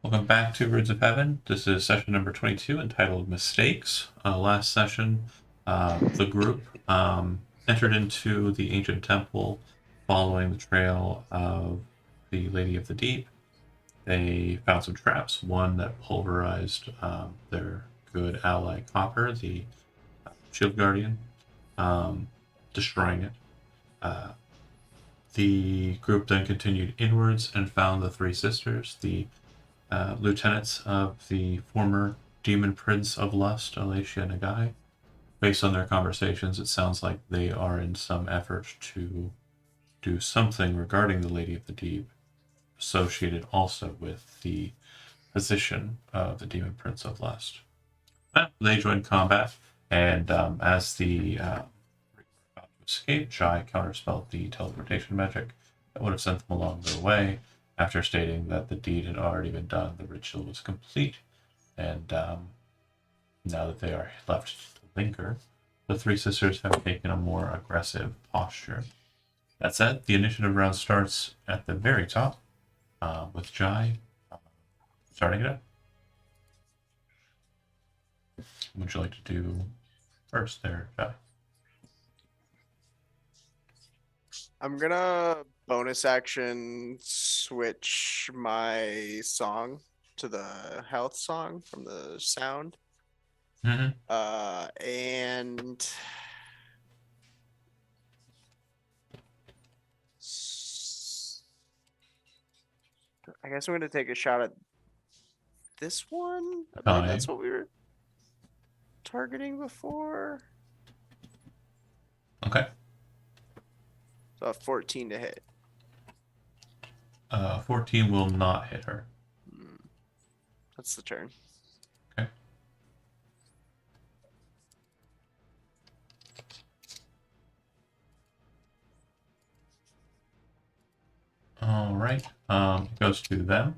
Welcome back to Birds of Heaven. This is session number 22 entitled Mistakes. Last session, the group entered into the ancient temple following the trail of the Lady of the Deep. They found some traps, one that pulverized their good ally Copper, the shield guardian, um, destroying it. Uh, the group then continued inwards and found the three sisters, the lieutenants of the former demon prince of lust, Alacia Nagai. Based on their conversations, it sounds like they are in some effort to do something regarding the Lady of the Deep, associated also with the position of the demon prince of lust. They joined combat, and as the about to escape, Jai counterspelled the teleportation magic that would have sent them along their way. After stating that the deed had already been done, the ritual was complete, and now that they are left to linger, the three sisters have taken a more aggressive posture. That said, the initiative round starts at the very top, with Jai starting it up. What would you like to do first there, Jai? I'm gonna bonus action switch my song to the health song from the sound. Mm-hmm. And I guess I'm gonna take a shot at this one. I believe that's what we were targeting before. Okay. So a 14 to hit. 14 will not hit her. That's the turn. Okay. All right. It goes to them.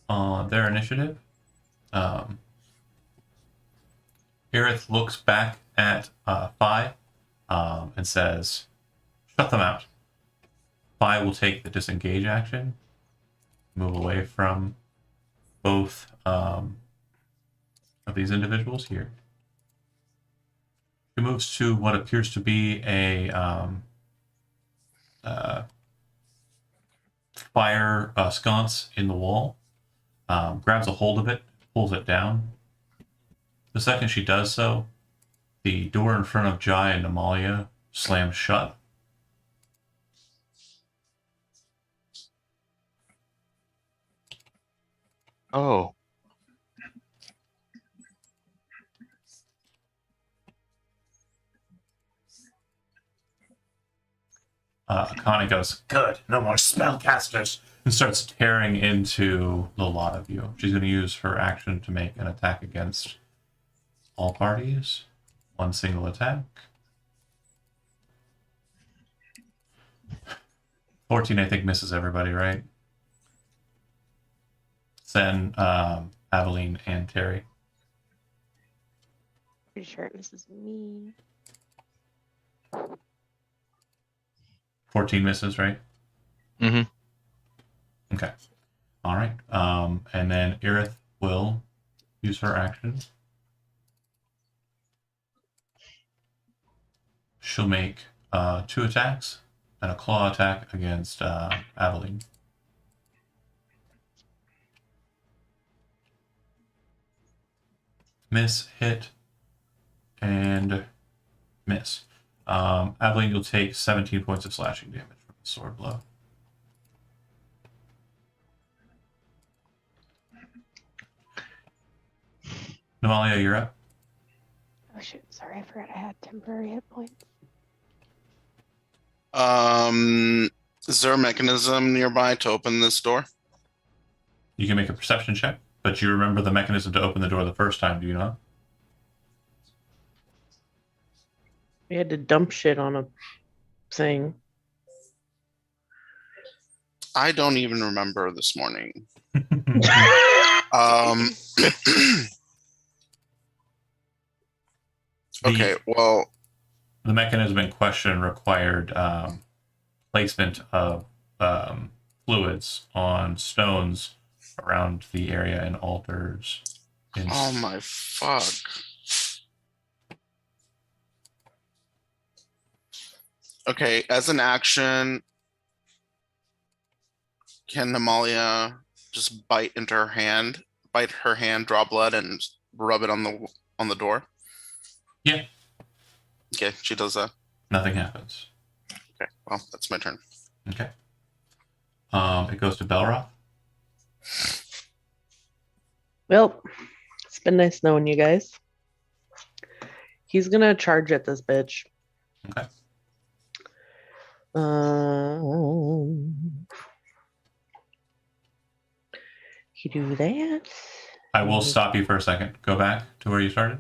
On their initiative, Aerith looks back at Phi and says, "Shut them out." Phi will take the disengage action, move away from both of these individuals here. She moves to what appears to be a fire sconce in the wall, grabs a hold of it, pulls it down. The second she does so, the door in front of Jai and Amalia slams shut. Oh. Akane goes, "Good, no more spellcasters," and starts tearing into the lot of you. She's going to use her action to make an attack against all parties. One single attack. 14, I think, misses everybody, right? Then Aveline and Terry. Pretty sure it misses me. 14 misses, right? Mm-hmm. Okay. All right. And then Aerith will use her action. She'll make 2 attacks and a claw attack against Aveline. Miss, hit, and miss. Aveline, you'll take 17 points of slashing damage from the sword blow. Namalia, you're up. Oh shoot, sorry, I forgot I had temporary hit points. Is there a mechanism nearby to open this door? You can make a perception check, but you remember the mechanism to open the door the first time, do you not? We had to dump shit on a thing. I don't even remember this morning. Okay, well, the mechanism in question required placement of fluids on stones around the area and altars. Oh my fuck. Okay, as an action, can Amalia just bite her hand, draw blood, and rub it on the door? Yeah. Okay, she does that. Nothing happens. Okay, well, that's my turn. Okay. It goes to Belroth. Well, it's been nice knowing you guys. He's gonna charge at this bitch. Okay. You do that. I will stop you for a second. Go back to where you started.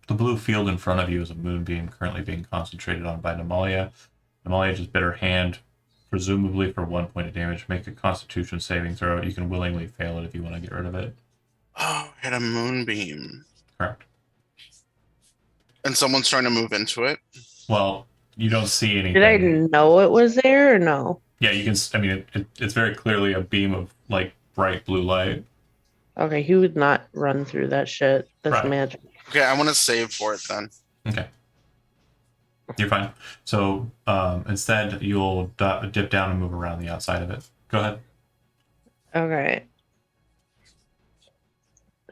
The blue field in front of you is a moonbeam currently being concentrated on by Namalia. Namalia just bit her hand, presumably for 1 point of damage. Make a Constitution saving throw. You can willingly fail it if you want to get rid of it. Oh, hit a moonbeam. Correct. And someone's trying to move into it. Well, you don't see anything. Did I know it was there or no? Yeah, you can. I mean, it's very clearly a beam of like bright blue light. Okay, he would not run through that shit. That's Right. magic. Okay, I want to save for it then. Okay. You're fine. So instead, you'll dip down and move around the outside of it. Go ahead. Okay.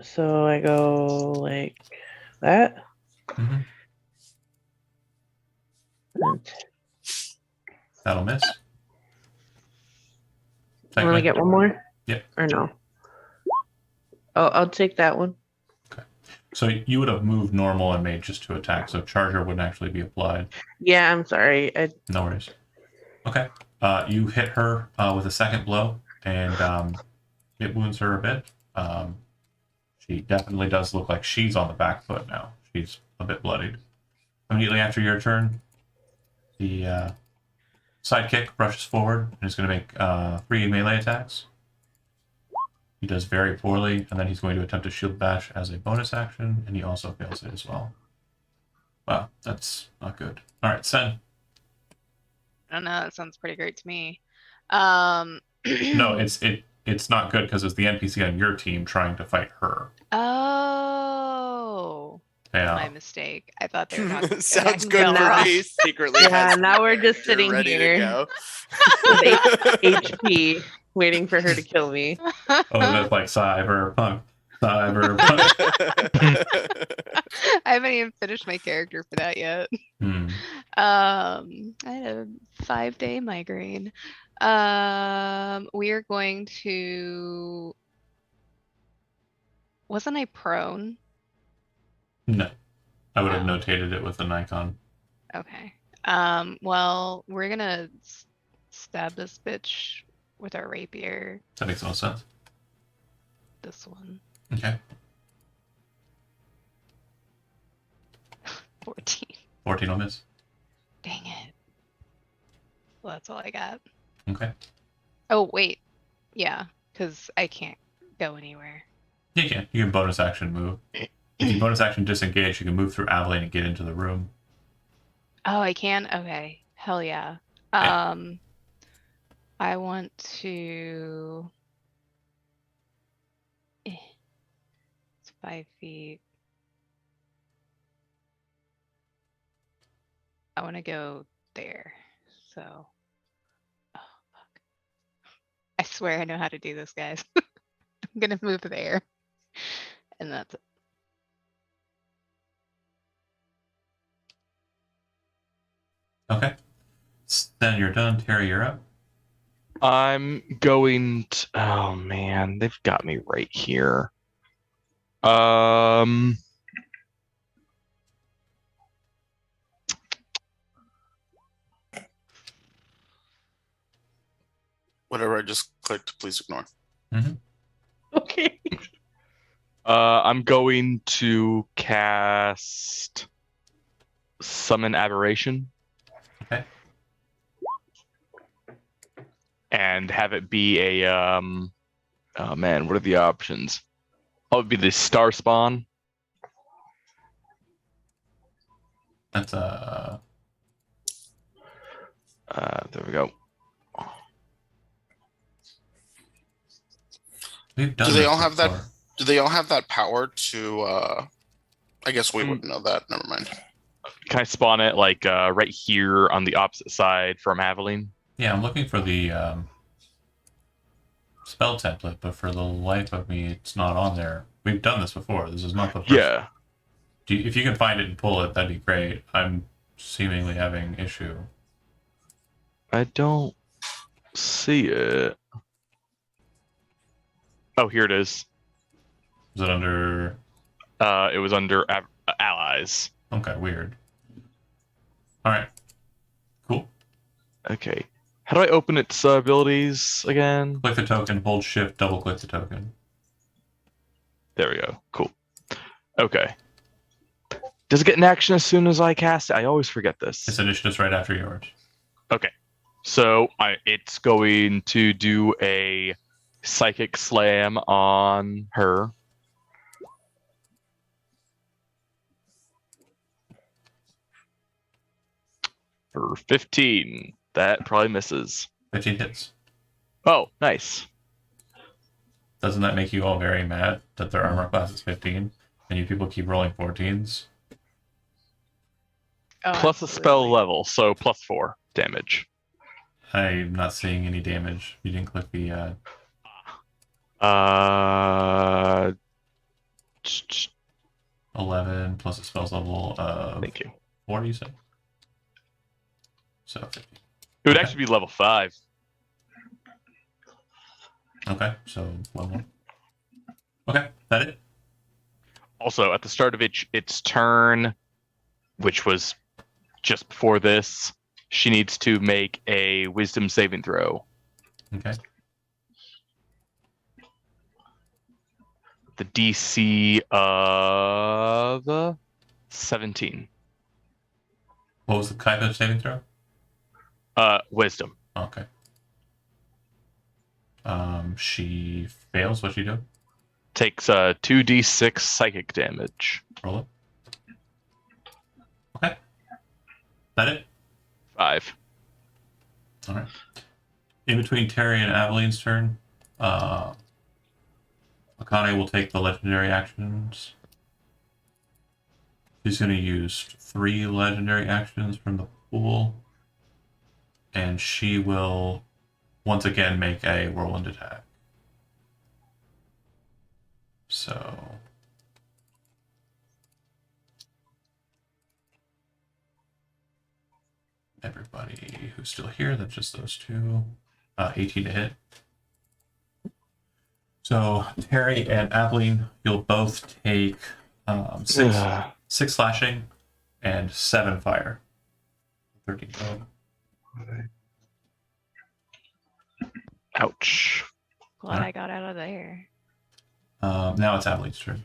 So I go like that. Mm-hmm. And That'll miss. I only get one more? Yep. Or no? Oh, I'll take that one. So you would have moved normal and made just 2 attacks, so Charger wouldn't actually be applied. Yeah, I'm sorry. No worries. Okay. You hit her with a second blow, and it wounds her a bit. She definitely does look like she's on the back foot now. She's a bit bloodied. Immediately after your turn, the sidekick brushes forward and is going to make 3 melee attacks. He does very poorly, and then he's going to attempt a shield bash as a bonus action, and he also fails it as well. Wow, that's not good. All right, Sen. I don't know. That sounds pretty great to me. No, it's not good because it's the NPC on your team trying to fight her. Oh, Yeah. my mistake. I thought they were not. gonna Sounds go good for ahead and me. Secretly, Yeah, has now we're just you're sitting ready here. to go. HP, waiting for her to kill me. Oh, that's like Cyberpunk. Cyberpunk. I haven't even finished my character for that yet. Hmm. I had a 5-day migraine. We are going to. Wasn't I prone? No. I would have Oh. notated it with an icon. Okay. Well, we're gonna stab this bitch with our rapier. That makes no sense. This one. Okay. 14. 14 will miss. Dang it. Well, that's all I got. Okay. Oh, wait. Yeah, because I can't go anywhere. You can. You can bonus action move. If you bonus action disengage, you can move through Aveline and get into the room. Oh, I can? Okay. Hell yeah. Yeah. I want to. It's 5 feet. I want to go there. So. Oh, fuck. I swear I know how to do this, guys. I'm gonna move there. And that's it. Okay. Then you're done. Terry, you're up. I'm going to, oh man, they've got me right here. Um, Whatever I just clicked, please ignore. Okay. I'm going to cast Summon Aberration. Okay. And have it be a oh man, what are the options? Oh, it'd be the Star Spawn. That's There we go. We've done Do they this all have that? before. Do they all have that power to? I guess we Mm. wouldn't know that. Never mind. Can I spawn it like right here on the opposite side from Aveline? Yeah, I'm looking for the spell template, but for the life of me, it's not on there. We've done this before. This is not the first. Yeah. If you can find it and pull it, that'd be great. I'm seemingly having issue. I don't see it. Oh, here it is. Is it under? It was under allies. Okay, weird. All right, cool. Okay. How do I open its abilities again? Click the token, hold shift, double click the token. There we go. Cool. Okay. Does it get an action as soon as I cast it? I always forget this. Its initiative's right after yours. Okay. So it's going to do a psychic slam on her. For 15. That probably misses. 15 hits. Oh, nice. Doesn't that make you all very mad that their armor class is 15 and you people keep rolling 14s? Oh, Plus a spell absolutely. level, so +4 damage. I'm not seeing any damage. You didn't click the. Uh, 11 plus a spells level of thank you. 4, you said? So 50. It would Okay. actually be level 5. Okay, so 1 more. Okay, that it? Also, at the start of its turn, which was just before this, she needs to make a wisdom saving throw. Okay. The DC of 17. What was the type of saving throw? Wisdom. Okay. She fails. What'd she do? Takes 2d6 psychic damage. Roll it. Okay. That it? 5. All right. In between Terry and Aveline's turn, Akane will take the legendary actions. She's going to use 3 legendary actions from the pool. And she will once again make a whirlwind attack. So. Everybody who's still here, that's just those two. 18 to hit. So Terry and Aveline, you'll both take 6 slashing and 7 fire. 13 total. Ouch. Glad I got out of there. Now it's Aveline's turn.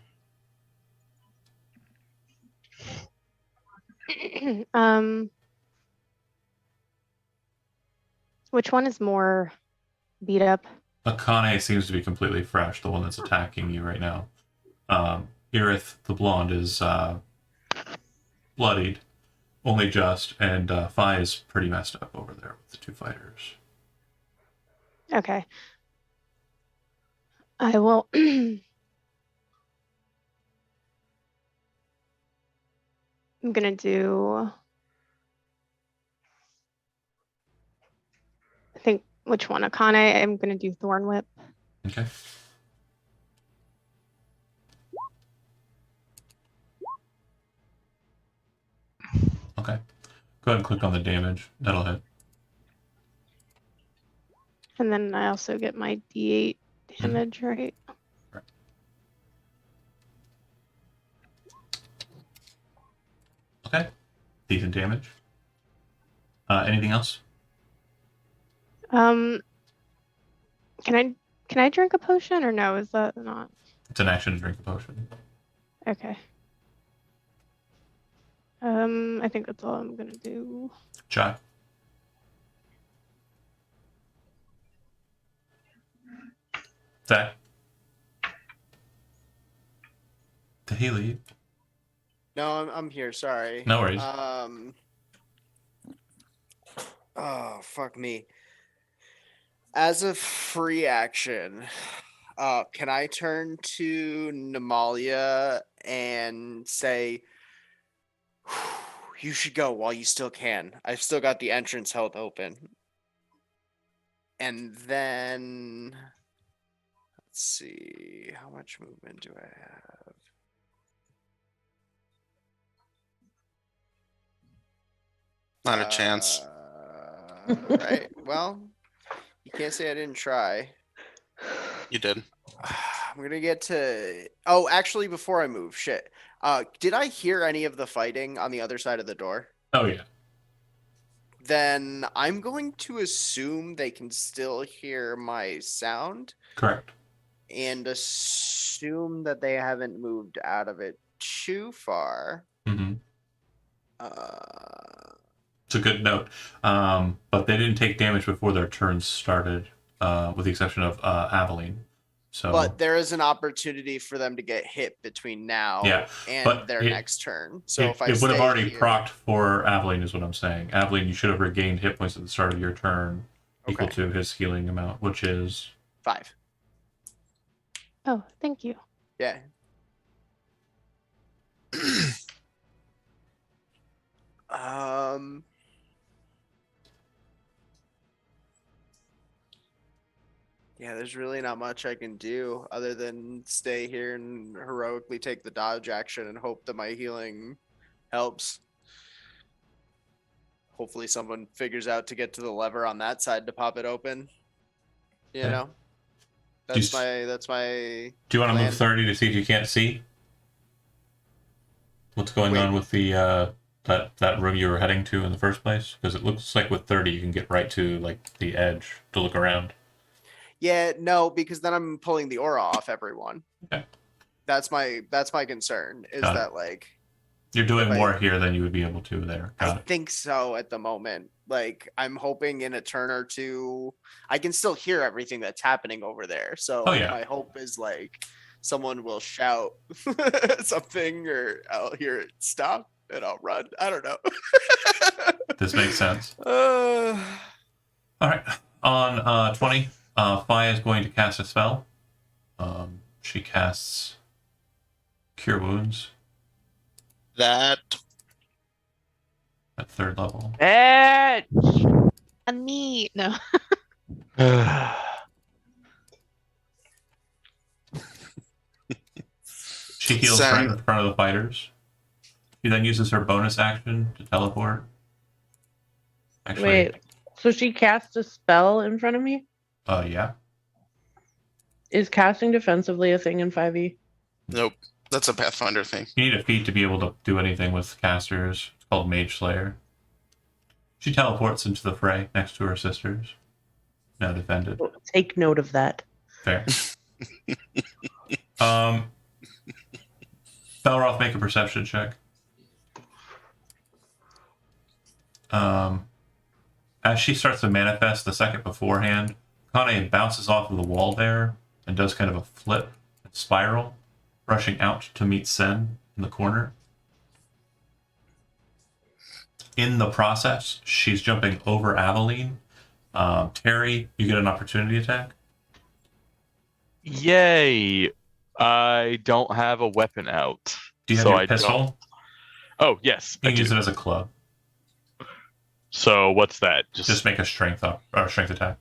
Which one is more beat up? Akane seems to be completely fresh, the one that's attacking you right now. Irith, the blonde, is bloodied, only just, and Fi is pretty messed up over there with the 2 fighters. Okay. I will. I'm gonna do. I think which one? Akane. I'm gonna do Thorn Whip. Okay. Okay. Go ahead and click on the damage. That'll hit. And then I also get my D8 damage, right? Okay. Decent damage. Anything else? Can I drink a potion or no? Is that not? It's an action to drink a potion. Okay. I think that's all I'm gonna do. Chai. Zach. Did he leave? No, I'm here. Sorry. No worries. Oh, fuck me. As a free action, Can I turn to Namalia and say, you should go while you still can. I've still got the entrance held open. And then let's see, how much movement do I have? Not a chance. Right. Well, you can't say I didn't try. You did. I'm gonna get to. Oh, actually, before I move, shit. Did I hear any of the fighting on the other side of the door? Oh yeah. Then I'm going to assume they can still hear my sound Correct. and assume that they haven't moved out of it too far. Mm-hmm. Uh, It's a good note. But they didn't take damage before their turns started, with the exception of Aveline. So, but there is an opportunity for them to get hit between now Yeah, and but their it- next turn. So it, if I it would have stay already here- procced for Aveline, is what I'm saying. Aveline, you should have regained hit points at the start of your turn, equal Okay. to his healing amount, which is 5. Oh, thank you. Yeah. um. Yeah, there's really not much I can do other than stay here and heroically take the dodge action and hope that my healing helps. Hopefully someone figures out to get to the lever on that side to pop it open. You Okay. know? Do you That's my Do you want to Plan. move 30 to see if you can't see what's going Wait. on with the that room you were heading to in the first place? Because it looks like with 30 you can get right to like the edge to look around. Yeah, no, because then I'm pulling the aura off everyone. Okay. That's my concern is Got it. that like You're doing If I- more here than you would be able to there. I Got it. think so at the moment. Like I'm hoping in a turn or two I can still hear everything that's happening over there. So Oh, yeah. my hope is like someone will shout something or I'll hear it stop and I'll run. I don't know. This makes sense. Uh, All right. On 20, Fi is going to cast a spell. She casts Cure Wounds That at 3rd level. Bitch! A me. No. She heals right Send- in front of the fighters. She then uses her bonus action to teleport. Actually, Wait, so she cast a spell in front of me? yeah. Is casting defensively a thing in 5e? nope. That's a Pathfinder thing. You need a feat to be able to do anything with casters. It's called Mage Slayer. She teleports into the fray next to her sisters. Now defended. Take note of that. Fair. Belroth, make a perception check. As she starts to manifest the second beforehand, Kane bounces off of the wall there and does kind of a flip and spiral, rushing out to meet Sen in the corner. In the process, she's jumping over Aveline. Terry, you get an opportunity attack. Yay! I don't have a weapon out. Do you have so your I pistol? don't. Oh yes, You I can use do. it as a club. So what's that? Just make a strength up or strength attack.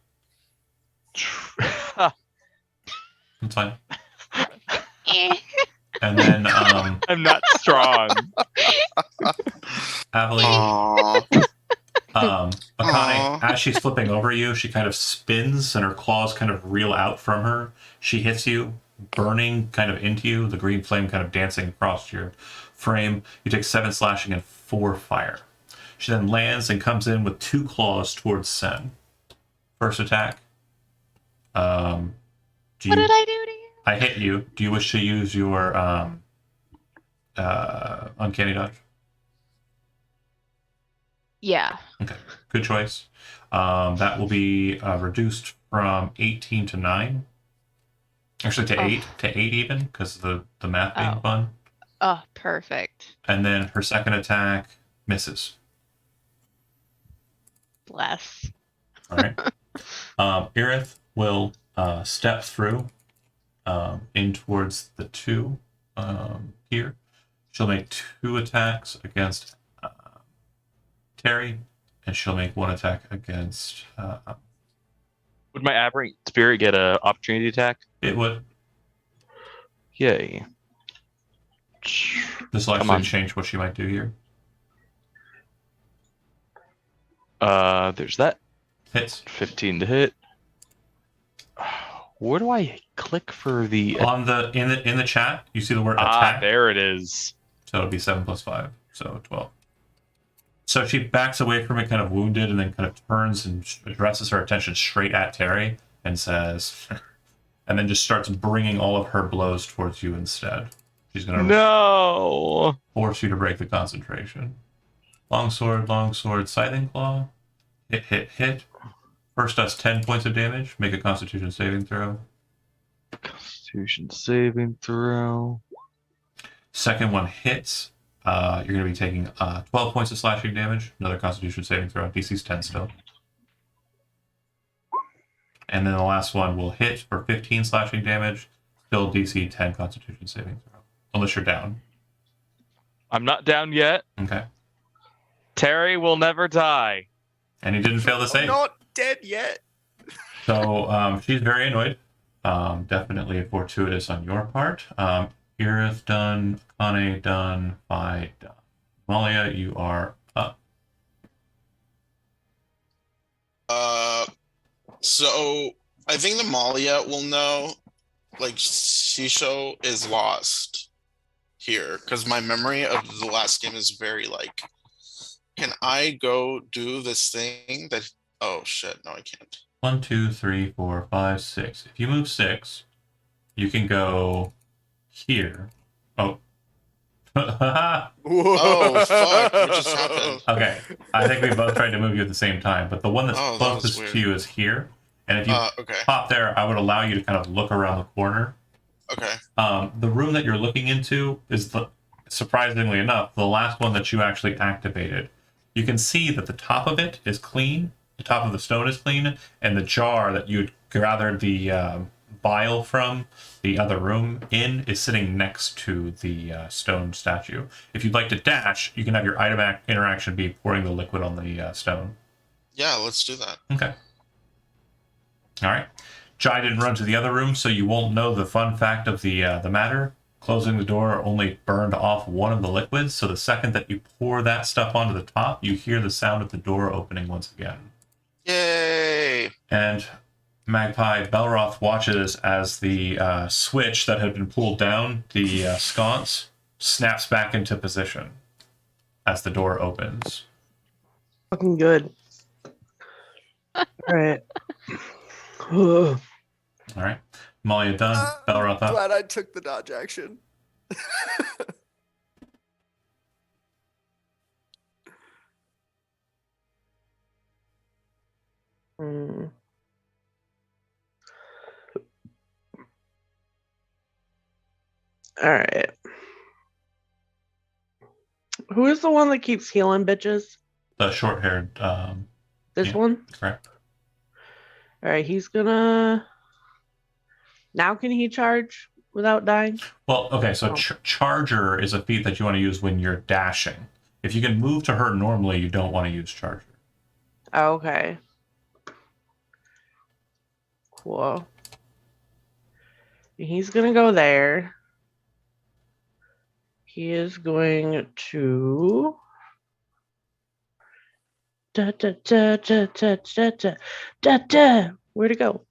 That's fine. Eh. And then I'm not strong. Aveline, Aww. Akane, Aw. as she's flipping over you, she kind of spins and her claws kind of reel out from her. She hits you, burning kind of into you, the green flame kind of dancing across your frame. You take 7 slashing and 4 fire. She then lands and comes in with 2 claws towards Sen. First attack. Do you, What did I do to you? I hit you. Do you wish to use your uncanny dodge? Yeah. Good choice. That will be reduced from 18 to 9. Actually, to Oh. 8. To 8 even, because the math being Oh. fun. Oh, perfect. And then her second attack misses. Bless. All right. Irith will step through in towards the 2 here. She'll make 2 attacks against Terry, and she'll make 1 attack against. Would my aberrant spirit get a opportunity attack? It would. Yay. This will Come actually on. change what she might do here. There's that. Hits 15 to hit. Where do I click for the on the in the chat. You see the word Ah, attack. there it is. So it'll be 7 plus 5, so 12. So she backs away from it, kind of wounded, and then kind of turns and addresses her attention straight at Terry and says, and then just starts bringing all of her blows towards you instead. She's going to No. force you to break the concentration. Longsword, scything claw. Hit. First does 10 points of damage. Make a Constitution saving throw. Constitution saving throw. Second one hits. You're going to be taking 12 points of slashing damage. Another Constitution saving throw. DC's 10 still. And then the last one will hit for 15 slashing damage. Still DC 10 Constitution saving throw. Unless you're down. I'm not down yet. Okay. Terry will never die. And he didn't fail the I'm save. not dead yet. So she's very annoyed. Definitely fortuitous on your part. Irith done. Kane done. Phi done. Malia, you are up. So I think the Malia will know, like, Shisho is lost here because my memory of the last game is very like, can I go do this thing that? Oh shit! No, I can't. 1, 2, 3, 4, 5, 6. If you move 6, you can go here. Oh. Oh fuck! What just happened? Okay. I think we both tried to move you at the same time, but the one that's Oh, that was closest weird. to you is here. And if you Okay. pop there, I would allow you to kind of look around the corner. Okay. The room that you're looking into is, surprisingly enough, the last one that you actually activated. You can see that the top of it is clean, the top of the stone is clean, and the jar that you had gathered the vial from the other room in is sitting next to the stone statue. If you'd like to dash, you can have your item interaction be pouring the liquid on the stone. Yeah, let's do that. Okay. All right. Jai didn't run to the other room, so you won't know the fun fact of the matter. Closing the door only burned off one of the liquids, so the second that you pour that stuff onto the top, you hear the sound of the door opening once again. Yay! And Magpie Belroth watches as the switch that had been pulled down, the sconce, snaps back into position as the door opens. Fucking good. All right. Ugh. All right. Malia done. Belroth up. Glad I took the dodge action. Hmm. All right. Who is the one that keeps healing bitches? The short-haired, This Yeah. one? correct. All right, he's gonna. Now can he charge without dying? Well, okay, so Oh. Charger is a feat that you want to use when you're dashing. If you can move to her normally, you don't want to use Charger. Okay. Cool. He's gonna go there. He is going to. Da, da, da, da, da, da, da, da, da. Where'd it go?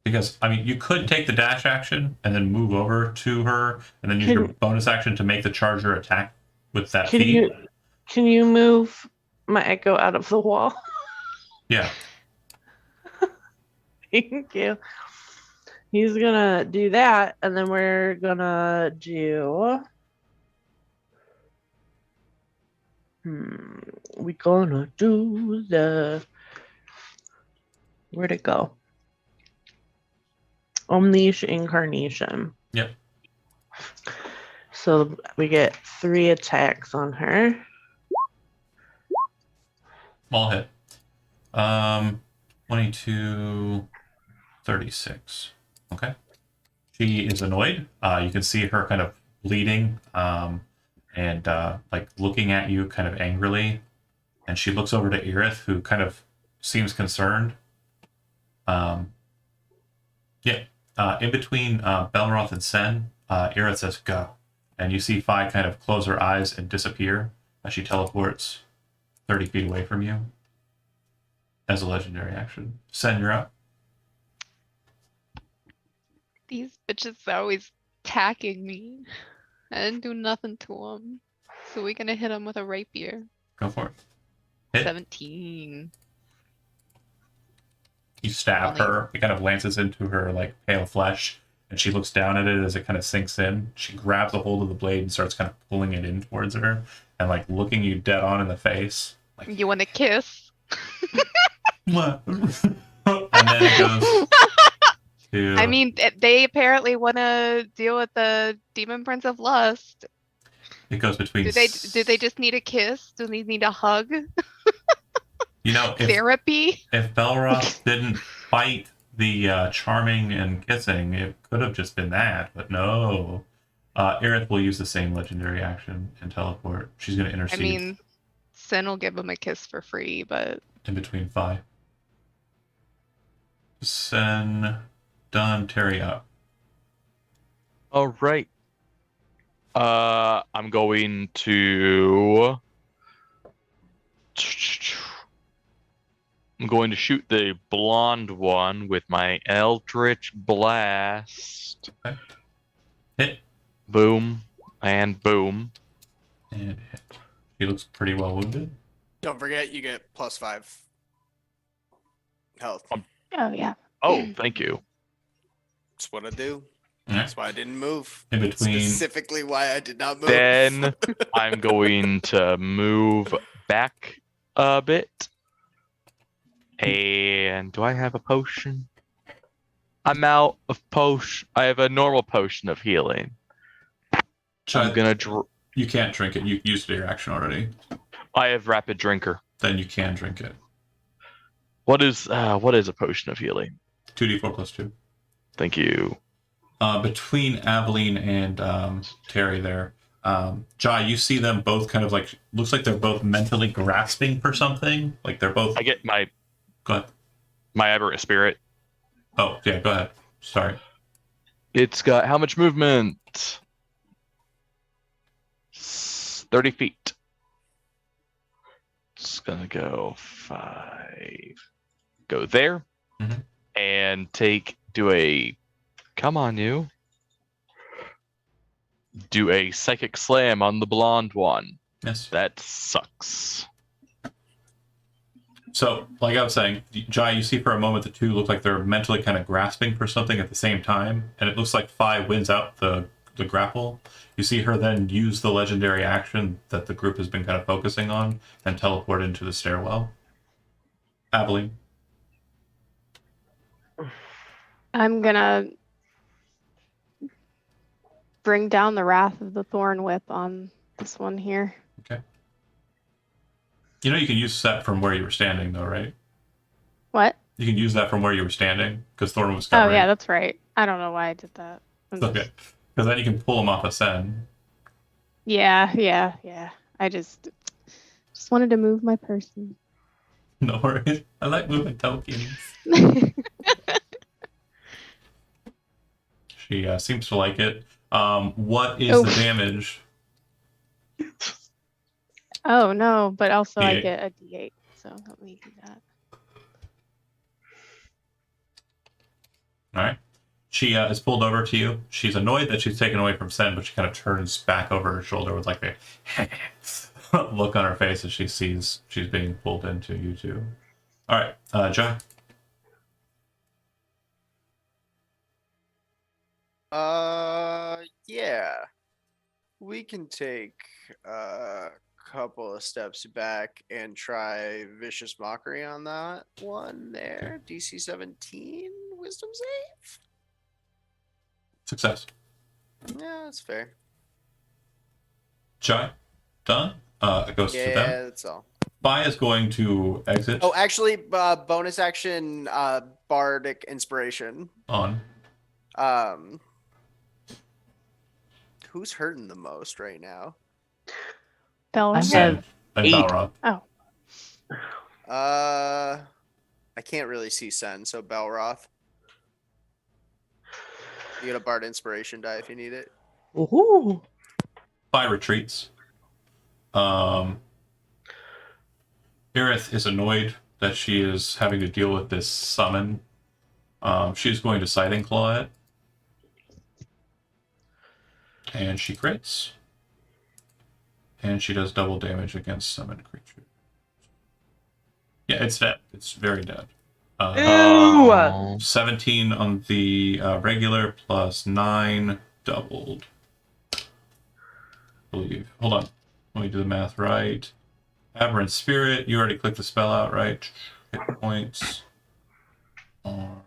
Because, I mean, you could take the dash action and then move over to her and then use your bonus action to make the Charger attack with that Can feat. can you move my echo out of the wall? Yeah. Thank you. He's gonna do that, and then we're gonna do. We gonna do the. Where'd it go? Unleash Incarnation. Yep. So we get 3 attacks on her. All hit. 22, 36. Okay. She is annoyed. You can see her kind of bleeding and like looking at you kind of angrily. And she looks over to Irith, who kind of seems concerned. In between Belroth and Sen, Irith says, go. And you see Fi kind of close her eyes and disappear as she teleports 30 feet away from you as a legendary action. Sen, you're up. These bitches are always attacking me. I didn't do nothing to them. So we're gonna hit them with a rapier. Go for it. Hit. 17. You stab Only- her. It kind of lances into her like pale flesh, and she looks down at it as it kind of sinks in. She grabs a hold of the blade and starts kind of pulling it in towards her, and like looking you dead on in the face. Like, You wanna kiss? "Mwah." And then it goes to. I mean, they apparently wanna deal with the Demon Prince of Lust. it goes between. Do they just need a kiss? Do they need a hug? You know, Therapy? if Belroth didn't fight the charming and kissing, it could have just been that. But no. Aerith will use the same legendary action and teleport. She's going to I intercede mean, Sin will give him a kiss for free, but in between Fi. Sen, done, Terry up. All right. I'm going to. I'm going to shoot the blonde one with my Eldritch Blast. Okay. Hit. Boom and boom. And hit. She looks pretty well wounded. Don't forget, you get +5 health. Oh yeah. Oh, thank you. That's what I do. Alright. That's why I didn't move. In between. Specifically why I did not move. Then I'm going to move back a bit. And do I have a potion? I'm out of potion. I have a normal potion of healing. I'm gonna. You can't drink it. You used your action already. I have rapid drinker. Then you can drink it. What is a potion of healing? 2d4 plus 2. Thank you. Between Aveline and Terry there, Jai, you see them both kind of like, looks like they're both mentally grasping for something. Like they're both. I get my Go ahead. aberrant spirit. Oh, yeah, go ahead. Sorry. It's got how much movement? 30 feet. It's gonna go 5. Go there. Mhm. And do a. Come on, you. Do a psychic slam on the blonde one. Yes. That sucks. So, like I was saying, Jai, you see for a moment the two look like they're mentally kind of grasping for something at the same time, and it looks like Fi wins out the grapple. You see her then use the legendary action that the group has been kind of focusing on and teleport into the stairwell. Aveline. I'm gonna bring down the wrath of the thorn whip on this one here. You know you can use that from where you were standing, though, right? What? You can use that from where you were standing, because Thorn was Oh covering. yeah, that's right. I don't know why I did that. I'm Okay. Because then you can pull him off a Sen. Yeah. I just wanted to move my person. No worries. I like moving tokens. She seems to like it. What is Oh. the damage? Oh no, but also I D8. get a D8, so let me do that. All right. She is pulled over to you. She's annoyed that she's taken away from Sen, but she kind of turns back over her shoulder with like a look on her face as she sees she's being pulled into you two. All right, Jai. Yeah. We can take a couple of steps back and try Vicious Mockery on that one there. DC 17 Wisdom save? Success. Yeah, that's fair. Jai, done. It goes to Yeah, them. that's all. Fi is going to exit Oh, actually, bonus action, Bardic Inspiration. on. who's hurting the most right now? Bell. I Run? have And 8. Balrog. Oh, I can't really see Sen, so Belroth. You get a Bard Inspiration die if you need it. Ooh. 5 retreats. Aerith is annoyed that she is having to deal with this summon. She's going to Scything Claw it. And she crits. And she does double damage against summoned creatures. Yeah, it's dead. It's very dead. Oh. 17 on the regular plus 9 doubled. I believe. Hold on. Let me do the math right. Aberrant Spirit, you already clicked the spell out, right? Hit points are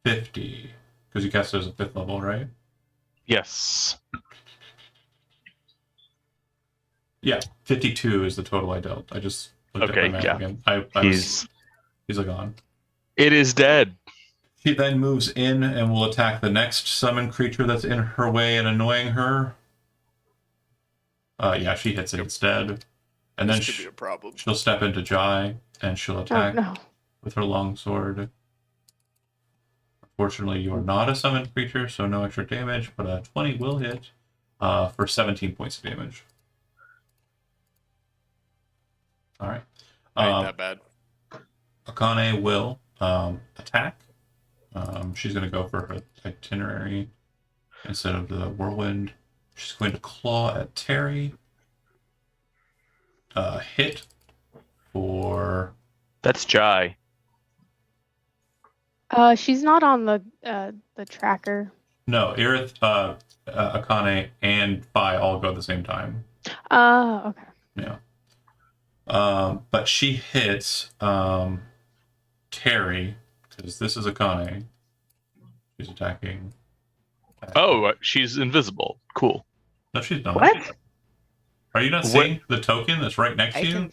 50. Because you cast it as a 5th level, right? Yes. Yeah, 52 is the total I dealt. I just looked Okay, at my math yeah. again. He's gone. It is dead. She then moves in and will attack the next summoned creature that's in her way and annoying her. Yeah, she hits it instead. And then This could be a problem. she'll step into Jai and she'll oh attack no. with her longsword. Unfortunately, you are not a summoned creature, so no extra damage, but a 20 will hit for 17 points of damage. All right. Ain't that bad. Akane will attack. She's going to go for her itinerary instead of the whirlwind. She's going to claw at Terry. Hit for... That's Jai. She's not on the tracker. No, Aerith, Akane, and Bai all go at the same time. Okay. Yeah. But she hits Terry, because this is Akane. She's attacking. Oh, she's invisible. Cool. No, she's not. What? Are you not What? seeing the token that's right next I to you? can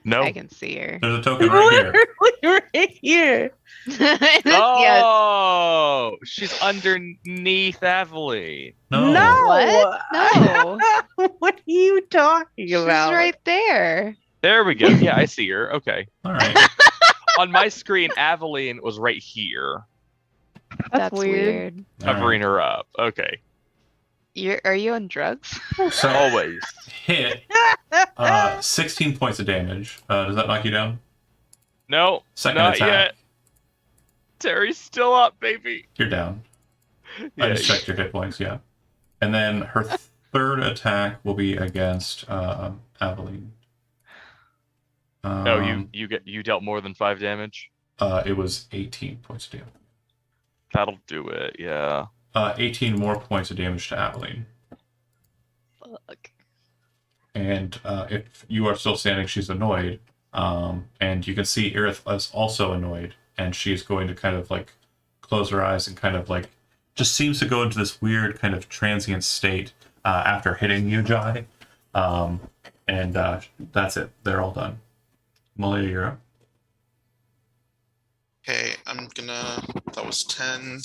No. I can see her. There's a token right here. Literally right here. Yes. Oh, she's underneath Aveline. No. What? No. What are you talking She's about? right there. There we go. Yeah, I see her. Okay. All right. On my screen, Aveline was right here, That's weird. All covering right. her up. Okay. Are you on drugs? So Always. hit 16 points of damage. Does that knock you down? No, Second not attack. yet. Terry's still up, baby. You're down. I Yeah. just checked your hit points, yeah. And then her third attack will be against Aveline. Oh, you dealt more than 5 damage. It was 18 points of damage. That'll do it. Yeah. 18 more points of damage to Aveline. Fuck. And if you are still standing, she's annoyed. And you can see Aerith is also annoyed, and she's going to kind of like close her eyes and kind of like just seems to go into this weird kind of transient state after hitting you, Jai. And that's it. They're all done. Malia, you're up. Okay, I'm gonna. That was 10.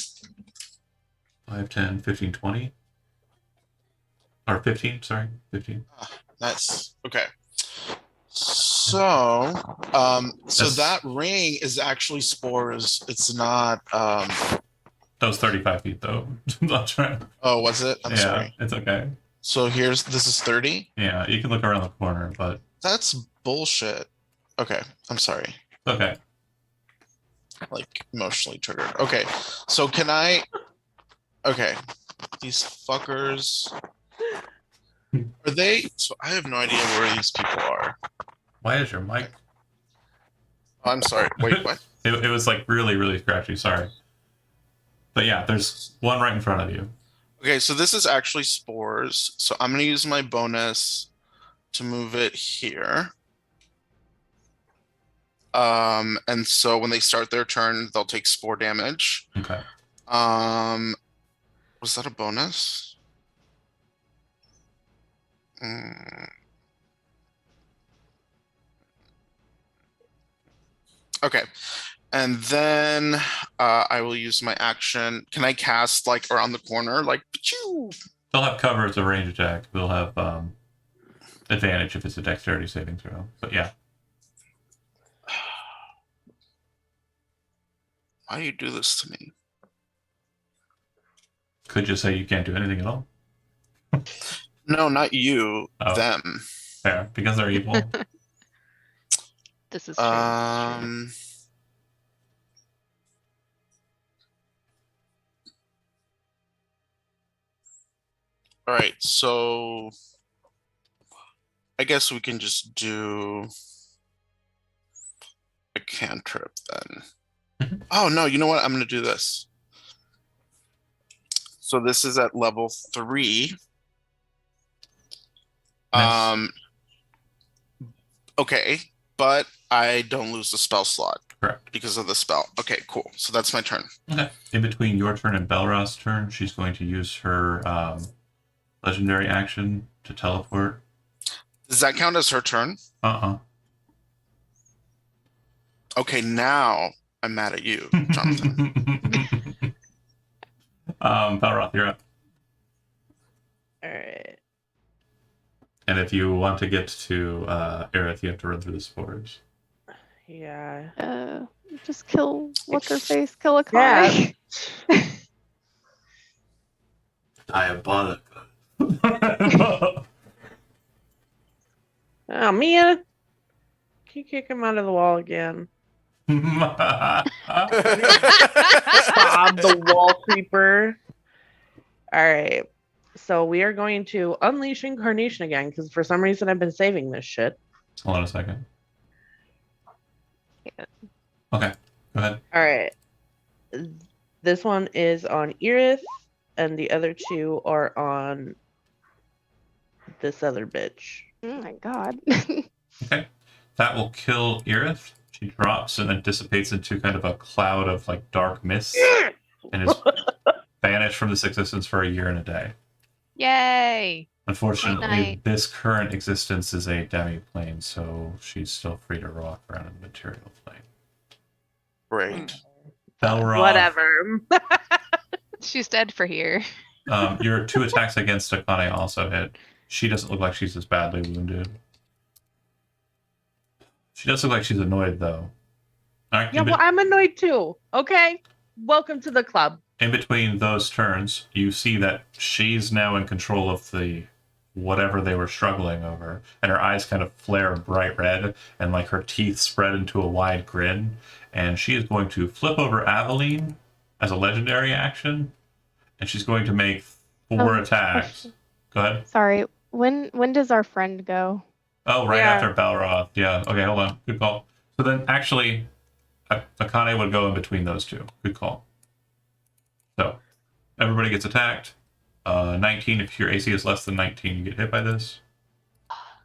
5, 10, 15, 20. Or 15, sorry. 15. Nice. Okay. So, so That's- that ring is actually spores. It's not. That was 35 feet, though. I'm not trying. Oh, was it? I'm Yeah, sorry. it's okay. So this is 30. Yeah, you can look around the corner, but That's bullshit. Okay, I'm sorry. it's okay. Like emotionally triggered. Okay, so can I? Okay, these fuckers. Are they? So I have no idea where these people are. Why is your mic? Oh, I'm sorry. Wait, what? It was like really, really scratchy. Sorry. But yeah, there's one right in front of you. Okay, so this is actually spores. So I'm gonna use my bonus to move it here. And so when they start their turn, they'll take spore damage. Okay. Was that a bonus? Okay. And then I will use my action. Can I cast like around the corner? Like, pachoo? They'll have cover as a range attack. They'll have advantage if it's a dexterity saving throw. But yeah. Why do you do this to me? Could just say you can't do anything at all. No, not you. Oh. Them. Fair. Because they're evil. This is true. This is true. All right, so I guess we can just do a cantrip then. Mhm. Oh no, you know what? I'm gonna do this. So this is at level 3. Nice. Okay, but I don't lose the spell slot Correct. because of the spell. Okay, cool. So that's my turn. Okay. In between your turn and Belros's turn, she's going to use her legendary action to teleport. Does that count as her turn? Okay, now I'm mad at you, Jonathan. Belroth, you're up. All right. And if you want to get to Aerith, you have to run through the spores. Yeah. Just kill what's her face, kill a car. Yeah. Diabolical. Oh, Mia. Can you kick him out of the wall again? Bob the wall creeper. All right. So we are going to unleash incarnation again because for some reason I've been saving this shit. Hold on a second. Yeah. Okay, go ahead. All right. This one is on Aerith, and the other 2 are on this other bitch. Oh my god. Okay. That will kill Aerith. She drops and then dissipates into kind of a cloud of like dark mist and is banished from this existence for a year and a day. Yay! Unfortunately, night. this current existence is a demi-plane, so she's still free to walk around in the material plane. Great. Belroth, Whatever. She's dead for here. your 2 attacks against Akane also hit. She doesn't look like she's as badly wounded. She does look like she's annoyed, though. All right, Yeah, well, I'm annoyed too. Okay? Welcome to the club. in between those turns, you see that she's now in control of the whatever they were struggling over, and her eyes kind of flare bright red, and like her teeth spread into a wide grin, and she is going to flip over Aveline as a legendary action, and she's going to make 4 attacks. Question. Go ahead. Sorry. When does our friend go? Oh, right Yeah. after Balroth. Yeah. Okay, hold on. Good call. So then, actually, Akane would go in between those 2. Good call. So, everybody gets attacked. 19, if your AC is less than 19, you get hit by this.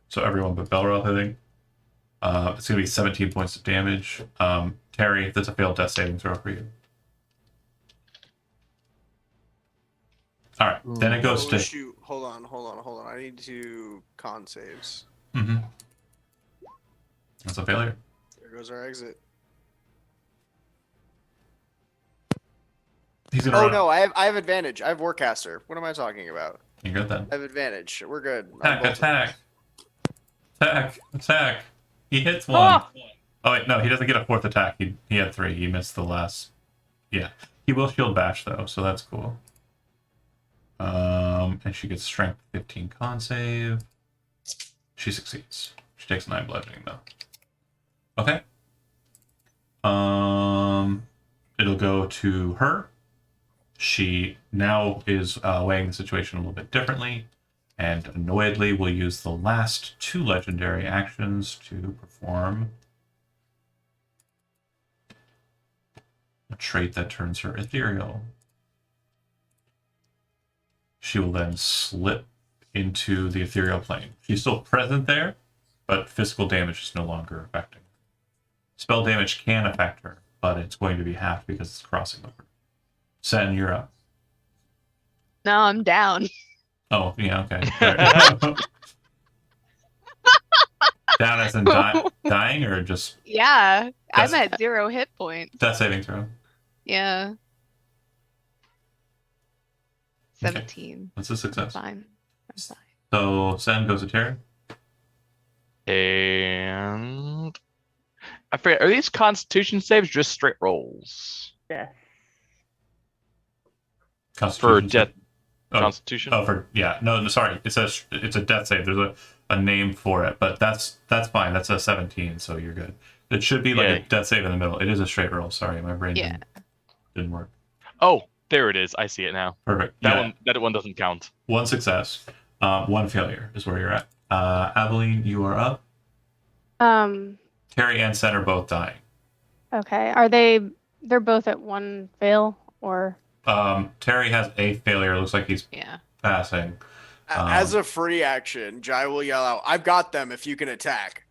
So everyone but Belroth, I think. It's going to be 17 points of damage. Terry, that's a failed death saving throw for you. All right, then it goes Oh, to... shoot. Hold on. I need to con saves. Mm-hmm. That's a failure. There goes our exit. He's gonna Oh run. no, I have advantage. I have Warcaster. What am I talking about? You're good then. I have advantage. We're good. Attack. He hits 1. Oh! Oh wait, no, he doesn't get a 4th attack. He had 3. He missed the last. Yeah, he will shield bash though, so that's cool. And she gets strength 15 con save. She succeeds. She takes 9 bludgeoning though. Okay. It'll go to her. She now is weighing the situation a little bit differently, and annoyedly will use the last 2 legendary actions to perform a trait that turns her ethereal. She will then slip into the ethereal plane. She's still present there, but physical damage is no longer affecting her. Spell damage can affect her, but it's going to be halved because it's crossing over. Sen, you're up. No, I'm down. Oh, yeah, okay. All right. Down as in dying or just Yeah, I'm That's- at 0 hit points. death saving throw? Yeah. Okay. 17. That's a I'm success. fine. I'm fine. So Sen goes to Terry. And I forget, are these Constitution saves or just straight rolls? Death. For Constitution death save. Oh, Constitution? oh, for yeah. No, sorry. It's a death save. There's a name for it, but that's fine. That's a 17, so you're good. It should be like Yeah. a death save in the middle. It is a straight roll. Sorry, my brain Yeah. didn't work. Oh, there it is. I see it now. Perfect. That one doesn't count. One success, one failure is where you're at. Aveline, you are up. Terry and Sen are both dying. Okay. They're both at 1 fail or? Terry has a failure. Looks like he's Yeah. passing. As a free action, Jai will yell out, "I've got them if you can attack."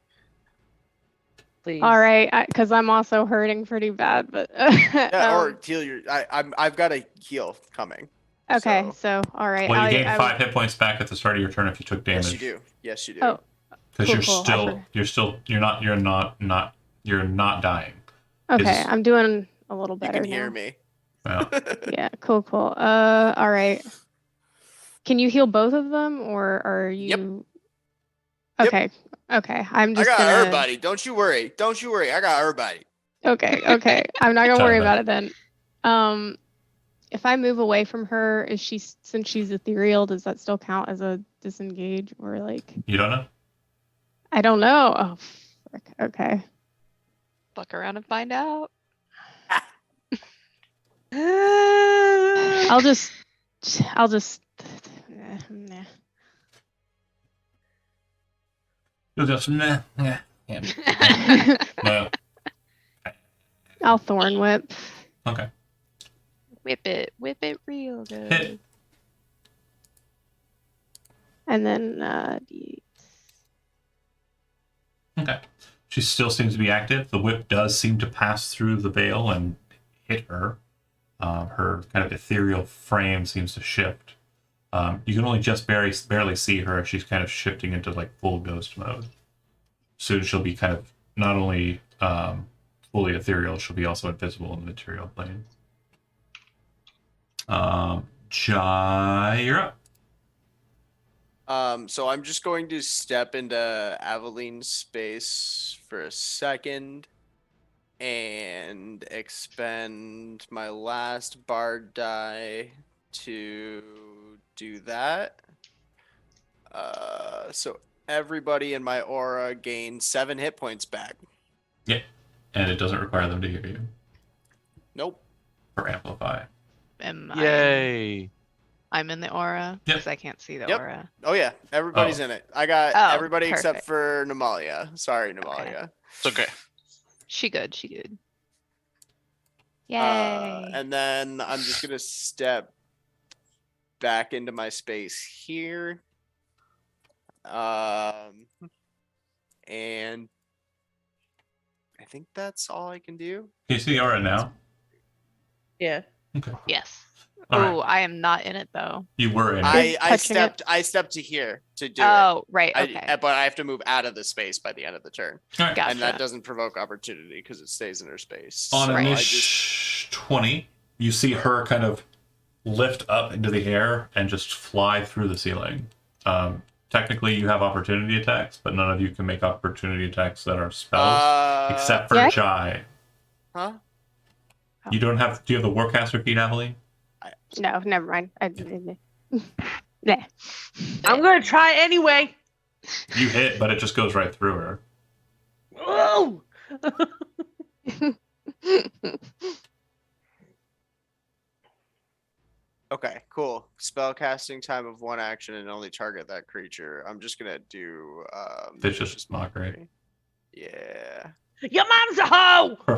Please. All right, because I'm also hurting pretty bad, but Yeah, or heal your. I've got a heal coming. okay. So all right, Well, you gain 5 hit points back at the start of your turn if you took damage. Yes, you do. Yes, you do. Oh. Because Cool. you're not dying. Okay, Is- I'm doing a little you better can hear now. me. Well, Yeah, cool. All right. Can you heal both of them, or are you? Yep. Okay. Okay. I'm I just got gonna. everybody. Don't you worry. Don't you worry. I got everybody. Okay. I'm not gonna Sorry worry about about it then. If I move away from her, since she's ethereal, does that still count as a disengage or like? you don't know? I don't know. Oh, frick. Okay. Fuck around and find out. I'll just. Nah. You'll just nah. No. I'll thorn whip. Okay. Whip it real good. Hit. And then Okay. She still seems to be active. The whip does seem to pass through the veil and hit her. Her kind of ethereal frame seems to shift. You can only just barely see her as she's kind of shifting into like full ghost mode. Soon she'll be kind of not only fully ethereal, she'll be also invisible in the material plane. Jai, you're up. So I'm just going to step into Aveline's space for a second and expend my last bard die to do that. So everybody in my aura gains 7 hit points back. And it doesn't require them to hear you Nope. or amplify. Yay. I'm in the aura Yep. because I can't see the Yep. aura. Oh yeah, everybody's in it. I got Oh, everybody except perfect. for Namalia. Sorry, Namalia. It's okay. She good. Yay. And then I'm just gonna step back into my space here. And I think that's all I can do. Can you see the aura now? Yeah. Okay. Yes. All right. Oh, I am not in it though. You were in it. I touching it. stepped to here to do Oh, right. it. Okay. But I have to move out of the space by the end of the turn. All right. Gotcha. And that doesn't provoke opportunity because it stays in her space. On So a I niche just 20, you see her kind of lift up into the air and just fly through the ceiling. Technically, you have opportunity attacks, but none of you can make opportunity attacks that are spells, except for Yeah. Jai. Huh? You don't have. Do you have the Warcaster feat, Aveline? no, never mind. Nah. I'm gonna try anyway. You hit, but it just goes right through her. Oh! Okay, cool. Spell casting time of 1 action and only target that creature. I'm just gonna do Vicious Mockery. Yeah. Your mom's a hoe! For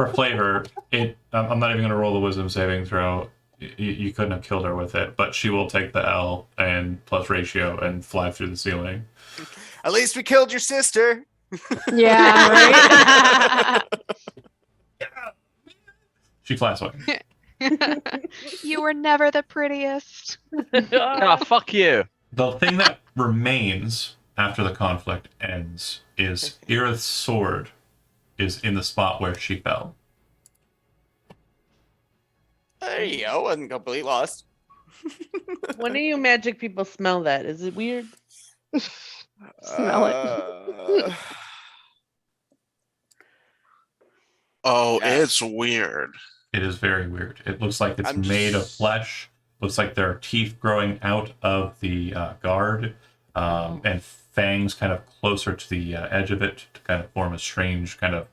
flavor, it. I'm not even going to roll the Wisdom saving throw. You couldn't have killed her with it, but she will take the L and plus ratio and fly through the ceiling. At least we killed your sister. Yeah, right. She flies away. You were never the prettiest. Ah, fuck you. The thing that remains after the conflict ends is Irith's sword is in the spot where she fell. There you go. Wasn't completely lost. When do you magic people smell that? Is it weird? Smell it. Oh, Yeah. it's weird. It is very weird. It looks like it's I'm made of just- flesh. Looks like there are teeth growing out of the guard, and fangs kind of closer to the edge of it to kind of form a strange kind of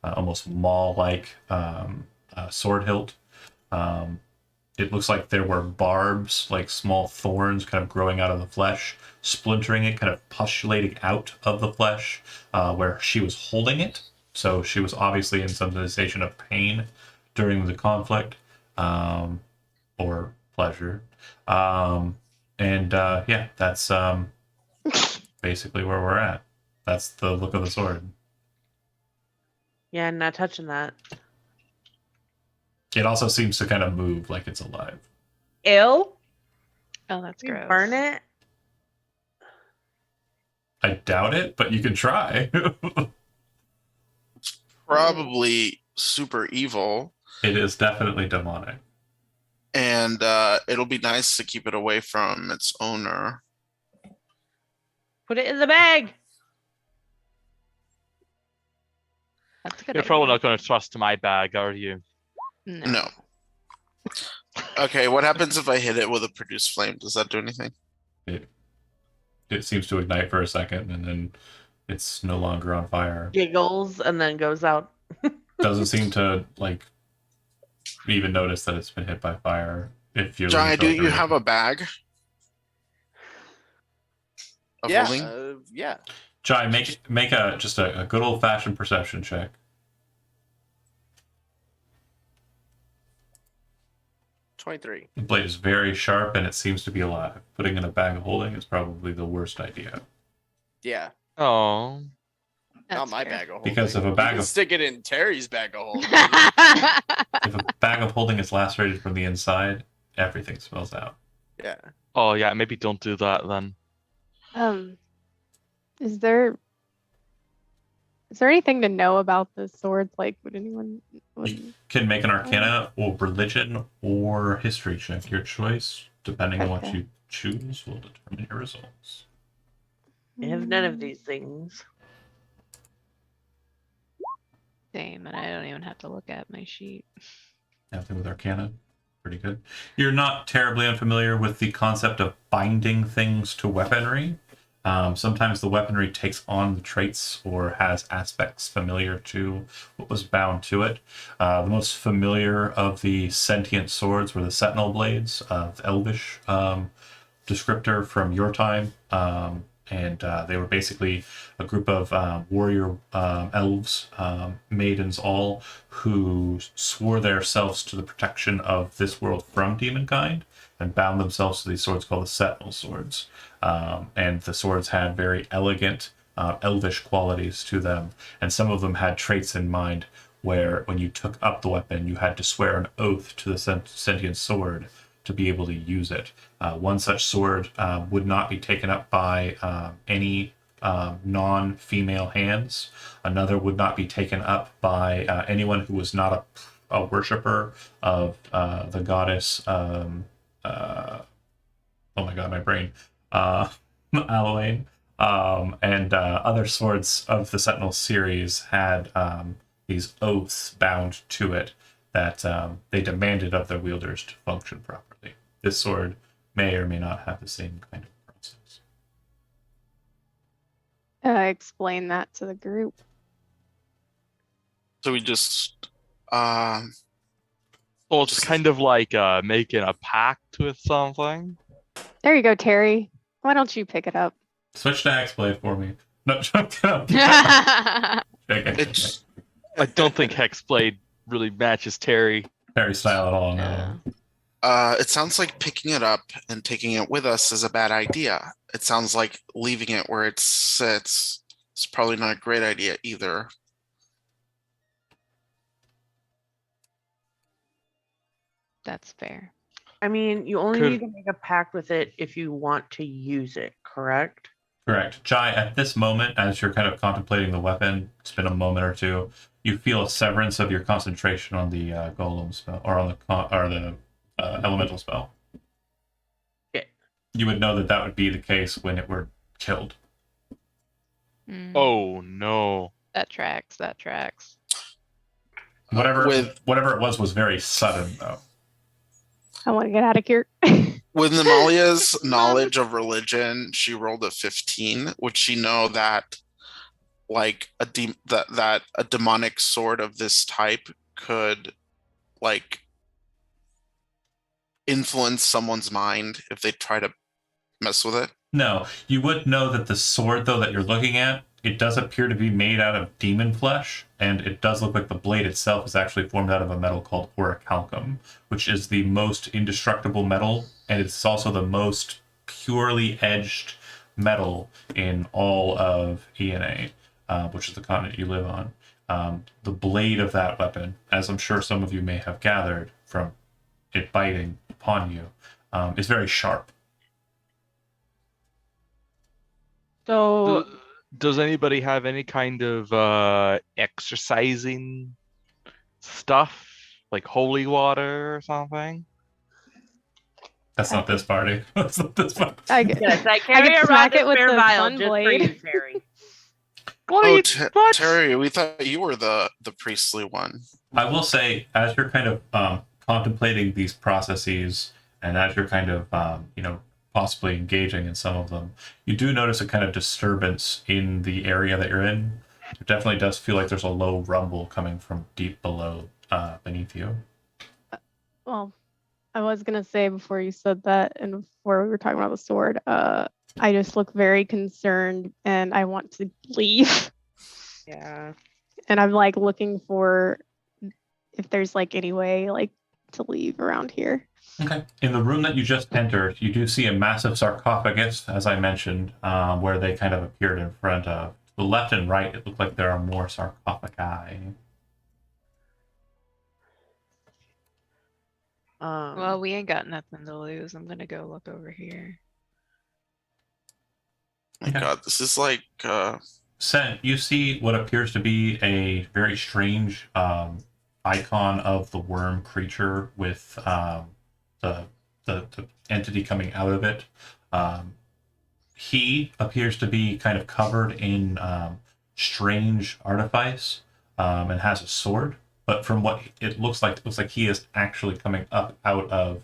almost maw-like sword hilt. It looks like there were barbs, like small thorns, kind of growing out of the flesh, splintering it, kind of pustullating out of the flesh, where she was holding it. So she was obviously in some sensation of pain during the conflict, or pleasure. Yeah, that's basically where we're at. That's the look of the sword. Yeah, I'm not touching that. It also seems to kind of move like it's alive. Ew. Oh, that's You gross. burn it? I doubt it, but you can try. Probably super evil. It is definitely demonic. And it'll be nice to keep it away from its owner. Put it in the bag. That's a good You're probably idea. not going to trust my bag, are you? No. Okay, what happens if I hit it with a produce flame? Does that do anything? It seems to ignite for a second and then it's no longer on fire. Giggles and then goes out. Doesn't seem to like even notice that it's been hit by fire. If you're Jai, looking do for you have a bag? Of Yeah. holding? Yeah. Jai, make a good old fashioned perception check. 23. The blade is very sharp and it seems to be alive. Putting in a bag of holding is probably the worst idea. Yeah. Oh. Not my bag of holding. Because if a You bag can of stick it in Terry's bag of holding. if a bag of holding is lacerated from the inside, everything spills out. Yeah. Oh yeah, maybe don't do that then. Is there anything to know about the swords? Like, would anyone? Can make an Arcana or Religion or History check. Your choice, depending on what Okay. you choose, will determine your results. I have none of these things. Same, and I don't even have to look at my sheet. Nothing with Arcana. Pretty good. You're not terribly unfamiliar with the concept of binding things to weaponry. Sometimes the weaponry takes on the traits or has aspects familiar to what was bound to it. The most familiar of the sentient swords were the Sentinel Blades, the Elvish descriptor from your time. And they were basically a group of warrior elves, maidens all, who swore themselves to the protection of this world from demonkind and bound themselves to these swords called the Sentinel swords. And the swords had very elegant elvish qualities to them, and some of them had traits in mind where when you took up the weapon, you had to swear an oath to the sentient sword to be able to use it. One such sword would not be taken up by any non-female hands. Another would not be taken up by anyone who was not a worshiper of the goddess. Oh my god, my brain. Alawain. And other swords of the Sentinel series had these oaths bound to it that they demanded of their wielders to function properly. This sword may or may not have the same kind of process. Explain that to the group. So we just So it's kind of like making a pact with something. There you go, Terry. Why don't you pick it up? Switch to Hexblade for me. No, it's I don't think Hexblade really matches Terry. Terry style at all. No. it sounds like picking it up and taking it with us is a bad idea. It sounds like leaving it where it sits is probably not a great idea either. That's fair. I mean, you only Could- need to make a pact with it if you want to use it, correct? Correct. Jai, at this moment, as you're kind of contemplating the weapon, it's been a moment or two, you feel a severance of your concentration on the golem spell, or on the elemental spell. Okay. You would know that that would be the case when it were killed. Mm, Oh no. that tracks. That tracks. Whatever With whatever it was very sudden, though. I want to get out of here. with Namalia's knowledge of religion, she rolled a 15. Would she know that like that a demonic sword of this type could like influence someone's mind if they try to mess with it? No, you would know that the sword, though, that you're looking at, it does appear to be made out of demon flesh, and it does look like the blade itself is actually formed out of a metal called orichalcum, which is the most indestructible metal, and it's also the most purely edged metal in all of ENA, which is the continent you live on. The blade of that weapon, as I'm sure some of you may have gathered from it biting upon you, is very sharp. So Does anybody have any kind of exercising stuff? Like holy water or something? That's not this party. That's not this party. I get, Yes, I I carry could around smack a it with spare the vial sun just for blade. you, Terry. What? Oh, What? Terry, we thought you were the priestly one. I will say, as you're kind of contemplating these processes, and as you're kind of possibly engaging in some of them, you do notice a kind of disturbance in the area that you're in. It definitely does feel like there's a low rumble coming from deep below, beneath you. Well, I was gonna say before you said that, and before we were talking about the sword, I just look very concerned, and I want to leave. Yeah. And I'm like looking for if there's like any way like to leave around here. Okay. In the room that you just entered, you do see a massive sarcophagus, as I mentioned, where they kind of appeared in front of. To the left and right, it looked like there are more sarcophagi. Well, we ain't got nothing to lose. I'm gonna go look over here. My Okay. God, this is like Sen, you see what appears to be a very strange icon of the worm creature with the entity coming out of it. He appears to be kind of covered in strange artifice and has a sword. But from what it looks like he is actually coming up out of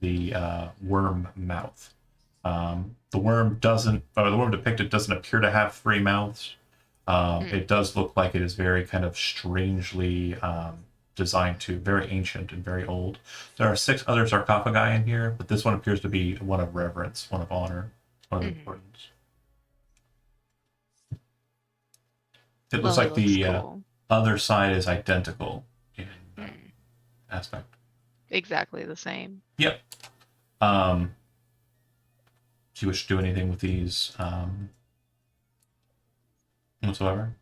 the worm mouth. The worm depicted doesn't appear to have three mouths. It does look like it is very kind of strangely designed to, very ancient and very old. There are 6 other sarcophagi in here, but this one appears to be one of reverence, one of honor, one of importance. It looks Well, like the cool. other side is identical in aspect. Exactly the same. Yep. Do you wish to do anything with these whatsoever?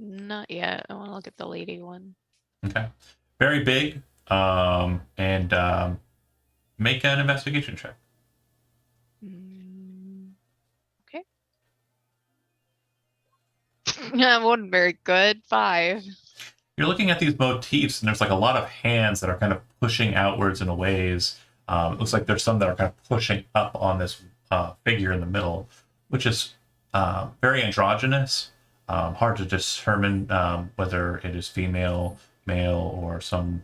Not yet. I want to look at the lady one. Okay. Very big. And make an investigation check. Okay. That wasn't very good. 5. You're looking at these motifs, and there's like a lot of hands that are kind of pushing outwards in a ways. It looks like there's some that are kind of pushing up on this figure in the middle, which is very androgynous. Hard to determine whether it is female, male, or some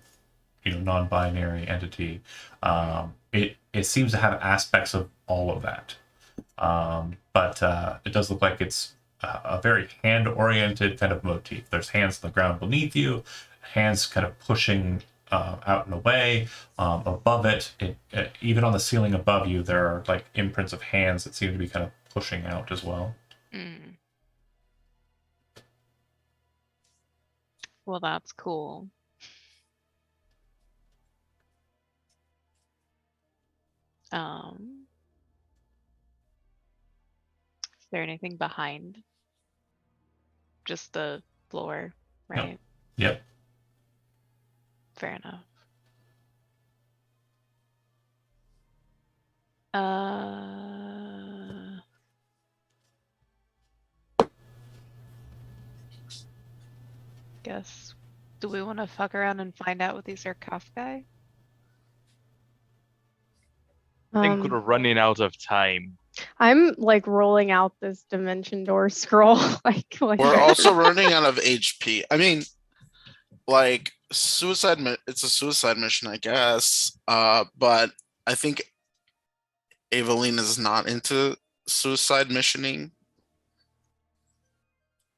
non-binary entity. It seems to have aspects of all of that, but it does look like it's a very hand-oriented kind of motif. There's hands on the ground beneath you, hands kind of pushing out and away. Above it, even on the ceiling above you, there are like imprints of hands that seem to be kind of pushing out as well. Well, that's cool. Is there anything behind? Just the floor, right? Yep. Fair enough. guess. Do we want to fuck around and find out what these sarcophagi? I think we're Um, running out of time. I'm like rolling out this dimension door scroll. like We're also running out of HP. I mean, like it's a suicide mission, I guess. But I think Aveline is not into suicide missioning.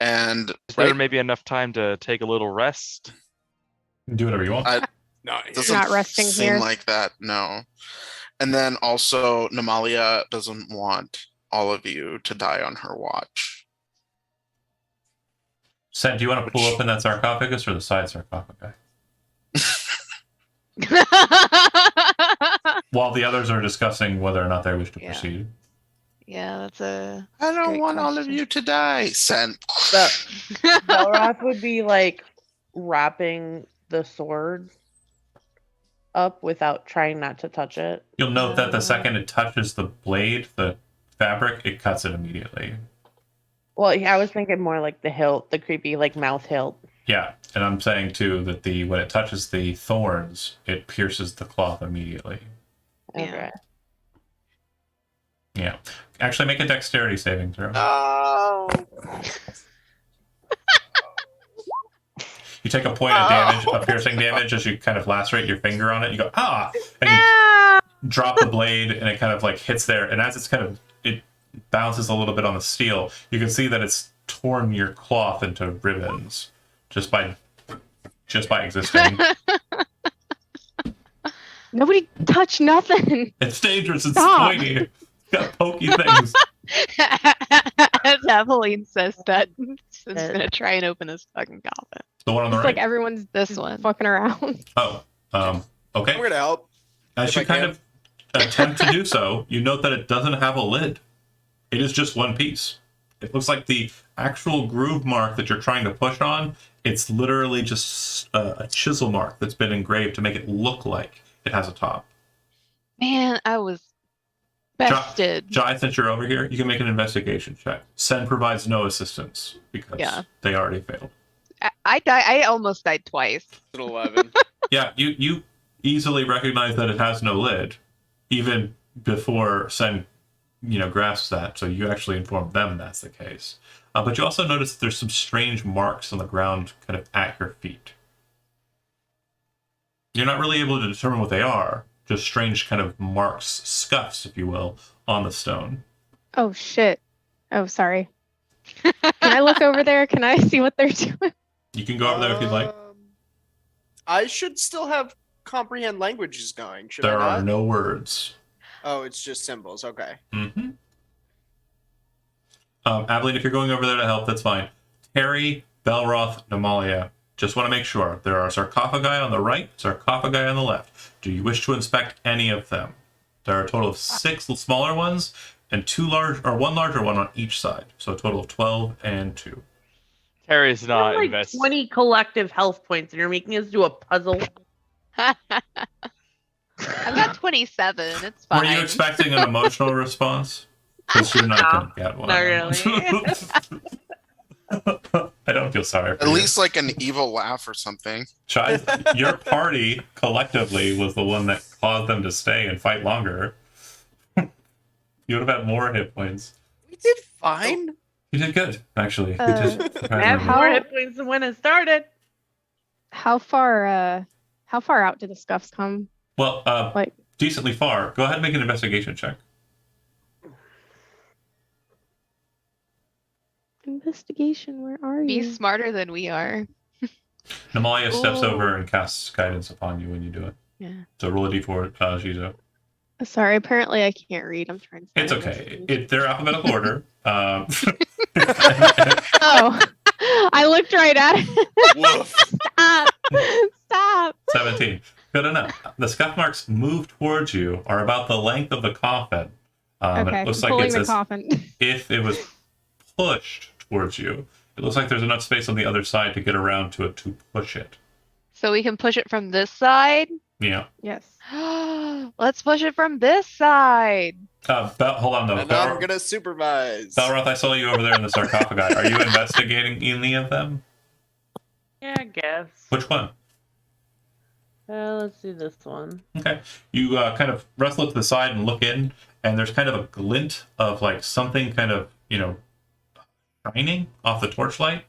And Is there right, maybe enough time to take a little rest? Do whatever you want. doesn't Not resting seem here. like that, no. And then also Namalia doesn't want all of you to die on her watch. Sen, do you want to pull open that sarcophagus or the side sarcophagi? While the others are discussing whether or not they wish to Yeah. proceed. Yeah, that's a. I don't Great want all of question. you to die. Send. Belroth would be like wrapping the sword up without trying not to touch it. You'll note that the second it touches the blade, the fabric, it cuts it immediately. Well, yeah, I was thinking more like the hilt, the creepy like mouth hilt. Yeah, and I'm saying too that when it touches the thorns, it pierces the cloth immediately. Yeah. Okay. Yeah. Actually, make a dexterity saving throw. Oh, You take a point of damage, a piercing damage, as you kind of lacerate your finger on it. You go, ah! And you Ah! drop the blade, and it kind of like hits there. And as it bounces a little bit on the steel, you can see that it's torn your cloth into ribbons just by existing. Nobody touch nothing. It's dangerous. It's Stop. pointy. It's got pokey things. As Aveline says that, she's Uh, gonna try and open this fucking coffin. The one on the It's right. like everyone's This just one. fucking around. Oh, okay. I'm gonna help. As if you I kind can. of attempt to do so, you note that it doesn't have a lid. It is just one piece. It looks like the actual groove mark that you're trying to push on, it's literally just a chisel mark that's been engraved to make it look like it has a top. Man, I was bested. Jai, since you're over here, you can make an investigation check. Sen provides no assistance because Yeah. they already failed. I almost died twice. At 11. Yeah, you easily recognize that it has no lid, even before Sen, grasps that. So you actually inform them that's the case. But you also notice that there's some strange marks on the ground, kind of at your feet. You're not really able to determine what they are. Just strange kind of marks, scuffs, if you will, on the stone. Oh shit. Oh, sorry. Can I look over there? Can I see what they're doing? You can go over there if you'd like. I should still have comprehend languages going, should There I are not? no words. Oh, it's just symbols. Okay. Mm-hmm. Aveline, if you're going over there to help, that's fine. Terry, Belroth, Namalia, just want to make sure. There are sarcophagi on the right, sarcophagi on the left. Do you wish to inspect any of them? There are a total of 6 smaller ones and 1 larger one on each side. So a total of 12 and 2. Terry's not like invested. 20 collective health points, and you're making us do a puzzle. I've got 27. It's fine. Were you expecting an emotional response? Because you're not going to get one. Not really. I don't feel sorry for At you. least like an evil laugh or something. Chai, your party collectively was the one that caused them to stay and fight longer. You would have had more hit points. We did fine. You did good, actually. You Uh, did I have surprisingly How- more hit points than when it started. How far out do the scuffs come? well. Like- Decently far. Go ahead and make an investigation check. Investigation, where are Be you? smarter than we are. Namalia steps Ooh. over and casts guidance upon you when you do it. Yeah. So roll a d4, Shizo. Sorry, apparently I can't read. I'm trying to It's find okay. this. They're alphabetical order. Oh, I looked right at it. Woof. Stop. Stop. 17. Good enough. The scuff marks move towards you are about the length of the coffin. And Okay, it looks I'm like pulling it's the as coffin. if it was pushed towards you. It looks like there's enough space on the other side to get around to it to push it. So we can push it from this side. Yeah. Yes. Let's push it from this side. Hold on, though. And I'm gonna supervise. Belroth, I saw you over there in the sarcophagi. Are you investigating any of them? Yeah, I guess. Which one? Let's do this one. Okay. You kind of wrestle it to the side and look in, and there's kind of a glint of like something kind of, shining off the torchlight.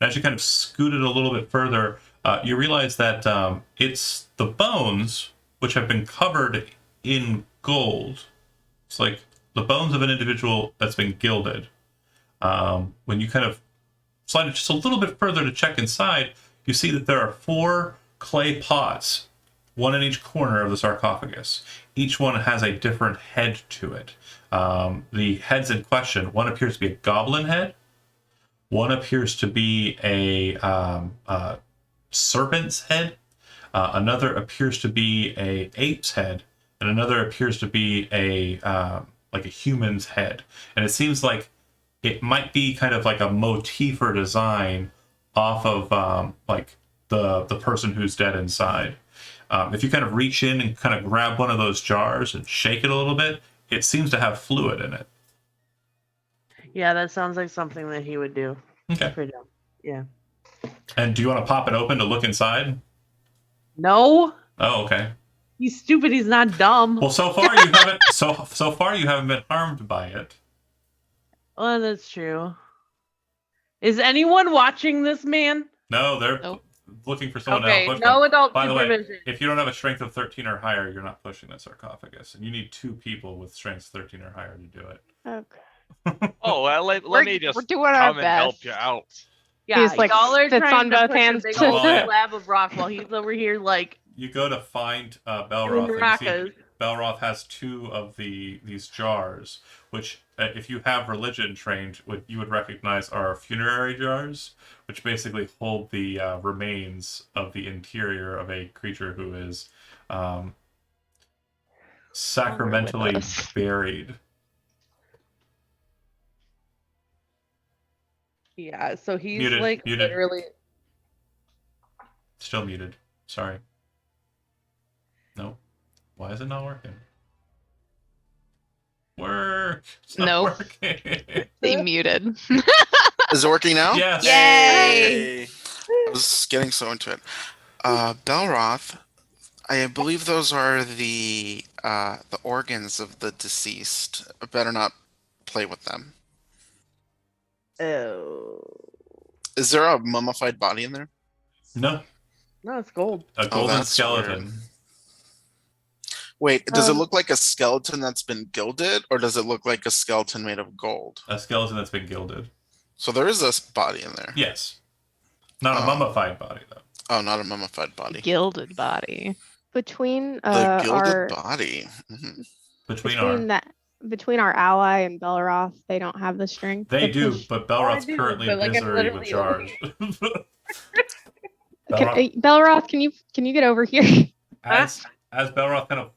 And as you kind of scoot it a little bit further, you realize that it's the bones, which have been covered in gold. It's like the bones of an individual that's been gilded. When you kind of slide it just a little bit further to check inside, you see that there are 4 clay pots, one in each corner of the sarcophagus. Each one has a different head to it. The heads in question, one appears to be a goblin head, one appears to be a serpent's head, another appears to be a ape's head, and another appears to be a like a human's head. And it seems like it might be kind of like a motif or design off of like the person who's dead inside. If you kind of reach in and kind of grab one of those jars and shake it a little bit, it seems to have fluid in it. Yeah, that sounds like something that he would do. Okay. For them. Yeah. And do you want to pop it open to look inside? No, Oh, okay. he's stupid. He's not dumb. Well, so far you haven't. So far you haven't been harmed by it. Well, that's true. Is anyone watching this man? No, they're Nope. looking for someone Okay, to help push no them. adult By the way, supervision. if you don't have a strength of 13 or higher, you're not pushing the sarcophagus, and you need 2 people with strengths 13 or higher to do it. Okay. Oh, well, let me just we're doing our come and help best. you out. Yeah, He's, like, y'all are sits trying on to both push a hands big to- old Oh, yeah. slab of rock while he's over here like You go to find doing Belroth, and you maracas. see Belroth has 2 of these jars, which, if you have religion trained, you would recognize are funerary jars, which basically hold the remains of the interior of a creature who is sacramentally us. buried. Yeah, so he's Muted, like muted. literally Still muted. Sorry. No. Why is it not working? Work. It's not Nope. working. They muted. Is it working now? Yes. Yay! I was getting so into it. Belroth, I believe those are the organs of the deceased. I better not play with them. oh Is there a mummified body in there? No. no, it's gold. A golden that's skeleton. weird. Wait, does it Um, look like a skeleton that's been gilded, or does it look like a skeleton made of gold? A skeleton that's been gilded. So there is a body in there. Yes. Not a Oh. mummified body, though. Oh, not a mummified body. Gilded body. Between The gilded our body. Mhm. between our ally and Belroth, they don't have the strength. They to do, push- but Belroth's do, currently but, like, I'm misery with literally jars. Can, Belroth, can you get over here? as Belroth kind of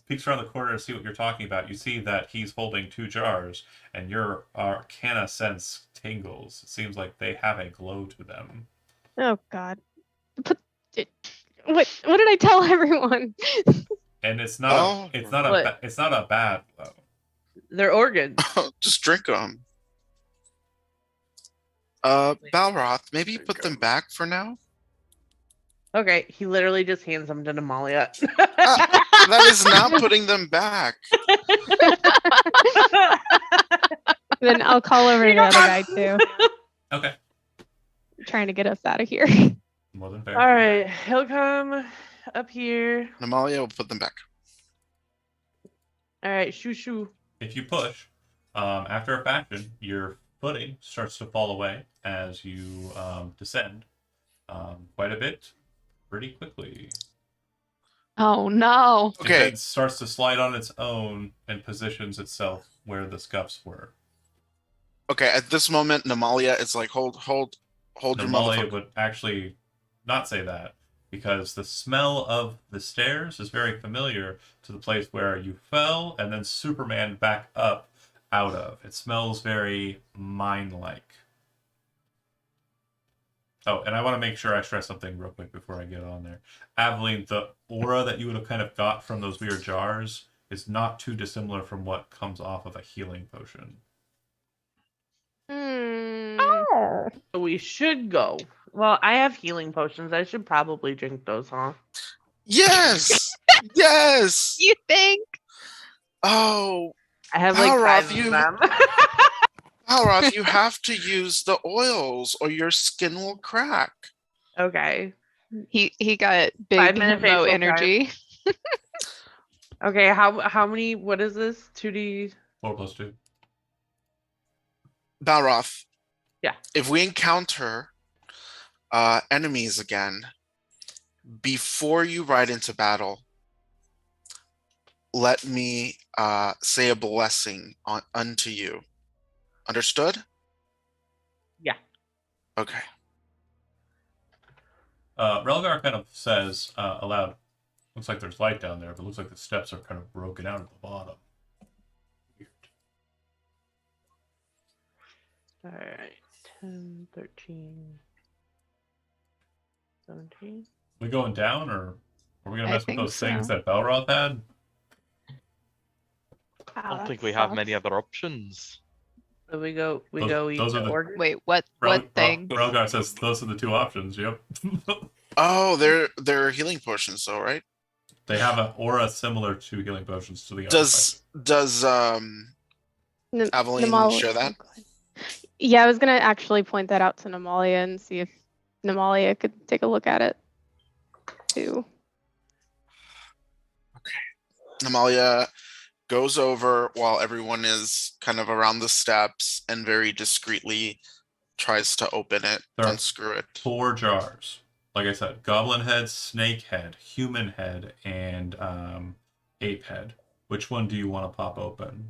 peeks around the corner to see what you're talking about, you see that he's holding 2 jars, and your arcana sense tingles. It seems like they have a glow to them. Oh God. What did I tell everyone? And it's not Oh. it's not What? it's not a bad glow. They're organs. Just drink them. Balroth, maybe put them back for now. Okay, he literally just hands them to Namalia. That is not putting them back. Then I'll call over to the other guy too, Okay. trying to get us out of here. More than fair. All right, he'll come up here. Namalia will put them back. All right, shoo shoo. If you push, after a faction, your footing starts to fall away as you descend quite a bit, pretty quickly. Oh no. It Okay. then starts to slide on its own and positions itself where the scuffs were. Okay, at this moment, Namalia is like, hold your Namalia motherfucker. would actually not say that because the smell of the stairs is very familiar to the place where you fell and then Superman back up out of. It smells very mine-like. Oh, and I want to make sure I stress something real quick before I get on there. Aveline, the aura that you would have kind of got from those weird jars is not too dissimilar from what comes off of a healing potion. Hmm. We should go. Well, I have healing potions. I should probably drink those, huh? Yes. Yes. You think? Oh, I have like Balroth, 5 you- of them. Balroth, you have to use the oils or your skin will crack. Okay. He got 5 big minute mo facial time. energy. Okay, how many, what is this? 2D? 4+2. Balroth. Yeah. If we encounter enemies again, before you ride into battle, let me say a blessing unto you. Understood? Yeah. Okay. Relgar kind of says aloud, looks like there's light down there, but looks like the steps are kind of broken out at the bottom. Weird. Alright. 10, 13, 17. We going down, or are we gonna I mess with think those things so. that Balroth had? I don't think we have many other options. So we go Those each are the- order. Wait, what thing? Relgar says those are the two options. Yep. Oh, they're healing potions, though, right? They have an aura similar to healing potions to the other Does Aveline Namalia- share that? Yeah, I was gonna actually point that out to Namalia and see if Namalia could take a look at it too. Amalia goes over while everyone is kind of around the steps and very discreetly tries to open it, There are unscrew it. 4 jars. Like I said, goblin head, snake head, human head, and ape head. Which one do you want to pop open?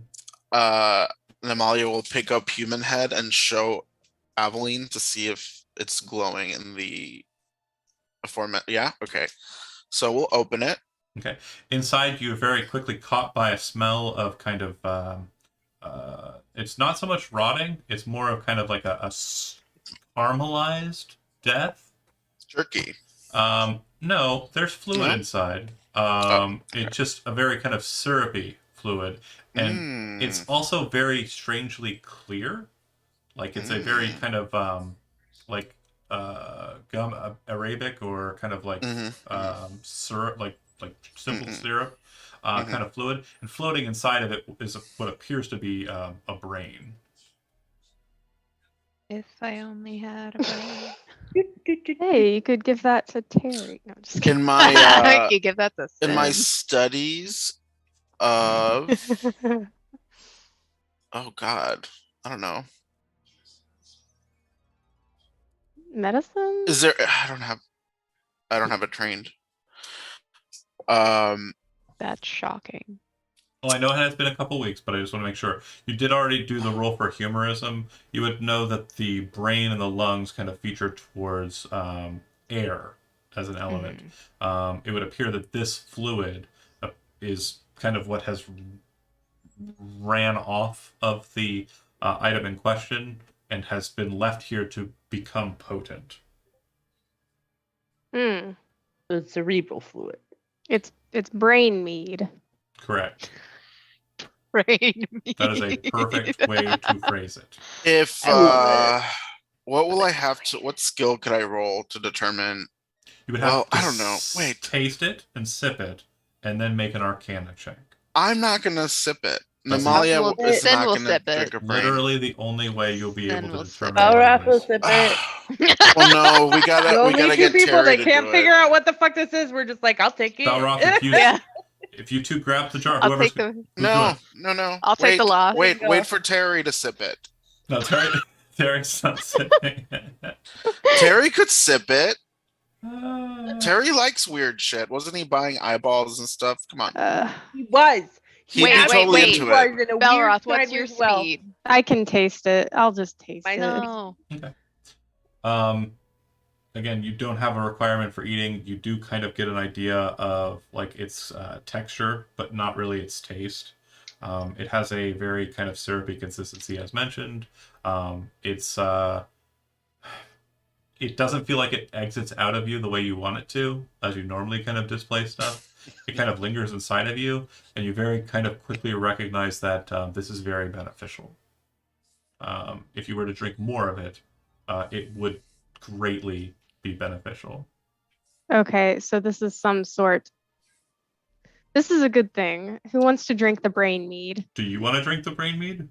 Amalia will pick up human head and show Aveline to see if it's glowing in the format. Yeah, okay. So we'll open it. Okay. Inside, you're very quickly caught by a smell of kind of. It's not so much rotting. It's more of kind of like a caramelized death. Jerky. No, there's fluid No? inside. It's just a very kind of syrupy fluid, and it's also very strangely clear. Like it's a very kind of like gum arabic or kind of like syrup, like simple syrup kind of fluid, and floating inside of it is what appears to be a brain. If I only had a brain. Hey, you could give that to Terry. No, I'm just In my you give that to in my Sim. studies of kidding. oh god, I don't know. Medicine? Is there I don't have it trained. That's shocking. Well, I know it has been a couple weeks, but I just want to make sure. You did already do the roll for humorism. You would know that the brain and the lungs kind of feature towards air as an element. It would appear that this fluid is kind of what has ran off of the item in question and has been left here to become potent. Hmm. The cerebral fluid. It's brain mead. Correct. Brain That is a perfect way to phrase it. If I love what will I have to what skill could I roll to determine You would have Well, to I don't know. Wait. taste it and sip it, and then make an Arcana check. I'm not gonna sip it. That's Namalia Well, is Sin not will gonna sip it. drink a brain. Literally, the only way you'll be Then able to we'll sip determine. it. what Balroth it will is. sip it. Well, no, we gotta The we only gotta two get people Terry that to can't do figure it. out what the fuck this is, we're just like, I'll take it. Balroth, if you Yeah, if you two grab the jar, I'll whoever's take the. who's No, doing no. I'll take the loss. Wait, Go. wait for Terry to sip it. it? No, Terry's not sipping. Terry could sip it. Uh, Terry likes weird shit. Wasn't he buying eyeballs and stuff? Come on. He was. He'd Wait, be wait, totally wait. into was it. in a weird Belroth, what's time your as well. speed? I can taste it. I'll just taste I it. know. Um, again, you don't have a requirement for eating. You do kind of get an idea of like its texture, but not really its taste. It has a very kind of syrupy consistency, as mentioned. It doesn't feel like it exits out of you the way you want it to, as you normally kind of display stuff. It kind of lingers inside of you, and you very kind of quickly recognize that this is very beneficial. If you were to drink more of it, it would greatly be beneficial. Okay, so this is some sort. This is a good thing. Who wants to drink the brain mead? Do you want to drink the brain mead?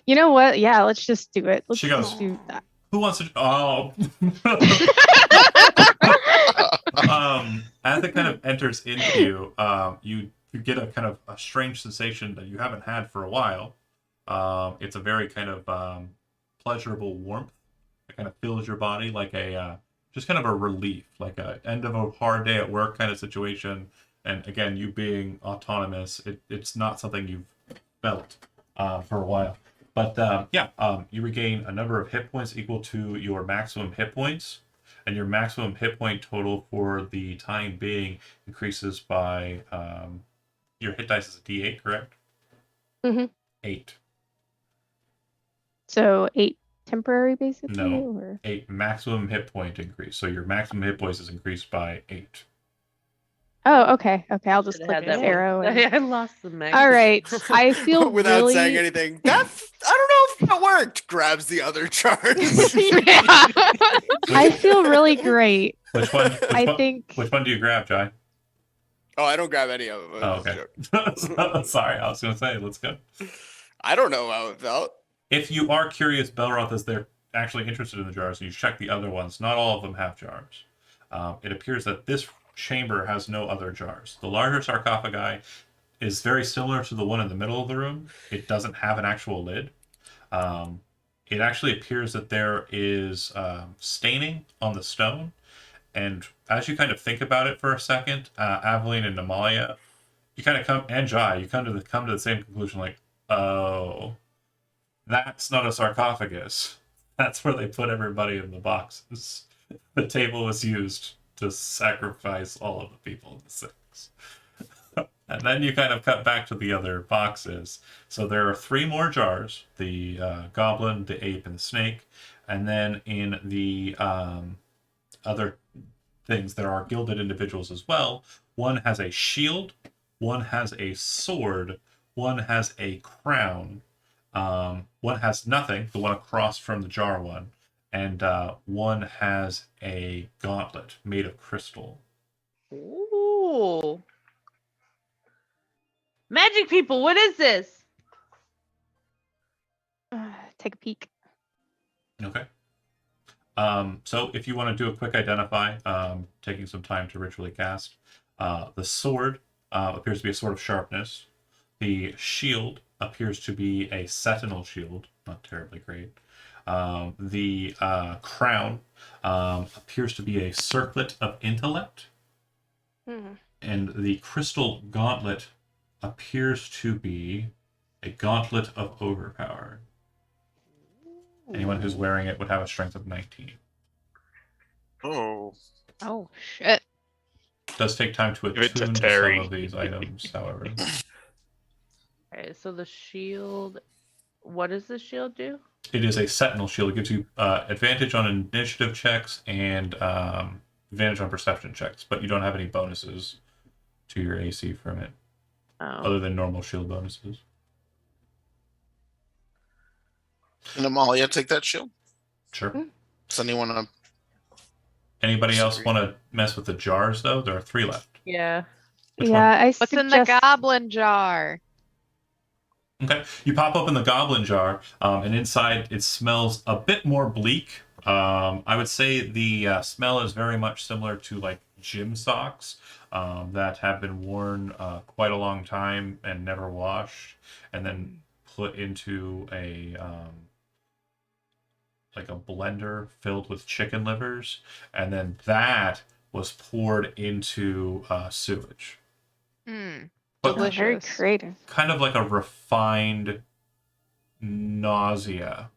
You know what? Yeah, let's just do it. Let's She goes, just do that. Who wants to? Oh. As it kind of enters into you, you get a kind of a strange sensation that you haven't had for a while. It's a very kind of pleasurable warmth. It kind of fills your body like a just kind of a relief, like a end of a hard day at work kind of situation. And again, you being autonomous, it's not something you've felt for a while. But you regain a number of hit points equal to your maximum hit points, and your maximum hit point total for the time being increases by your hit dice is a D8, correct? Mhm. 8. So 8 temporary, basically, No. or 8 maximum hit point increase. So your maximum hit points is increased by 8. oh, okay, okay. I'll just Should've click had this that arrow. one. And... I lost the mag. All right, I feel Without really. saying anything. I don't know if that worked. Grabs the other chart. I feel really great. Which one? I think. Which one do you grab, Jai? Oh, I don't grab any of them. Oh, okay. Sorry, I was gonna say, let's go. I don't know how it felt. If you are curious, Belroth is there actually interested in the jars, and you check the other ones. Not all of them have jars. It appears that this chamber has no other jars. The larger sarcophagi is very similar to the one in the middle of the room. It doesn't have an actual lid. It actually appears that there is staining on the stone. And as you kind of think about it for a second, Aveline and Namalia, you kind of come, and Jai, you come to the same conclusion, like, oh, that's not a sarcophagus. That's where they put everybody in the boxes. The table was used to sacrifice all of the people in the six. And then you kind of cut back to the other boxes. So there are 3 more jars, the goblin, the ape, and the snake. And then in the other things, there are gilded individuals as well. One has a shield, one has a sword, one has a crown, one has nothing, the one across from the jar one, and one has a gauntlet made of crystal. Ooh. Magic people, what is this? Take a peek. Okay. So if you want to do a quick identify, taking some time to ritually cast, the sword appears to be a sword of sharpness. The shield appears to be a sentinel shield, not terribly great. The crown appears to be a circlet of intellect. And the crystal gauntlet appears to be a gauntlet of overpower. Anyone who's wearing it would have a strength of 19. Oh. Oh shit. It does take time to Give it to attune to Terry. some of these items, however. Okay, so the shield. What does the shield do? It is a sentinel shield. It gives you advantage on initiative checks and advantage on perception checks, but you don't have any bonuses to your AC from it, Oh. other than normal shield bonuses. Can Amalia take that shield? Sure. Does anyone want to? Anybody else Disagree. want to mess with the jars, though? There are 3 left. Yeah. Which yeah, I What's in the suggest. goblin jar? Okay, you pop open the goblin jar, and inside it smells a bit more bleak. I would say the smell is very much similar to like gym socks that have been worn quite a long time and never washed, and then put into a like a blender filled with chicken livers, and then that was poured into sewage. Hmm. But Very Delicious. creative. kind of like a refined nausea.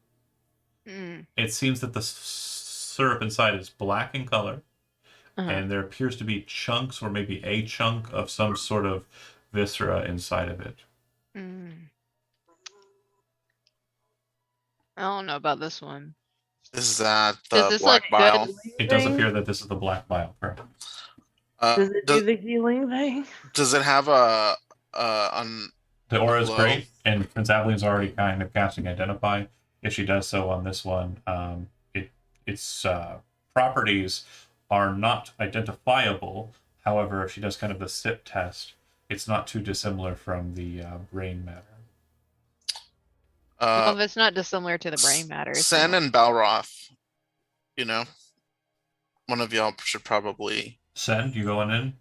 Mm. It seems that the syrup inside is black in color, Uh-huh. and there appears to be chunks or maybe a chunk of some sort of viscera inside of it. Mm. I don't know about this one. Is that Does the this black look bile? good? It does Thing? appear that this is the black bile, correct? Does it do the healing thing? Does it have a on? The aura is Glow. great, and Prince Aveline's already kind of casting Identify. if she does so on this one, its properties are not identifiable. However, if she does kind of the SIP test, it's not too dissimilar from the brain matter. Well, if it's not dissimilar to the brain matters. Sen and Balroth, you know, one of y'all should probably Send, you going in?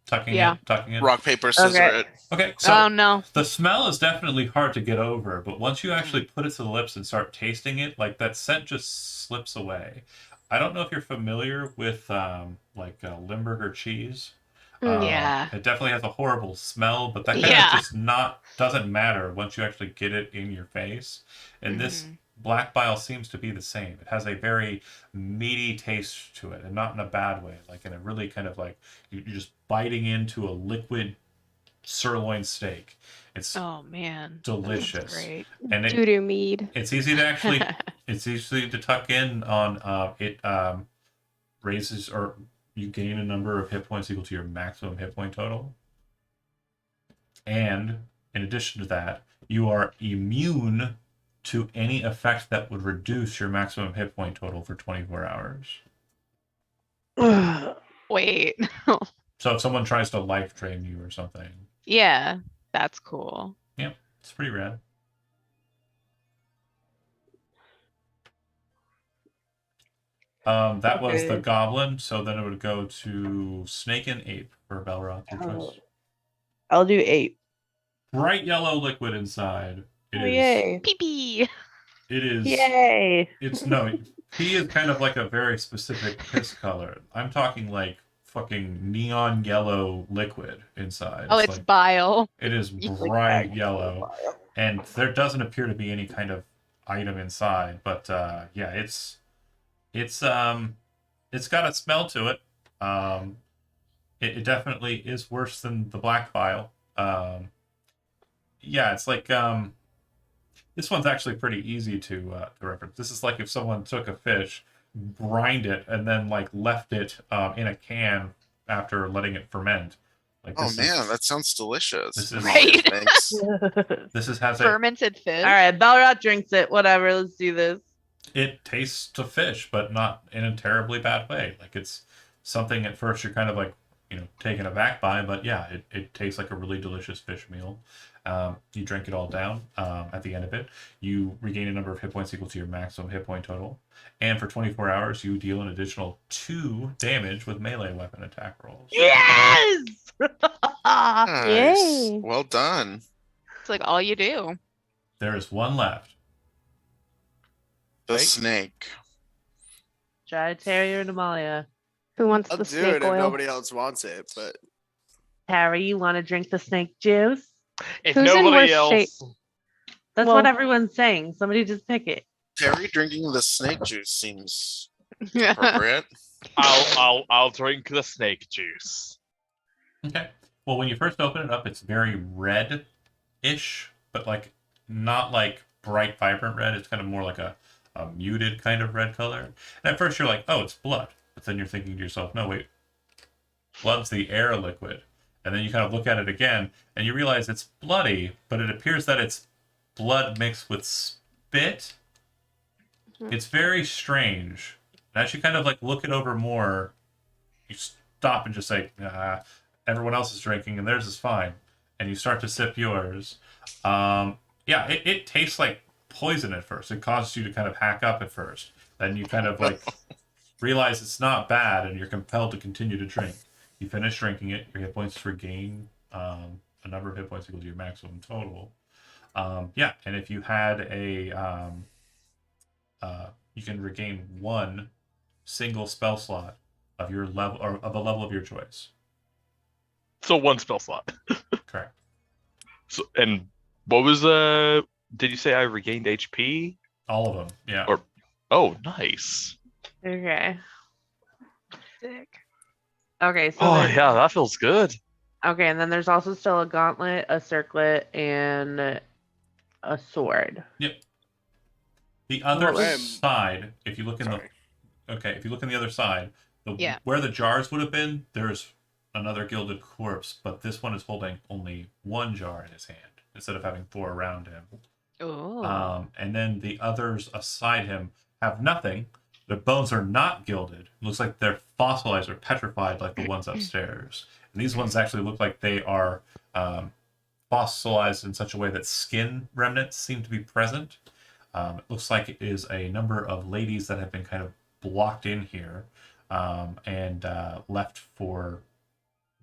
Tucking in? rock, paper, scissor Okay. it. Okay, so Oh no. the smell is definitely hard to get over, but once you actually put it to the lips and start tasting it, like that scent just slips away. I don't know if you're familiar with Limburger cheese. Yeah. It definitely has a horrible smell, but that kind of Yeah. just doesn't matter once you actually get it in your face. And this black bile seems to be the same. It has a very meaty taste to it, and not in a bad way, like in a really kind of like you're just biting into a liquid sirloin steak. It's Oh man. delicious. That's great. And Doo-doo mead. it's easy to actually it's easy to tuck in on it raises or you gain a number of hit points equal to your maximum hit point total. And in addition to that, you are immune to any effect that would reduce your maximum hit point total for 24 hours. Wait. So if someone tries to life drain you or something, Yeah, that's cool. it's pretty rad. That was the Okay. goblin, so then it would go to snake and ape for Balroth, your choice. I'll do 8. Bright yellow liquid inside. It Oh, is. yay. Pee pee. It is. Yay. It's no. Pee is kind of like a very specific piss color. I'm talking like fucking neon yellow liquid inside. Oh, it's like, bile. it is Like bright yellow, and there doesn't appear to be any kind of item inside. But yeah, it's got a smell to it. It definitely is worse than the black bile. Yeah, it's like this one's actually pretty easy to reference. This is like if someone took a fish, brined it, and then like left it in a can after letting it ferment. Like Oh this man, is, that sounds delicious. this is- Right. Thanks. this is has a Fermented fish. All right, Balrog drinks it. Whatever. Let's do this. it tastes to fish, but not in a terribly bad way. Like it's something at first you're kind of like, taken aback by, but yeah, it tastes like a really delicious fish meal. You drink it all down. At the end of it, you regain a number of hit points equal to your maximum hit point total. And for 24 hours, you deal an additional 2 damage with melee weapon attack rolls. Yes. Nice. Yay. Well done. It's like all you do. There is one left. The Right? snake. Try Terry or Namalia. Who wants I'll the do snake it if oil? nobody else wants it, but Terry, you want to drink the snake juice? If Who's in nobody worse else, shape? That's Well- what everyone's saying. Somebody just pick it. Terry drinking the snake juice seems appropriate. I'll drink the snake juice. Okay. Well, when you first open it up, it's very red-ish, but like not like bright, vibrant red. It's kind of more like a muted kind of red color. And at first you're like, oh, it's blood. But then you're thinking to yourself, no, wait. Blood's the air liquid. And then you kind of look at it again, and you realize it's bloody, but it appears that it's blood mixed with spit. It's very strange. And as you kind of like look it over more, you stop and just say, everyone else is drinking and theirs is fine. And you start to sip yours. Yeah, it tastes like poison at first. It causes you to kind of hack up at first. Then you kind of like realize it's not bad and you're compelled to continue to drink. You finish drinking it, your hit points regain a number of hit points equal to your maximum total. Yeah, and if you had a you can regain 1 single spell slot of your level or of a level of your choice. So 1 spell slot. Correct. So, and what was did you say I regained HP? All of them. Yeah. Or- Oh, nice. Okay. Sick. Okay. So Oh then- yeah, that feels good. Okay, and then there's also still a gauntlet, a circlet, and a sword. The other What was- side, if you look in sorry. if you look on the other side, Yeah. where the jars would have been, there's another gilded corpse, but this one is holding only 1 jar in his hand instead of having 4 around him. Oh. And then the others aside him have nothing. Their bones are not gilded. It looks like they're fossilized or petrified like the ones upstairs. And these ones actually look like they are fossilized in such a way that skin remnants seem to be present. It looks like it is a number of ladies that have been kind of blocked in here and left for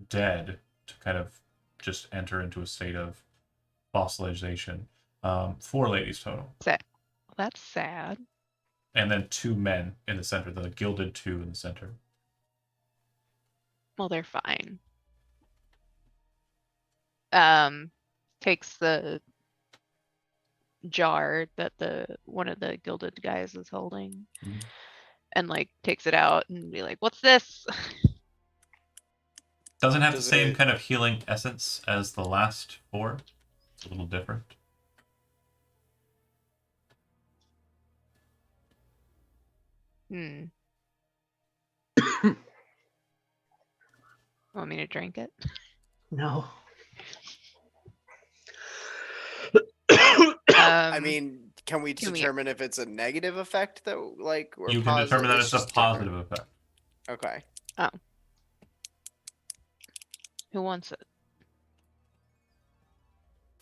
dead to kind of just enter into a state of fossilization. 4 ladies total. That's sad. And then 2 men in the center, the gilded 2 in the center. Well, they're fine. Takes the jar that one of the gilded guys is holding Mhm. and like takes it out and be like, "What's this?" Doesn't have Does the same it- kind of healing essence as the last 4. It's a little different. Hmm. Want me to drink it? No. I Um, mean, can we can we- determine if it's a negative effect that like or You can determine that it's a just different? positive effect. Okay. who wants it?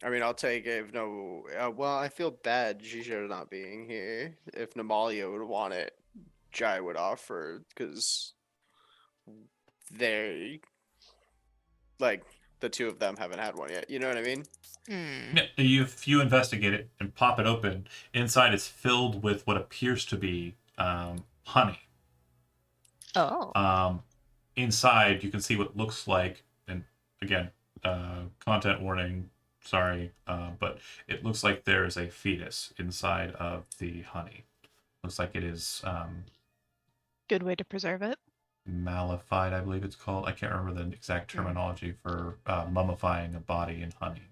I mean, I'll take it if no. Well, I feel bad Jisho not being here. If Namalia would want it, Jai would offer because they, like, the 2 of them haven't had one yet. You know what I mean? Hmm. Yeah, if you investigate it and pop it open, inside is filled with what appears to be honey. Oh. Inside, you can see what looks like, and again, content warning, sorry, but it looks like there is a fetus inside of the honey. Looks like it is Good way to preserve it. mallified, I believe it's called. I can't remember the exact terminology for mummifying a body in honey.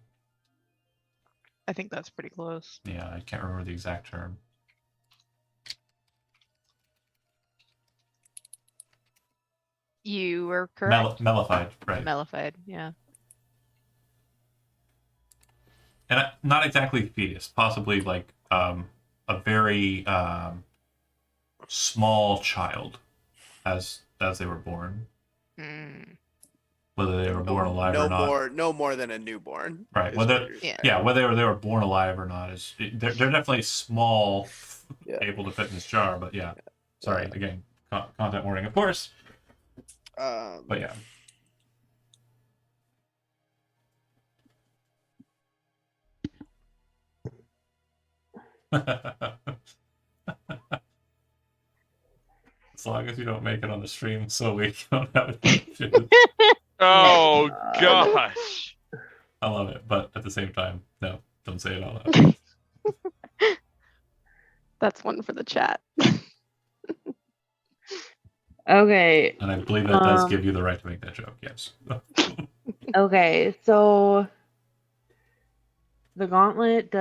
I think that's pretty close. Yeah, I can't remember the exact term. You were correct. Mellified, right? Mellified, yeah. And not exactly fetus, possibly like a very small child as they were born, Hmm. whether they were born alive or not. No more than a newborn. Right, is whether- what you're Yeah. saying. Yeah, whether they were born alive or not is they're definitely small, Yeah. able to fit in this jar. But yeah, sorry again, content warning, of course. But yeah. As long as you don't make it on the stream, so we don't have it. Oh God. gosh. I love it, but at the same time, no, don't say it out loud. That's one for the chat. Okay. And I believe that does Um, give you the right to make that joke. Yes. Okay. So the gauntlet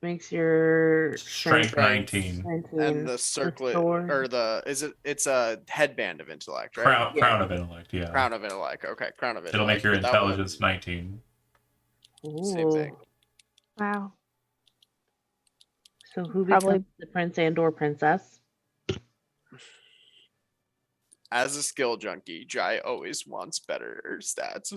makes your Strength 19. 19. And the circlet sword. or it's a headband of intellect, right? Crown, Yeah. crown of intellect. Yeah. Crown of intellect. Okay, crown of intellect. It'll make your but that one- intelligence 19. Same thing. Ooh. Wow. So who Probably- becomes the prince and/or princess? As a skill junkie, Jai always wants better stats.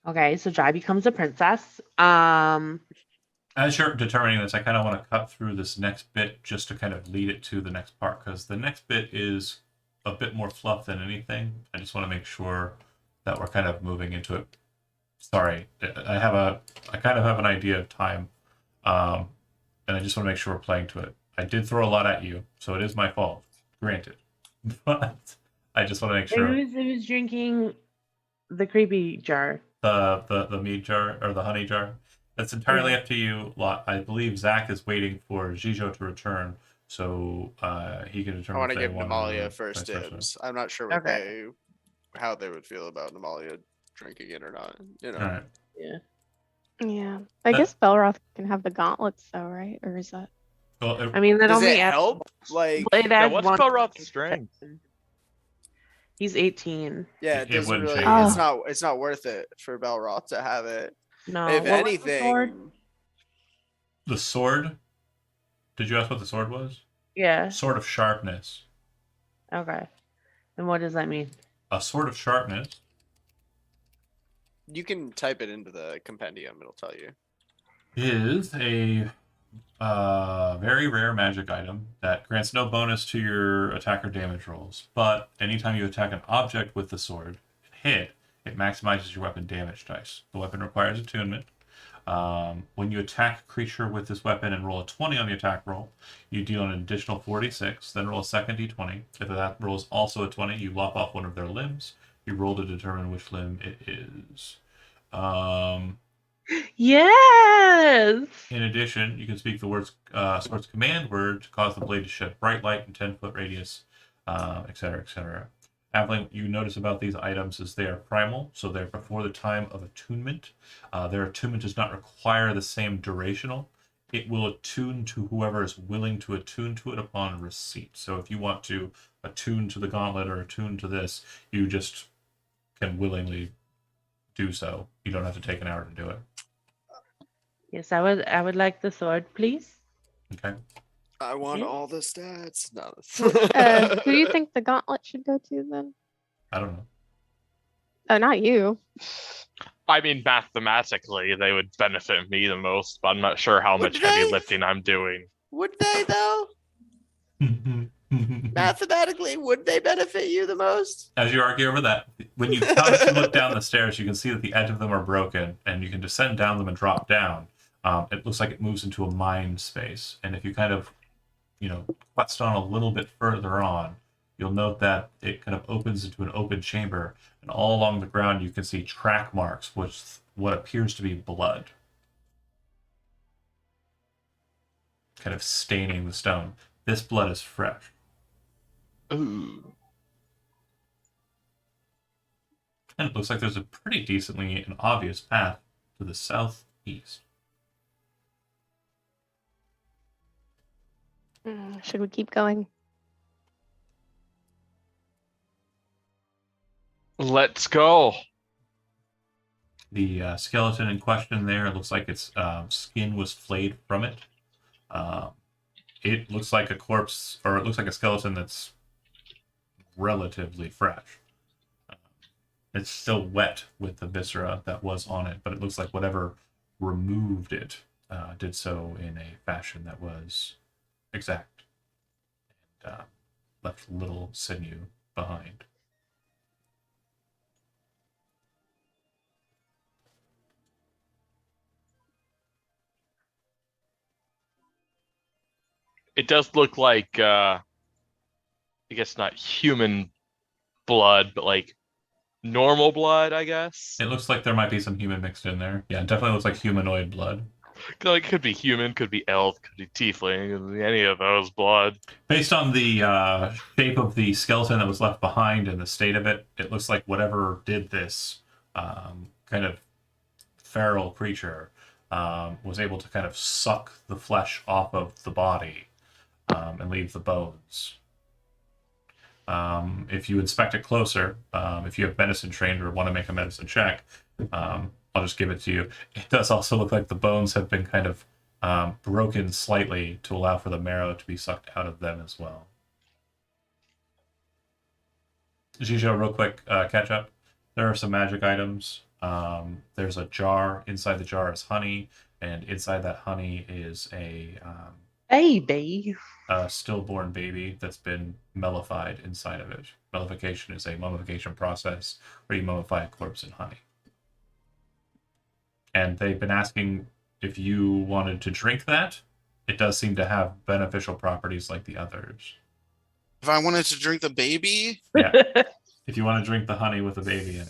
Okay, so Jai becomes a princess. As you're determining this, I kind of want to cut through this next bit just to kind of lead it to the next part, because the next bit is a bit more fluff than anything. I just want to make sure that we're kind of moving into it. Sorry, I kind of have an idea of time, and I just want to make sure we're playing to it. I did throw a lot at you, so it is my fault, granted. But I just want to make sure Who's drinking the creepy jar? the mead jar or the honey jar. That's entirely up to you. I believe Zach is waiting for Jijo to return, so he can I determine. want to if they give wanna Namalia move, first vice versa. dibs. I'm not sure what Okay. how they would feel about Namalia drinking it or not. You know. All right. Yeah. Yeah. I guess Belroth can have the gauntlets though, right? Or is that Well, I mean, that Does only it help? Like, Blade Yeah, adds what's one- Belroth's strength? He's 18. yeah, It it doesn't wouldn't really. change. It's not worth it for Belroth to have it. No. If what was the sword? anything, The sword. Did you ask what the sword was? Yeah. Sword of sharpness. Okay. And what does that mean? A sword of sharpness You can type it into the compendium, it'll tell you. is a very rare magic item that grants no bonus to your attack or damage rolls. But anytime you attack an object with the sword and hit, it maximizes your weapon damage dice. The weapon requires attunement. When you attack a creature with this weapon and roll a 20 on the attack roll, you deal an additional 46, then roll a second d20. If that roll is also a 20, you lop off one of their limbs. You roll to determine which limb it is. Yes. In addition, you can speak the sword's command word to cause the blade to shed bright light in 10-foot radius, etc., etc. Halfling, what you notice about these items is they are primal, so they're before the time of attunement. Their attunement does not require the same durational. It will attune to whoever is willing to attune to it upon receipt. So if you want to attune to the gauntlet or attune to this, you just can willingly do so. You don't have to take an hour to do it. Yes, I would like the sword, please. Okay. I want Yeah. all the stats. No. Who do you think the gauntlet should go to then? I don't know. Oh, not you. I mean, mathematically, they would benefit me the most, but I'm not sure how Would much heavy they? lifting I'm doing. Would they though? Mathematically, would they benefit you the most? As you argue over that, when you constantly look down the stairs, you can see that the edge of them are broken, and you can descend down them and drop down. It looks like it moves into a mind space, and if you kind of, quest on a little bit further on, you'll note that it kind of opens into an open chamber, and all along the ground you can see track marks with what appears to be blood, kind of staining the stone. This blood is fresh. Ooh. And it looks like there's a pretty decently and obvious path to the southeast. Should we keep going? Let's go. The skeleton in question there, it looks like its skin was flayed from it. It looks like a corpse, or it looks like a skeleton that's relatively fresh. It's still wet with the viscera that was on it, but it looks like whatever removed it did so in a fashion that was exact and left little sinew behind. It does look like, I guess not human blood, but like normal blood, I guess. It looks like there might be some human mixed in there. Yeah, it definitely looks like humanoid blood. Like, could be human, could be elf, could be tiefling, could be any of those blood. Based on the shape of the skeleton that was left behind and the state of it, it looks like whatever did this kind of feral creature was able to kind of suck the flesh off of the body and leave the bones. If you inspect it closer, if you have medicine trained or want to make a medicine check, I'll just give it to you. It does also look like the bones have been kind of broken slightly to allow for the marrow to be sucked out of them as well. Jijo, real quick, catch up. There are some magic items. There's a jar. Inside the jar is honey, and inside that honey is a Baby. stillborn baby that's been mellified inside of it. Mellification is a mummification process where you mummify a corpse in honey. And they've been asking if you wanted to drink that. It does seem to have beneficial properties like the others. If I wanted to drink the baby, Yeah. If you want to drink the honey with a baby in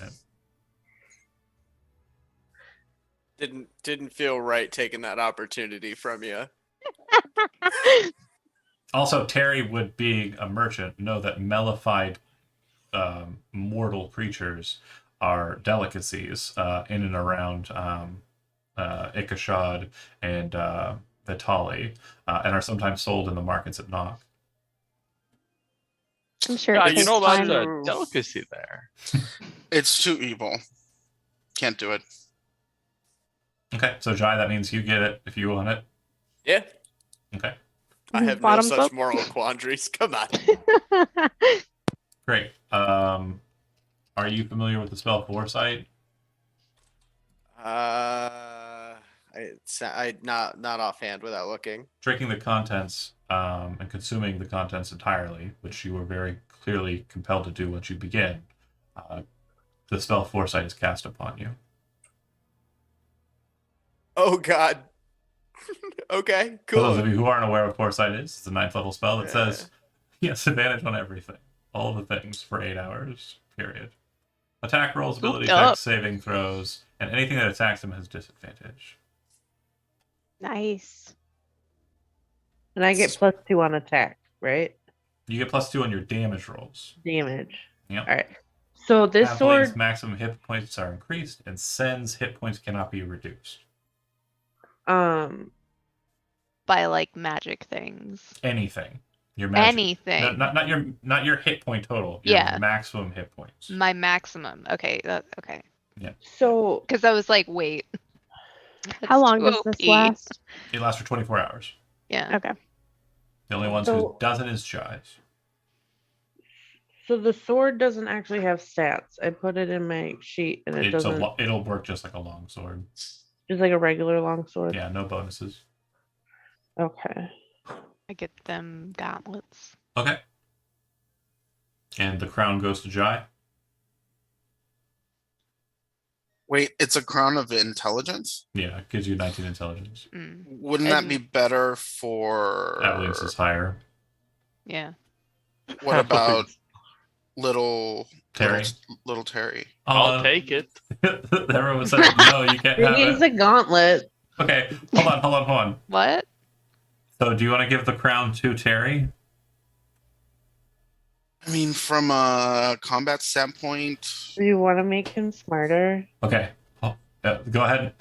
it. Didn't feel right taking that opportunity from you. Also, Terry would, being a merchant, know that mellified mortal creatures are delicacies in and around Ikashad and Vitali, and are sometimes sold in the markets at Nock. I'm sure. Yeah, it you tastes know, that's fine. a delicacy there. it's too evil. Can't do it. Okay, so Jai, that means you get it if you want it. Yeah, Okay, I have no Bottoms such up. moral quandaries. Come on. great. Are you familiar with the spell Foresight? I not offhand without looking. Drinking the contents and consuming the contents entirely, which you were very clearly compelled to do once you begin, the spell Foresight is cast upon you. Oh God. Okay, For those of cool. you who aren't aware what Foresight is, it's a 9th level spell that Yeah. says he has advantage on everything, all the things for 8 hours, period. Attack rolls, ability Ooped up. checks, saving throws, and anything that attacks him has disadvantage. Nice. And I get +2 on attack, right? You get +2 on your damage rolls. Damage. Yep. All right. So this Halfling's sword, maximum hit points are increased, and Sen's hit points cannot be reduced. By like magic things. Anything. Your magic. Anything. No, not your hit point total. Your Yeah. maximum hit points. My maximum. Okay, okay. so Because I was like, wait. How that's long too does this OP. last? It lasts for 24 hours. Yeah. Okay. The only ones So- who doesn't is Chives. so the sword doesn't actually have stats. I put it in my sheet and it doesn't. It'll work just like a long sword. Just like a regular long sword. Yeah, no bonuses. Okay. I get them gauntlets. Okay. And the crown goes to Jai. Wait, it's a crown of intelligence? Yeah, it gives you 19 intelligence. Mm, Wouldn't that And- be better for Avalanche is higher. yeah. what about little Terry. little Terry? I'll take it. Everyone said no, you can't have It is it. a gauntlet. Okay, hold on. What? So do you want to give the crown to Terry? I mean, from a combat standpoint, Do you want to make him smarter? Okay. Go ahead.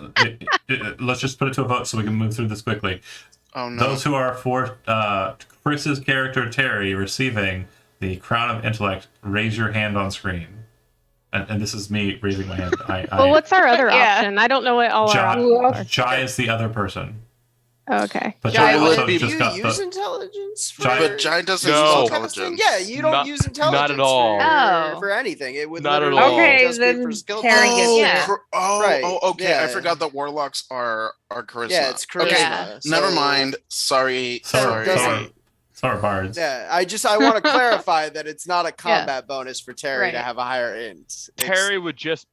Let's just put it to a vote so we can move through this quickly. oh no. Those who are for Chris's character Terry receiving the Crown of Intellect, raise your hand on screen. And this is me raising my hand. Well, what's our other Yeah. option? I don't know what all our Jai, options are. Jai is the other person. Oh, okay. But Jai Jai would also be- Do just you got use the. intelligence? For Jai- But Jai doesn't No. use casting? intelligence. Yeah, you don't Not- use not intelligence at all. Oh. for anything. It would Not at literally all. Okay, just be then for skill Terry checks. gets Yeah. Right, Okay. I yeah. forgot that warlocks are charisma. Yeah, it's charisma. Okay, Yeah. never so- mind. Sorry. Sorry, doesn't- sorry, bards. Yeah, I want to clarify that it's not a combat bonus for Terry to Right. have a higher int. It's- Terry would just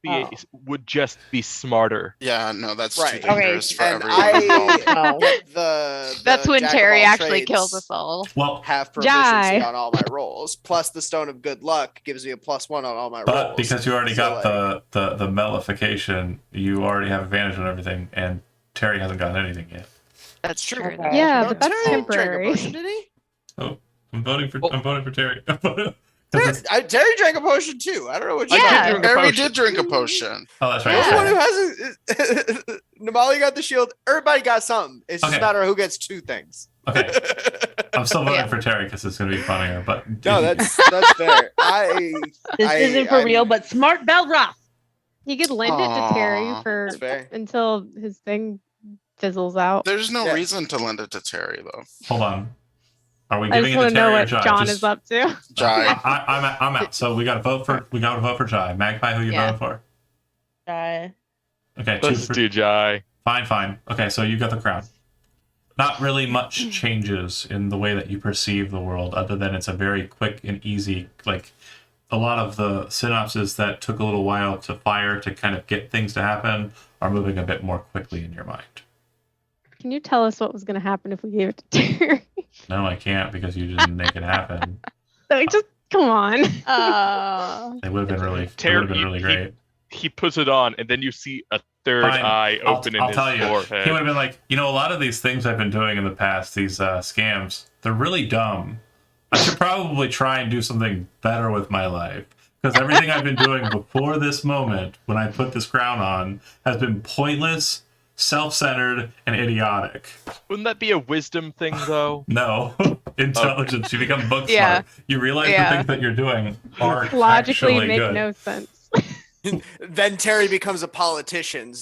be smarter. Yeah, no, that's Right. too Okay, dangerous for and everyone I involved. No. get the That's when jack of Terry all actually kills trades us all. Well, Have proficiency Jai. on all my rolls, plus the stone of good luck gives me a +1 on all my but rolls. because you already So, got the mellification, you already have advantage on everything, and Terry hasn't gotten anything yet. That's true. Okay. that's Yeah, true. but that's Terry drank a temporary. potion, did he? I'm voting for Terry. 'Cause Terry, it's- Terry drank a potion too. I don't know what you Yeah. did. Terry did drink a potion. Oh, that's The right. only Yeah. one who hasn't. Namali got the shield. Everybody got something. It's just Okay. a matter of who gets two things. Okay, I'm still voting Yeah. for Terry because it's going to be funnier. But No, that's fair. This isn't for real, I'm- but smart Belroth. You could lend it to Terry Aw, for That's fair. until his thing fizzles out. There's no Yeah. reason to lend it to Terry though. hold on. Are we I giving just it want to to know Terry or what Jai? John Just- is up to. Jai. I'm out. So we got to vote for Jai. Magpie, who you Yeah. voting for? Jai. Okay, two Let's for, do Jai. fine. Okay, so you got the crown. Not really much changes in the way that you perceive the world, other than it's a very quick and easy. Like a lot of the synapses that took a little while to fire to kind of get things to happen are moving a bit more quickly in your mind. Can you tell us what was going to happen if we gave it to Terry? No, I can't because you didn't make it happen. Like, just come on. It would have been really, Terry, great. He puts it on, and then you see a third Fine. eye open in I'll his tell you. forehead. He would have been like, a lot of these things I've been doing in the past, these scams, they're really dumb. I should probably try and do something better with my life. Because everything I've been doing before this moment, when I put this crown on, has been pointless, self-centered, and idiotic. Wouldn't that be a wisdom thing, though? No. Intelligence. You become book Yeah. smart. You realize Yeah. the things that you're doing aren't Logically actually make good. no sense. Then Terry becomes a politician.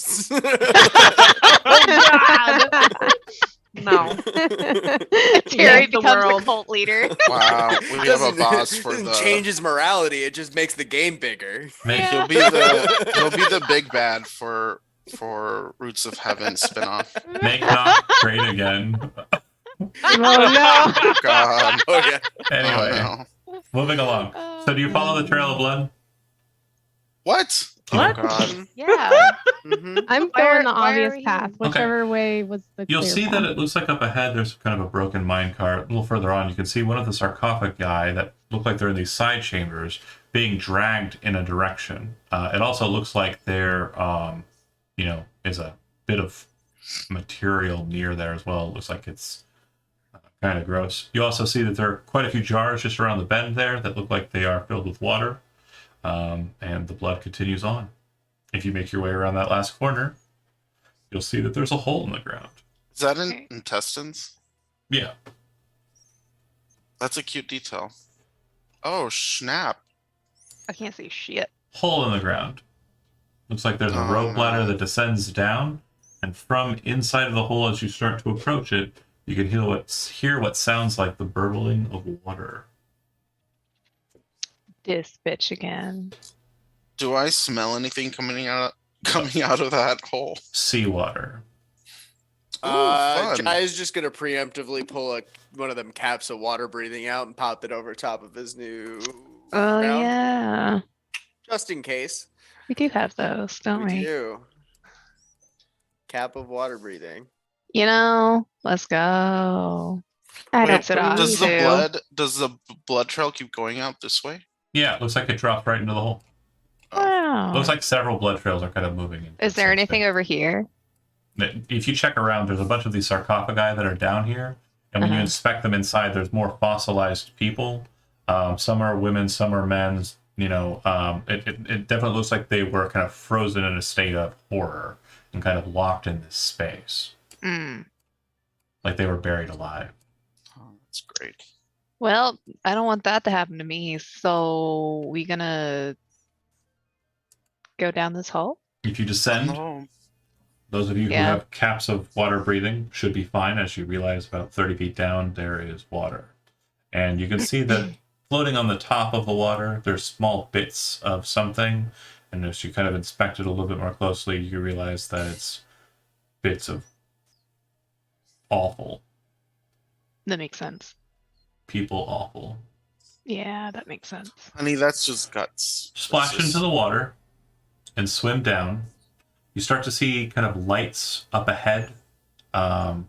Oh God. No. Terry Yes, the becomes world. the cult leader. Wow, we have a Doesn't- boss for doesn't the. change his morality. It just makes the game bigger. Make Yeah. He'll be the big bad for Roots of Heaven spinoff. make not great again. Oh no. God. Oh yeah. Anyway, Oh, no. moving along. So do you follow the trail of blood? What? What? Oh God. Mhm, Yeah. mhm. I'm Why are- going the why are obvious we path, here? whichever way was the You'll clear see that path. it looks like up ahead there's kind of a broken minecart. A little further on, you can see one of the sarcophagi that look like they're in these side chambers being dragged in a direction. It also looks like there, is a bit of material near there as well. It looks like it's kind of gross. You also see that there are quite a few jars just around the bend there that look like they are filled with water, and the blood continues on. If you make your way around that last corner, you'll see that there's a hole in the ground. Is that in Okay. intestines? Yeah. That's a cute detail. Oh snap! I can't see shit. Hole in the ground. Looks like there's a Oh, rope ladder no. that descends down, and from inside of the hole as you start to approach it, you can hear what sounds like the burbling of water. This bitch again. Do I smell anything coming out of that hole? Seawater. Fun. Jai is just gonna preemptively pull one of them caps of water breathing out and pop it over top of his new. Oh round, yeah. Just in case. We do have those, don't we? do. Cap of water breathing. Let's go. I Wait, don't Pass it off Does the to- blood trail keep going out this way? Yeah, it looks like it dropped right into the hole. Wow. Looks like several blood trails are kind of moving. in Is there the same anything space. over here? If you check around, there's a bunch of these sarcophagi that are down here, and when you Uh-huh. inspect them inside, there's more fossilized people. Some are women, some are men. It definitely looks like they were kind of frozen in a state of horror and kind of locked in this space, Mm. like they were buried alive. Oh, that's great. Well, I don't want that to happen to me. So we gonna go down this hole? If you descend, No. those of you who Yeah. have caps of water breathing should be fine. As you realize, about 30 feet down, there is water, and you can see that floating on the top of the water, there's small bits of something. And as you kind of inspect it a little bit more closely, you realize that it's bits of awful That makes sense. people, awful. Yeah, that makes sense. Honey, that's just guts. Splash That's just- into the water and swim down. You start to see kind of lights up ahead, kind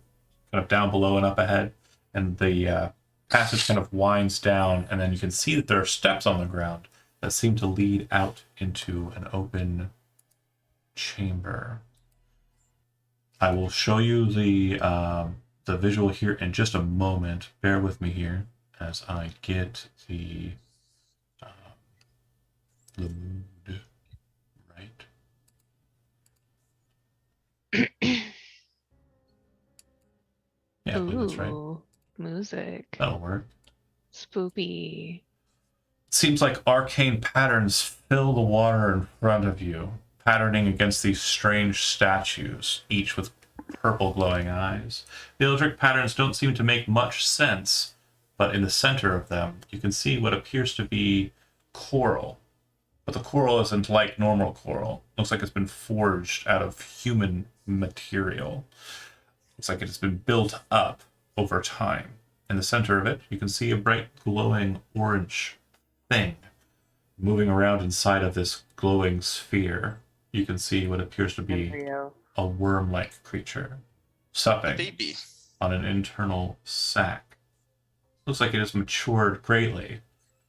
of down below and up ahead, and the passage kind of winds down, and then you can see that there are steps on the ground that seem to lead out into an open chamber. I will show you the visual here in just a moment. Bear with me here as I get the mood right. Yeah, I believe that's right. Ooh, music. That'll work. Spoopy. Seems like arcane patterns fill the water in front of you, patterning against these strange statues, each with purple glowing eyes. The electric patterns don't seem to make much sense, but in the center of them, you can see what appears to be coral. But the coral isn't like normal coral. Looks like it's been forged out of human material. Looks like it's been built up over time. In the center of it, you can see a bright glowing orange thing moving around inside of this glowing sphere. You can see what appears to be Embryo. a worm-like creature supping Baby. on an internal sac. Looks like it has matured greatly,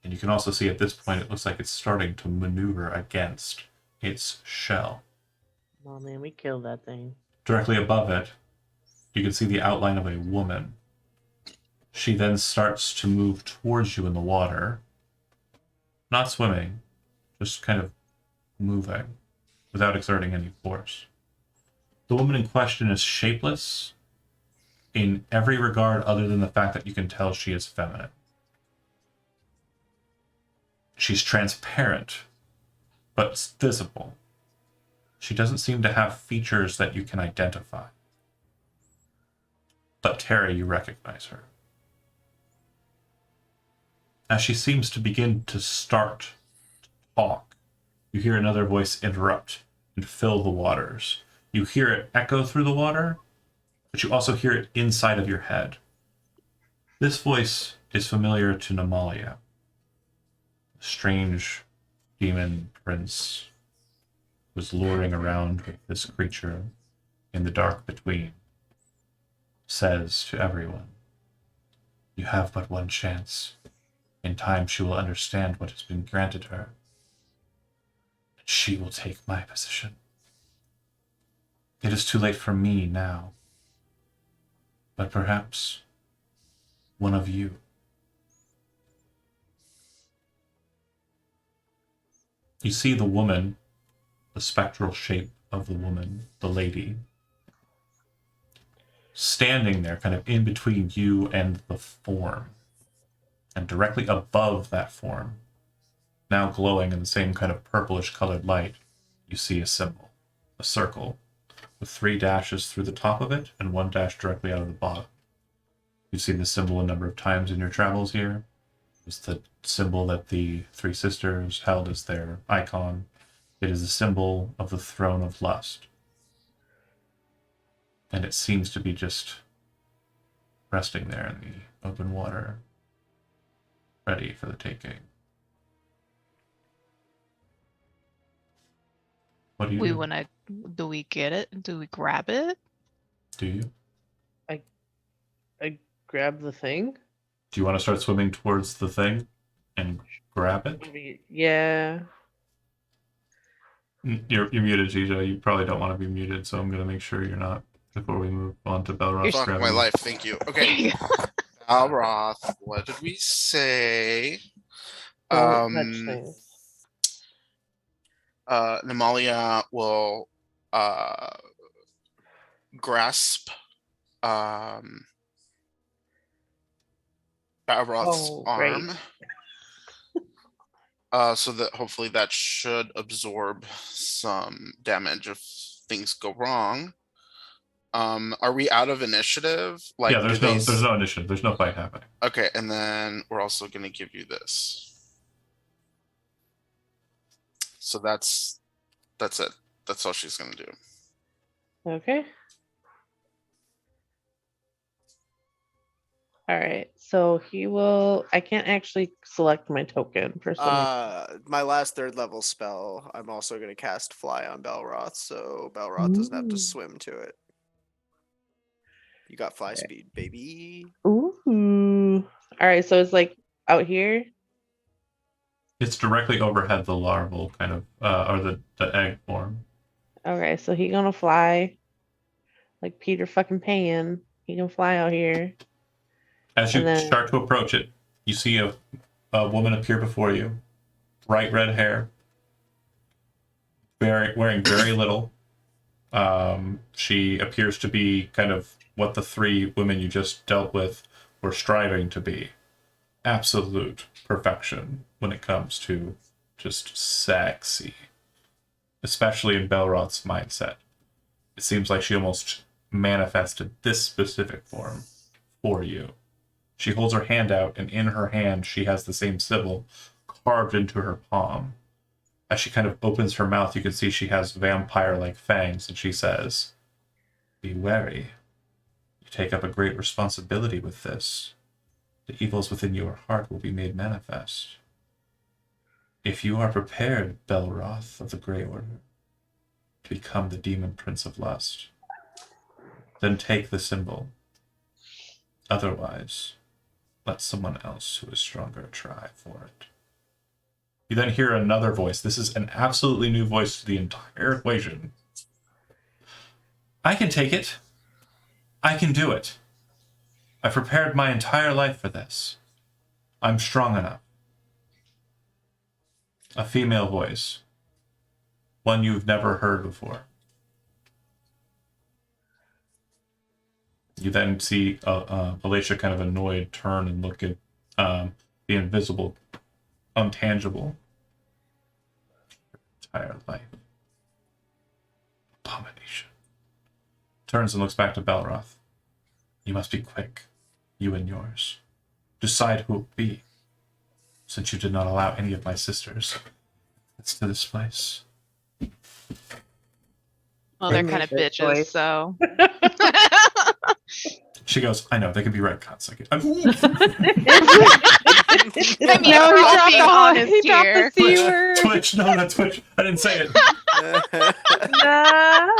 and you can also see at this point it looks like it's starting to maneuver against its shell. Oh man, we killed that thing. Directly above it, you can see the outline of a woman. She then starts to move towards you in the water. Not swimming, just kind of moving without exerting any force. The woman in question is shapeless in every regard other than the fact that you can tell she is feminine. She's transparent, but it's visible. She doesn't seem to have features that you can identify. But Terry, you recognize her. As she seems to begin to start to talk, you hear another voice interrupt and fill the waters. You hear it echo through the water, but you also hear it inside of your head. This voice is familiar to Namalia, the strange demon prince who was luring around with this creature in the dark between. Says to everyone, "You have but one chance. In time she will understand what has been granted her. And she will take my position. It is too late for me now. But perhaps one of you." You see the woman, the spectral shape of the woman, the lady, standing there kind of in between you and the form. And directly above that form, now glowing in the same kind of purplish colored light, you see a symbol, a circle, with 3 dashes through the top of it and 1 dash directly out of the bottom. You've seen the symbol a number of times in your travels here. It's the symbol that the 3 sisters held as their icon. It is a symbol of the throne of lust. And it seems to be just resting there in the open water, ready for the taking. What do you We do? wanna, do we get it? Do we grab it? Do you? I grab the thing. Do you want to start swimming towards the thing and grab it? Yeah. You're muted, Gijo. You probably don't want to be muted, so I'm going to make sure you're not before we move on to Belroth. Fuck my life, thank you. Okay, Balroth, what did we say? Don't touch things. Namalia will grasp Balroth's Oh, great. arm. So that hopefully that should absorb some damage if things go wrong. Are we out of initiative? Like, Yeah, there's do no, they there's no initiative. There's no fight happening. Okay, and then we're also gonna give you this. So that's it. That's all she's gonna do. Okay. All right. So he will. I can't actually select my token for some. My last 3rd level spell, I'm also gonna cast Fly on Balroth, so Balroth doesn't have to Ooh. swim to it. You got fly speed, baby. Ooh. All right. So it's like out here. It's directly overhead the larval kind of, or the egg form. Okay. So he gonna fly like Peter fucking Pan. He can fly out here. As you And then- start to approach it, you see a woman appear before you, bright red hair, wearing very little. She appears to be kind of what the 3 women you just dealt with were striving to be. Absolute perfection when it comes to just sexy, especially in Belroth's mindset. It seems like she almost manifested this specific form for you. She holds her hand out, and in her hand she has the same symbol carved into her palm. As she kind of opens her mouth, you can see she has vampire-like fangs, and she says, "Be wary. You take up a great responsibility with this. The evils within your heart will be made manifest. If you are prepared, Belroth of the Grey Order, to become the Demon Prince of Lust, then take the symbol. Otherwise, let someone else who is stronger try for it." You then hear another voice. This is an absolutely new voice to the entire equation. "I can take it. I can do it. I've prepared my entire life for this. I'm strong enough." A female voice. One you've never heard before. You then see Alicia kind of annoyed turn and look at the invisible, untangible. Entire life. Abomination. Turns and looks back to Belroth. You must be quick, you and yours. Decide who it will be, since you did not allow any of my sisters to this place. Well, they're They kind of made their bitches, choice. so. She goes, I know, they could be retcons. Like, I mean, No, we're he all dropped being the honest he dropped here. the C word. Twitch, no, not Twitch. I didn't say it. No.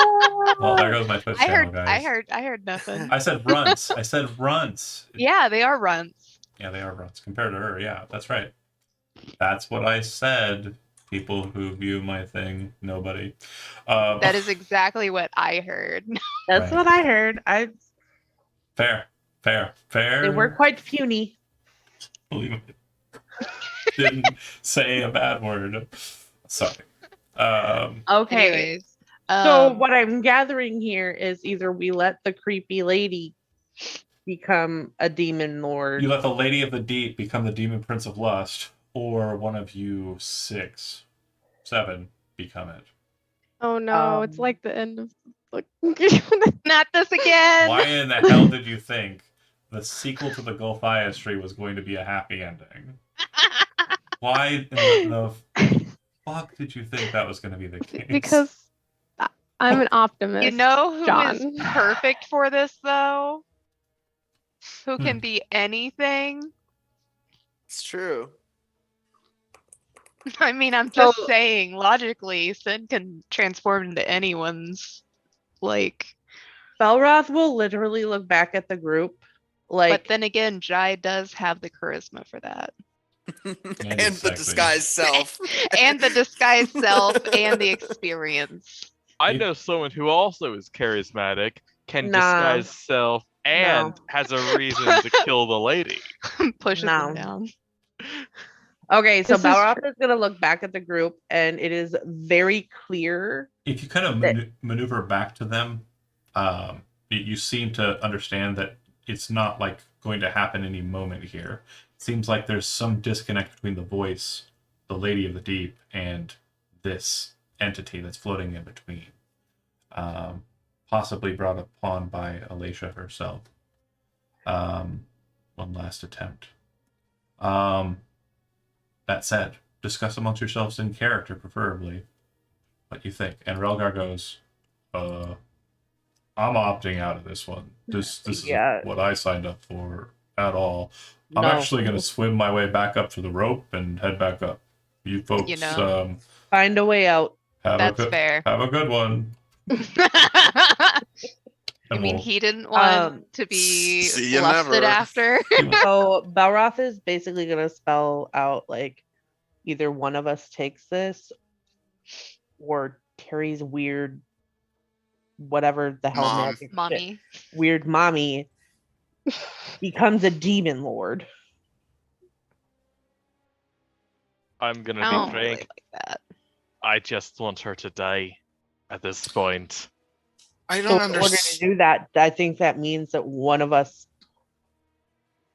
Well, there goes my Twitch I channel, heard, guys. I heard nothing. I said runts. I said runts. Yeah, they are runts. Yeah, they are runts compared to her. Yeah, that's right. That's what I said. People who view my thing, nobody. That is exactly what I heard. That's Right. what I heard. fair. They were quite puny. Believe it. Didn't say a bad word. Sorry. Okay. Anyways. So what I'm gathering here is either we let the creepy lady become a demon lord. You let the Lady of the Deep become the Demon Prince of Lust, or one of you 6, 7 become it. Oh no, it's Um, like the end of the Not this again. Why in the hell did you think the sequel to the Gulfias tree was going to be a happy ending? Why in the fuck did you think that was going to be the case? because I'm an optimist. You know who is John. perfect for this though? Who Hmm. can be anything? It's true. I mean, I'm just So- saying, logically, Sin can transform into anyone's, like, Belroth will literally look back at the group like but then again, Jai does have the charisma for that. And it's the sexy. disguised self. And the disguised self and the experience. I You- know someone who also is charismatic, can Nah. disguise self, and No. has a reason to kill the lady. Pushes No. them down. Okay, so This is Balroth is gonna look back at the group, and it is very clear. If you kind of that- maneuver back to them, you seem to understand that it's not like going to happen any moment here. It seems like there's some disconnect between the voice, the Lady of the Deep, and this entity that's floating in between. Possibly brought upon by Alicia herself. One last attempt. That said, discuss amongst yourselves in character, preferably, what you think. And Relgar goes, I'm opting out of this one. This Yeah. is what I signed up for at all. I'm No. actually going to swim my way back up to the rope and head back up. You folks, You know. Find a way out. have That's a good, fair. have a good one. I And mean, we'll- he didn't want Um, to be see ya lusted never. after. So Balroth is basically gonna spell out like either one of us takes this, or Terry's weird, whatever the hell Mom. magic shit, Mommy. weird mommy becomes a demon lord. I'm gonna I be don't really frank. like that. I just want her to die at this point. I So don't in order to understand. do that, I think that means that one of us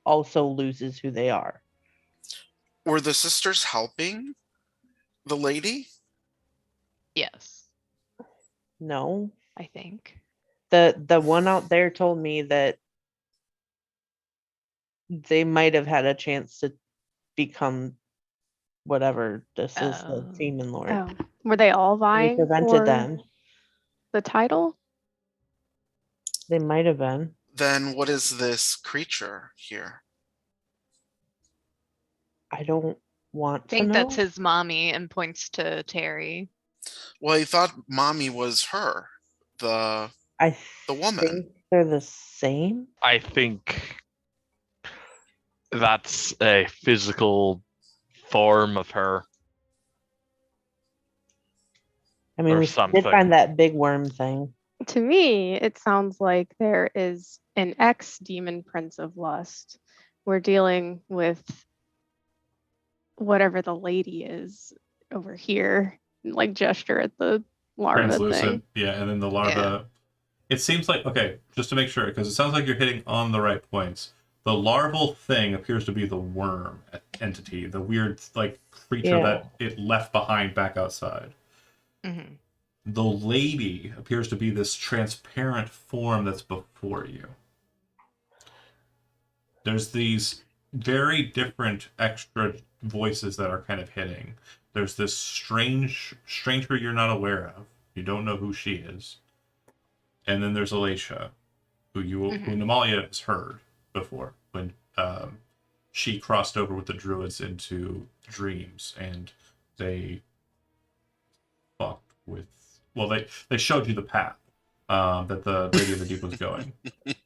also loses who they are. Were the sisters helping the lady? Yes, No, I think. the one out there told me that they might have had a chance to become whatever this is, the Oh. demon lord. Oh, were they all We vying prevented for them. the title? They might have been. Then what is this creature here? I don't want I to think know. that's his mommy and points to Terry. Well, I thought mommy was her, the I woman. think they're the same. I think that's a physical form of her. I mean, Or we did something. find that big worm thing. To me, it sounds like there is an ex-demon prince of lust. We're dealing with whatever the lady is over here, like gesture at the larva thing. translucent. Yeah, and then the larva. It seems like, okay, just to make sure, because it sounds like you're hitting on the right points. The larval thing appears to be the worm entity, the weird like creature Yeah. that it left behind back outside. Mm-hmm. The lady appears to be this transparent form that's before you. There's these very different extra voices that are kind of hitting. There's this stranger you're not aware of. You don't know who she is. And then there's Alicia, who Namalia has heard before when she crossed over with the druids into dreams, and they fucked with. Well, they showed you the path that the Lady of the Deep was going,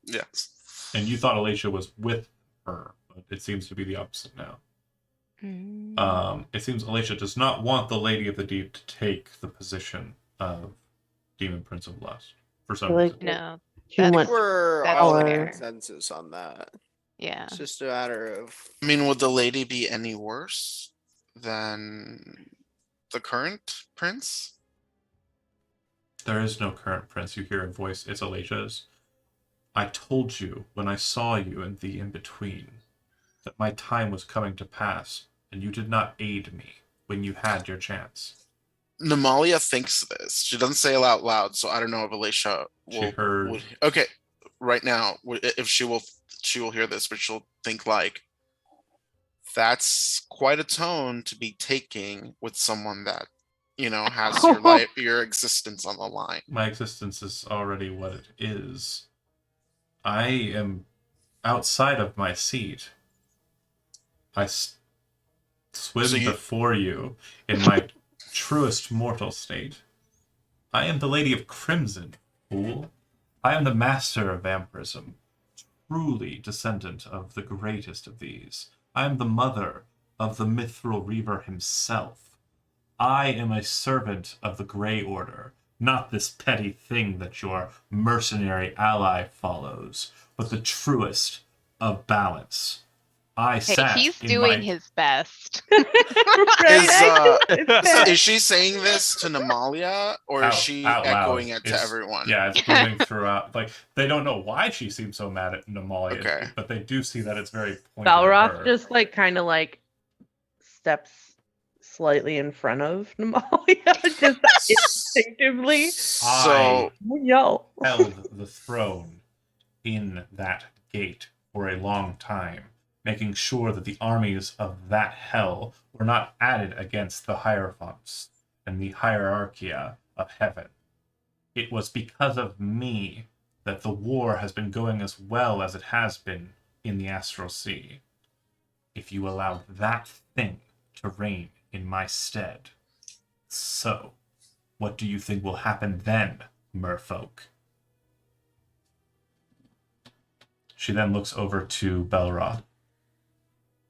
Yes. and you thought Alicia was with her, but it seems to be the opposite now. It seems Alicia does not want the Lady of the Deep to take the position of Demon Prince of Lust for some Like- reason. No. Too That's- much. We're That's all in fair. consensus on that. Yeah. It's just a matter of I mean, would the lady be any worse than the current prince? There is no current prince. You hear a voice. It's Alicia's. I told you when I saw you in the in-between that my time was coming to pass, and you did not aid me when you had your chance. Namalia thinks this. She doesn't say it out loud, so I don't know if Alicia She will. heard. Okay, right now, if she will hear this, but she'll think like, that's quite a tone to be taking with someone that, has your life, your existence on the line. My existence is already what it is. I am outside of my seat. I swim So you- before you in my truest mortal state. I am the Lady of Crimson, fool. I am the master of vampirism, truly descendant of the greatest of these. I am the mother of the Mithril Reaver himself. I am a servant of the Grey Order, not this petty thing that your mercenary ally follows, but the truest of balance. I Hey, sat he's in doing my... his best. Is she saying this to Namalia, or is she out loud. echoing it to It's- everyone? Yeah, it's booming throughout. Like, they don't know why she seems so mad at Namalia, Okay. but they do see that it's very pointed Balroth at her. just like kind of like steps slightly in front of Namalia, just instinctively. So Yo. held the throne in that gate for a long time, making sure that the armies of that hell were not added against the Hierophants and the hierarchia of heaven. It was because of me that the war has been going as well as it has been in the Astral Sea. If you allowed that thing to reign in my stead, so what do you think will happen then, merfolk? She then looks over to Belrod.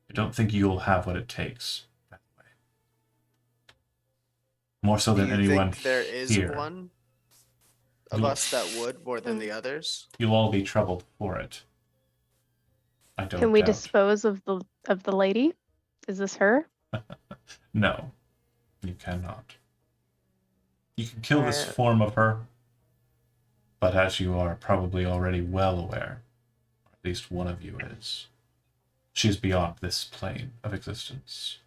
I don't think you'll have what it takes that way. More so do than you anyone think there is here. one of You'll- us that would more than the others? You'll all be troubled for it. I don't Can we doubt. dispose of the lady? Is this her? No, you cannot. You can kill this Alright. form of her, but as you are probably already well aware, or at least one of you is, she is beyond this plane of existence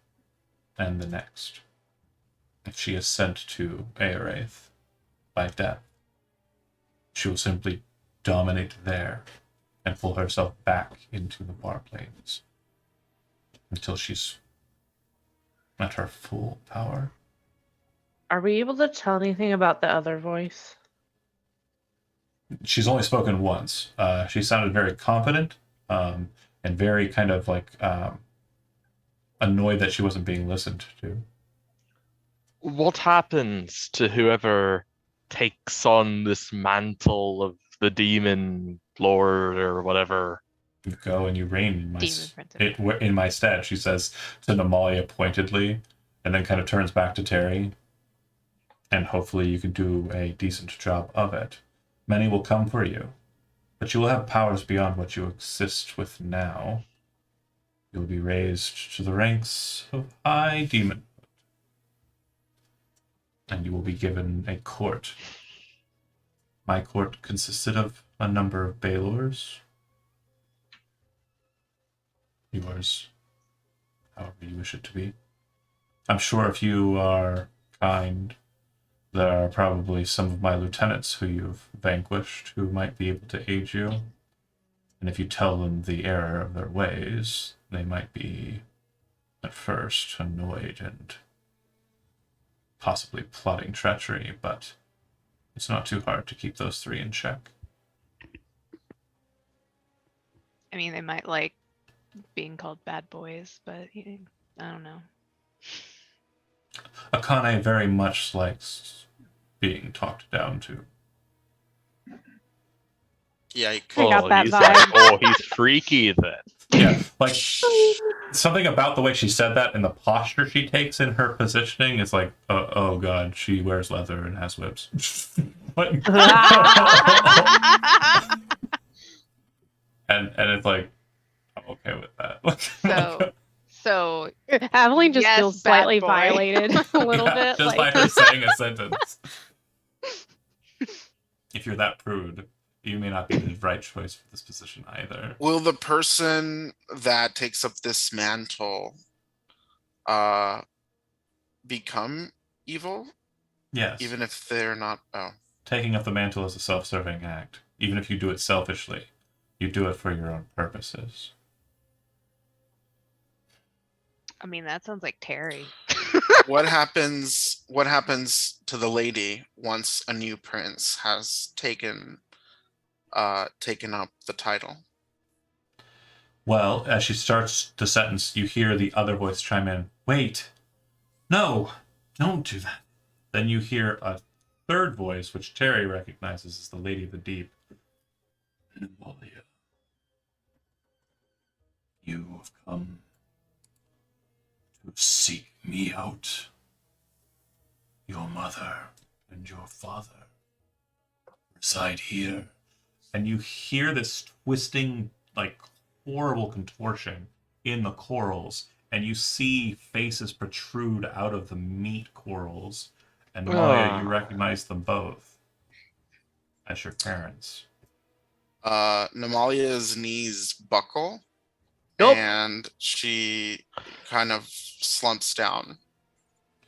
and the next. If she is sent to Aerith by death, she will simply dominate there and pull herself back into the bar planes until she's at her full power. Are we able to tell anything about the other voice? She's only spoken once. She sounded very confident and very kind of like annoyed that she wasn't being listened to. What happens to whoever takes on this mantle of the demon lord or whatever? You go and you reign in my, Demon Prince. in my stead, she says to Namalia pointedly, and then kind of turns back to Terry. And hopefully you can do a decent job of it. Many will come for you, but you will have powers beyond what you exist with now. You will be raised to the ranks of high demon. And you will be given a court. My court consisted of a number of Baelors. Yours, however you wish it to be. I'm sure if you are kind, there are probably some of my lieutenants who you've vanquished who might be able to aid you. And if you tell them the error of their ways, they might be, at first, annoyed and possibly plotting treachery, but it's not too hard to keep those three in check. I mean, they might like being called bad boys, but I don't know. Akane very much likes being talked down to. Yikes. I got that he's vibe. he's freaky then. Yeah, like something about the way she said that and the posture she takes in her positioning is like, oh god, she wears leather and has whips. Like- and it's like, I'm okay with that. So Aveline just Yes, feels bad slightly boy. violated a little Yeah, bit. just Like, by her saying a sentence. If you're that prude, you may not be the right choice for this position either. Will the person that takes up this mantle become evil? Yes. Even if they're not Taking up the mantle is a self-serving act. Even if you do it selfishly, you do it for your own purposes. I mean, that sounds like Terry. what happens to the lady once a new prince has taken up the title? Well, as she starts the sentence, you hear the other voice chime in, wait, no, don't do that. Then you hear a third voice, which Terry recognizes as the Lady of the Deep. Nemalia, you have come to seek me out. Your mother and your father reside here. And you hear this twisting, like, horrible contortion in the corals, and you see faces protrude out of the meat corals. And Malia, you recognize them both as your parents. Nemalia's knees buckle, Nope. and she kind of slumps down.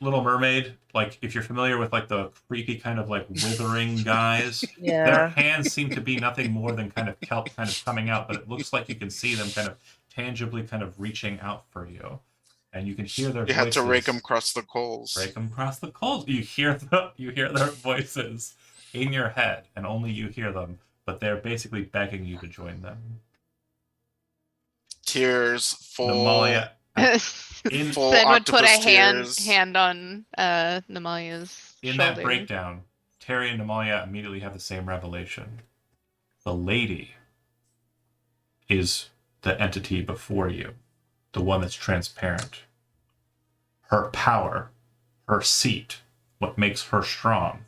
Little Mermaid, like if you're familiar with like the creepy kind of like withering guys, their Yeah. hands seem to be nothing more than kind of kelp kind of coming out, but it looks like you can see them kind of tangibly kind of reaching out for you. And you can hear their You voices. had to rake them across the coals. Break them across the coals. You hear their voices in your head, and only you hear them, but they're basically begging you to join them. Tears full. Nemalia, in Full Sen would put a octopus tears. hand on Nemalia's in shoulder. that breakdown, Terry and Nemalia immediately have the same revelation. The lady is the entity before you, the one that's transparent. Her power, her seat, what makes her strong,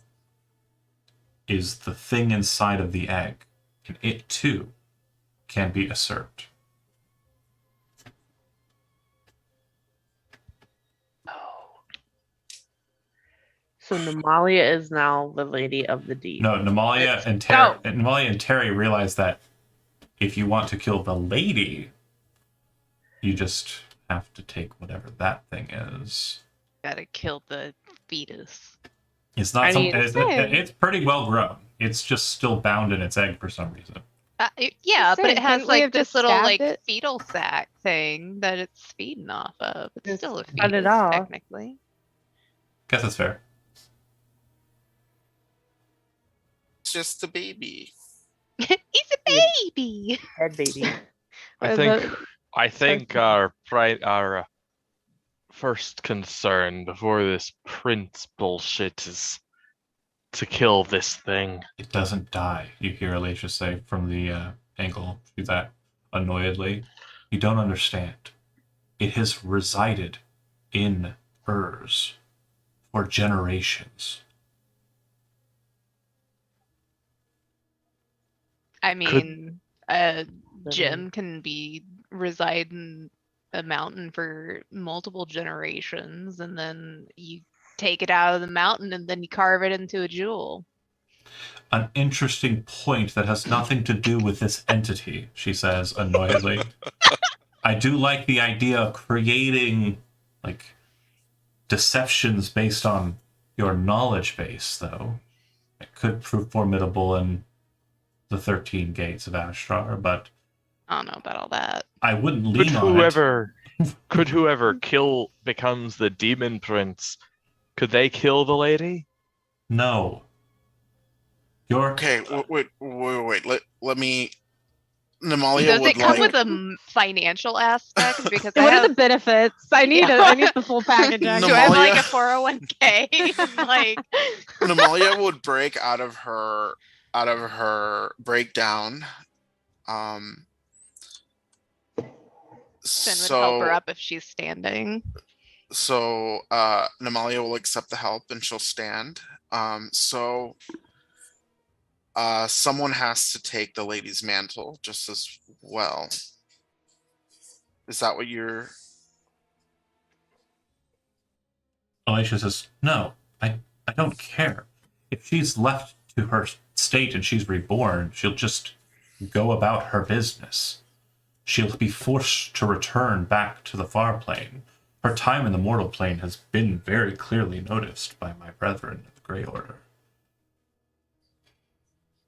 is the thing inside of the egg, and it too can be usurped. So Nemalia is now the Lady of the Deep. No, Nemalia and Terry realize that if you want to kill the lady, you just have to take whatever that thing is. Gotta kill the fetus. It's not I mean, it's pretty well grown. It's just still bound in its egg for some reason. Yeah, but saying, it has couldn't we like have this just little stabbed like it? fetal sac thing that it's feeding off of. It's Just still a cut it fetus, off. technically. Guess that's fair. It's just a baby. He's a baby. Dead baby. I think our first concern before this prince bullshit is to kill this thing. It doesn't die, you hear Alicia say from the angle she's at annoyedly. You don't understand. It has resided in hers for generations. I mean, a Literally. gem can reside in a mountain for multiple generations, and then you take it out of the mountain and then you carve it into a jewel. An interesting point that has nothing to do with this entity, she says annoyedly. I do like the idea of creating like deceptions based on your knowledge base, though. It could prove formidable in the 13 gates of Ashtar, but I don't know about all that. I wouldn't Could lean on whoever becomes the demon prince, could they kill the lady? it. No. You're Okay, wait. Let me. Namalia Does would it come like. with a financial aspect? Because I What are have, the benefits? I need Yeah. I need the full package. do Actually. I have like a Namalia- 401k? Like, Namalia would break out of her breakdown. Finn would help her So up if she's standing. Namalia will accept the help and she'll stand. Someone has to take the lady's mantle just as well. Is that what you're? Alicia says, no, I don't care. If she's left to her state and she's reborn, she'll just go about her business. She'll be forced to return back to the far plane. Her time in the mortal plane has been very clearly noticed by my brethren of the Grey Order.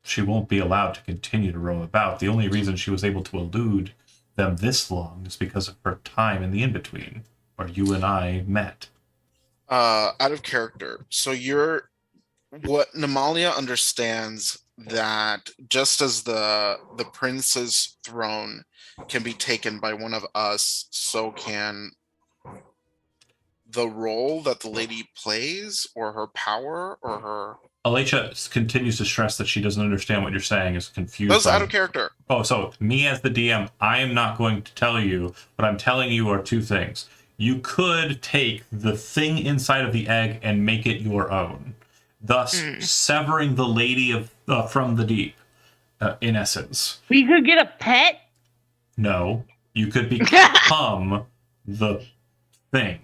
She won't be allowed to continue to roam about. The only reason she was able to elude them this long is because of her time in the in-between, where you and I met. Out of character. So what Namalia understands that just as the prince's throne can be taken by one of us, so can the role that the lady plays, or her power, or her. Alicia continues to stress that she doesn't understand what you're saying, is confused. That's out of character. Oh, so me as the DM, I am not going to tell you. What I'm telling you are two things. You could take the thing inside of the egg and make it your own, thus severing the lady from the deep, in essence. We could get a pet. No, you could become the thing.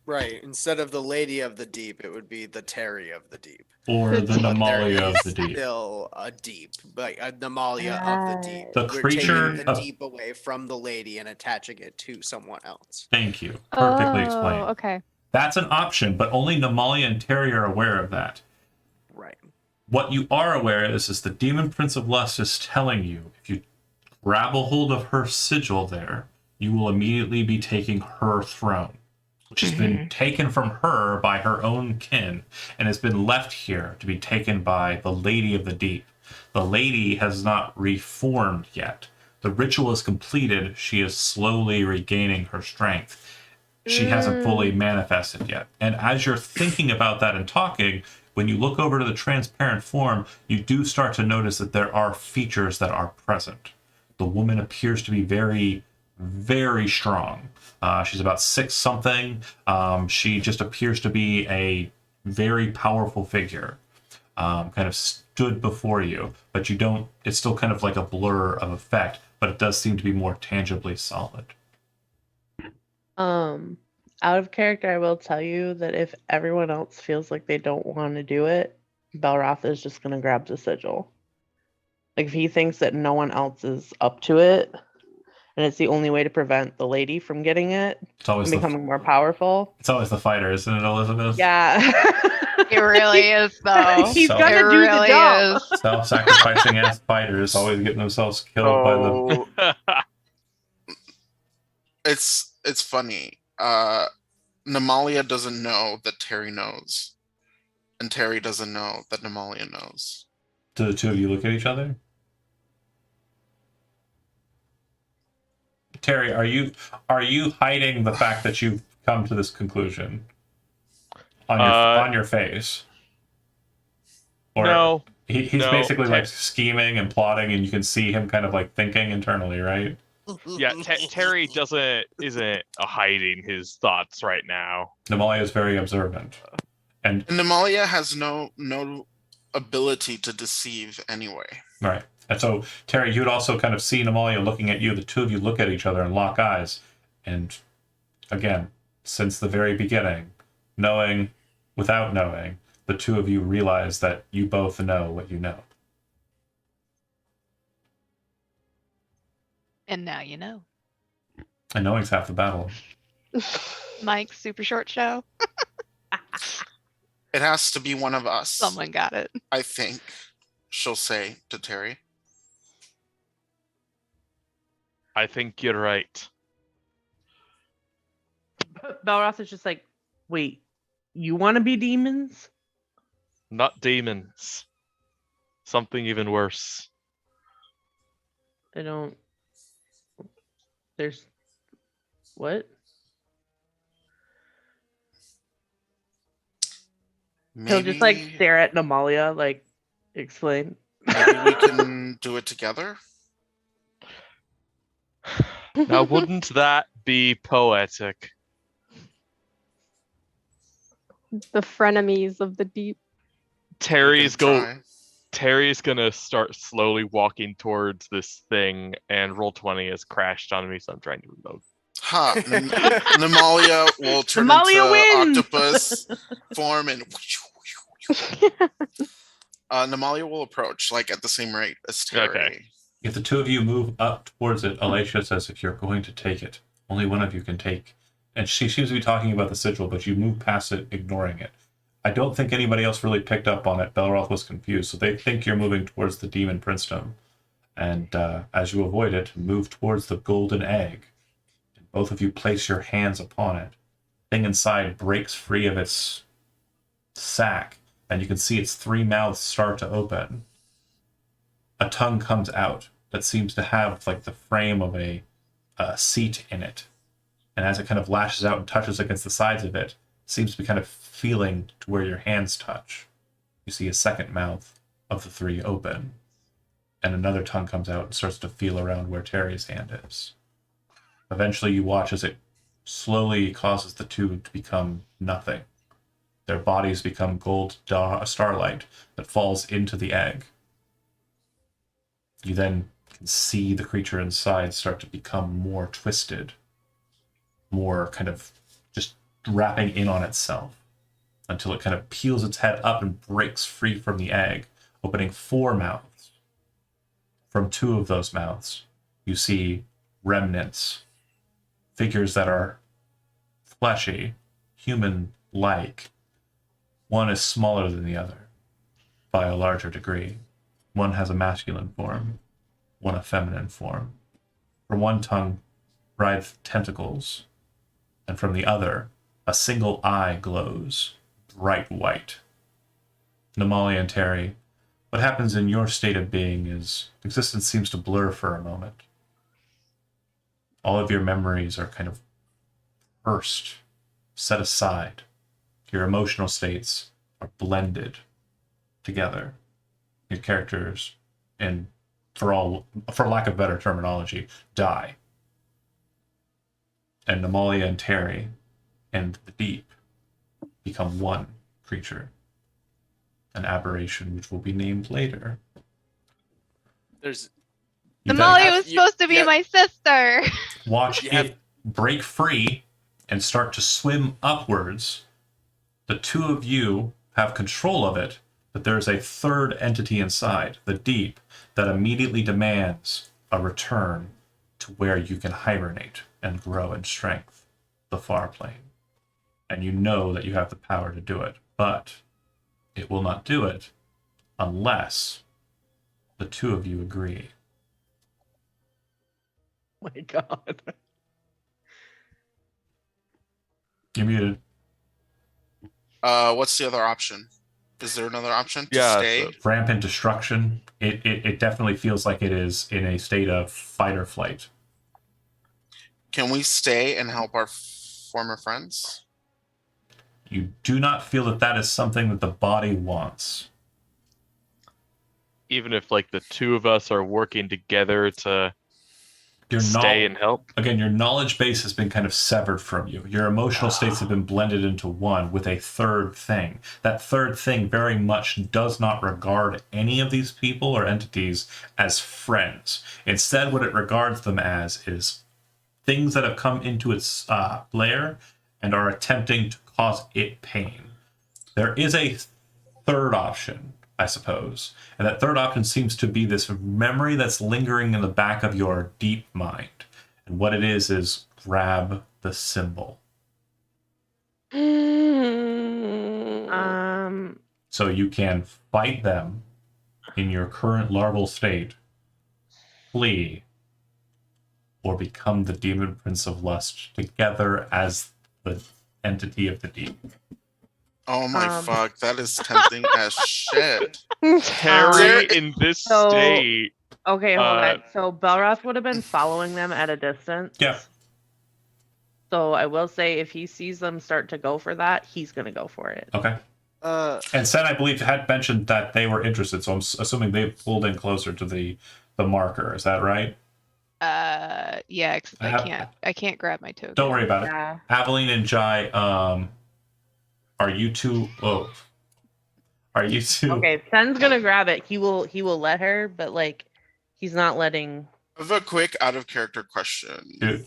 Right. Instead of the Lady of the Deep, it would be the Terry of the Deep. Or the But there Namalia of is the deep. Still a deep, like a Namalia of the Deep. The We're creature taking the of- deep away from the lady and attaching it to someone else. Thank you. Perfectly Oh, explained. okay. That's an option, but only Namalia and Terry are aware of that. Right. What you are aware is the Demon Prince of Lust is telling you, if you grab a hold of her sigil there, you will immediately be taking her throne, which has been taken from her by her own kin and has been left here to be taken by the Lady of the Deep. The lady has not reformed yet. The ritual is completed. She is slowly regaining her strength. She hasn't fully manifested yet. And as you're thinking about that and talking, when you look over to the transparent form, you do start to notice that there are features that are present. The woman appears to be very, very strong. She's about 6 something. She just appears to be a very powerful figure. Kind of stood before you, but you don't, it's still kind of like a blur of effect, but it does seem to be more tangibly solid. Out of character, I will tell you that if everyone else feels like they don't want to do it, Belroth is just gonna grab the sigil. Like if he thinks that no one else is up to it, and it's the only way to prevent the lady from getting it It's always and becoming more powerful. it's always the fighter, isn't it, Elizabeth? Yeah. It really is, though. He's So- gonna It do really the job. is. Self-sacrificing ass fighters always getting themselves killed by the. So it's funny. Namalia doesn't know that Terry knows, and Terry doesn't know that Namalia knows. Do the two of you look at each other? Terry, are you hiding the fact that you've come to this conclusion on your face? Or No. he's No, basically like Ter- scheming and plotting, and you can see him kind of like thinking internally, right? Yeah, Terry isn't hiding his thoughts right now. Namalia is very observant, and And Namalia has no ability to deceive anyway. right. And so, Terry, you'd also kind of see Namalia looking at you. The two of you look at each other and lock eyes. And again, since the very beginning, knowing without knowing, the two of you realize that you both know what you know. And now you know. And knowing's half the battle. Mike's super short show. It has to be one of us. Someone got it. I think she'll say to Terry. I think you're right. Belroth is just like, wait, you want to be demons? Not demons. Something even worse. I don't. There's. What? He'll just like Maybe, stare at Namalia, like, explain. maybe we can do it together. Now, wouldn't that be poetic? The frenemies of the deep. We can try. Terry's gonna start slowly walking towards this thing, and Roll20 has crashed on me, so I'm trying to reload. Ha! Namalia will turn Namalia into wins! octopus form and Namalia will approach like at the same rate as Terry. Okay. If the two of you move up towards it, Alacia says if you're going to take it, only one of you can take. And she seems to be talking about the sigil, but you move past it, ignoring it. I don't think anybody else really picked up on it. Belroth was confused, so they think you're moving towards the demon princedom. And as you avoid it, move towards the golden egg. And both of you place your hands upon it. The thing inside breaks free of its sack, and you can see its three mouths start to open. A tongue comes out that seems to have like the frame of a seat in it. And as it kind of lashes out and touches against the sides of it, seems to be kind of feeling to where your hands touch. You see a second mouth of the three open. And another tongue comes out and starts to feel around where Terry's hand is. Eventually you watch as it slowly causes the two to become nothing. Their bodies become gold starlight that falls into the egg. You then can see the creature inside start to become more twisted, more kind of just wrapping in on itself until it kind of peels its head up and breaks free from the egg, opening four mouths. From two of those mouths, you see remnants, figures that are fleshy, human-like. One is smaller than the other by a larger degree. One has a masculine form, one a feminine form. From one tongue writhe tentacles, and from the other, a single eye glows, bright white. Namalia and Terry, what happens in your state of being is existence seems to blur for a moment. All of your memories are kind of pursed, set aside. Your emotional states are blended together. Your characters, and for lack of better terminology, die. And Namalia and Terry and the deep become one creature. An aberration which will be named later. There's You then Namalia have- was supposed to be yeah. my sister. watch You have- it break free and start to swim upwards. The two of you have control of it, but there's a third entity inside, the deep, that immediately demands a return to where you can hibernate and grow in strength, the far plane. And you know that you have the power to do it, but it will not do it unless the two of you agree. Oh my god. You're muted. What's the other option? Is there another option to Yeah, stay? so- Rampant destruction. It definitely feels like it is in a state of fight or flight. Can we stay and help our former friends? You do not feel that that is something that the body wants. Even if like the two of us are working together to Your stay and help. Again, your knowledge base has been kind of severed from you. Your emotional states have been blended into one with a third thing. That third thing very much does not regard any of these people or entities as friends. Instead, what it regards them as is things that have come into its lair and are attempting to cause it pain. There is a third option, I suppose. And that third option seems to be this memory that's lingering in the back of your deep mind. And what it is grab the symbol. So you can fight them in your current larval state, flee, or become the demon prince of lust together as the entity of the deep. Oh my Um, fuck, that is tempting as shit. Terry There- in this So- state. Okay, hold Uh, on. So Belroth would have been following them at a distance. Yeah. So I will say, if he sees them start to go for that, he's gonna go for it. Okay. Uh, And Sen, I believe, had mentioned that they were interested, so I'm assuming they pulled in closer to the marker. Is that right? Yeah, except I I have- can't grab my token. Don't worry about it. Yeah. Aveline and Jai, are you two? Oh, are you two? Okay, Sen's gonna grab it. He will let her, but like, he's not letting. I have a quick out of character question. Dude,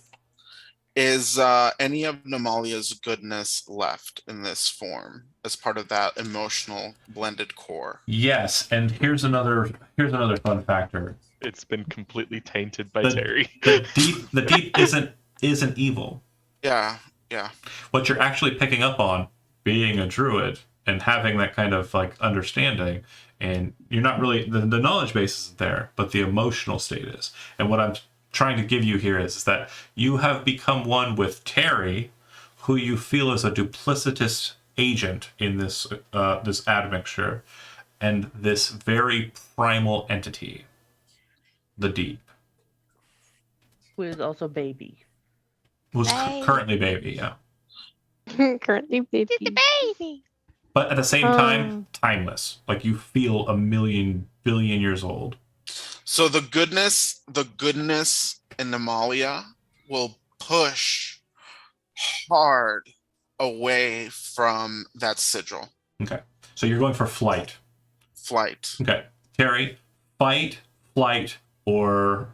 Is any of Namalia's goodness left in this form as part of that emotional blended core? yes, and here's another fun factor. It's been completely tainted by The- Terry. The deep isn't evil. Yeah. What you're actually picking up on, being a druid and having that kind of like understanding, and you're not really the knowledge base isn't there, but the emotional state is. And what I'm trying to give you here is that you have become one with Terry, who you feel is a duplicitous agent in this this admixture, and this very primal entity, the deep, Who is also baby. who's Hey. currently baby, yeah. Currently, baby. It's the baby. But at the same time, timeless. Like you feel a million billion years old. So the goodness in Namalia will push hard away from that sigil. Okay. So you're going for flight. Flight. Okay. Terry, fight, flight, or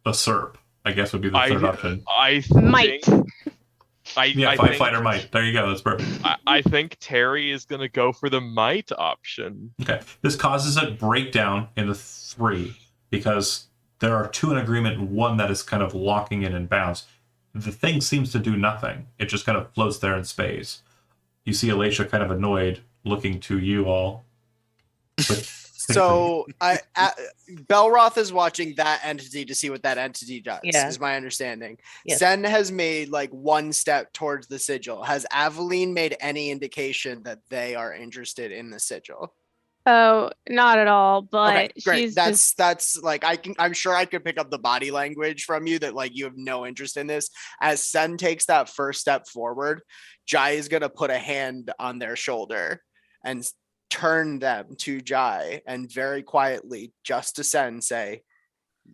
usurp, I guess would be the third option. I Might. think. Yeah, I fight, think, flight, or might. There you go. That's perfect. I think Terry is gonna go for the might option. Okay. This causes a breakdown in the 3 because there are 2 in agreement and 1 that is kind of locking in and bounce. The thing seems to do nothing. It just kind of floats there in space. You see Alicia kind of annoyed, looking to you all. so Belroth is watching that entity to see what that entity does. Yeah. Is my understanding. Yes. Sen has made like one step towards the sigil. Has Aveline made any indication that they are interested in the sigil? Oh, not at all. But Okay, great. she's just That's like I'm sure I could pick up the body language from you that like you have no interest in this. As Sen takes that first step forward, Jai is gonna put a hand on their shoulder and turn them to Jai and very quietly, just to Sen, say,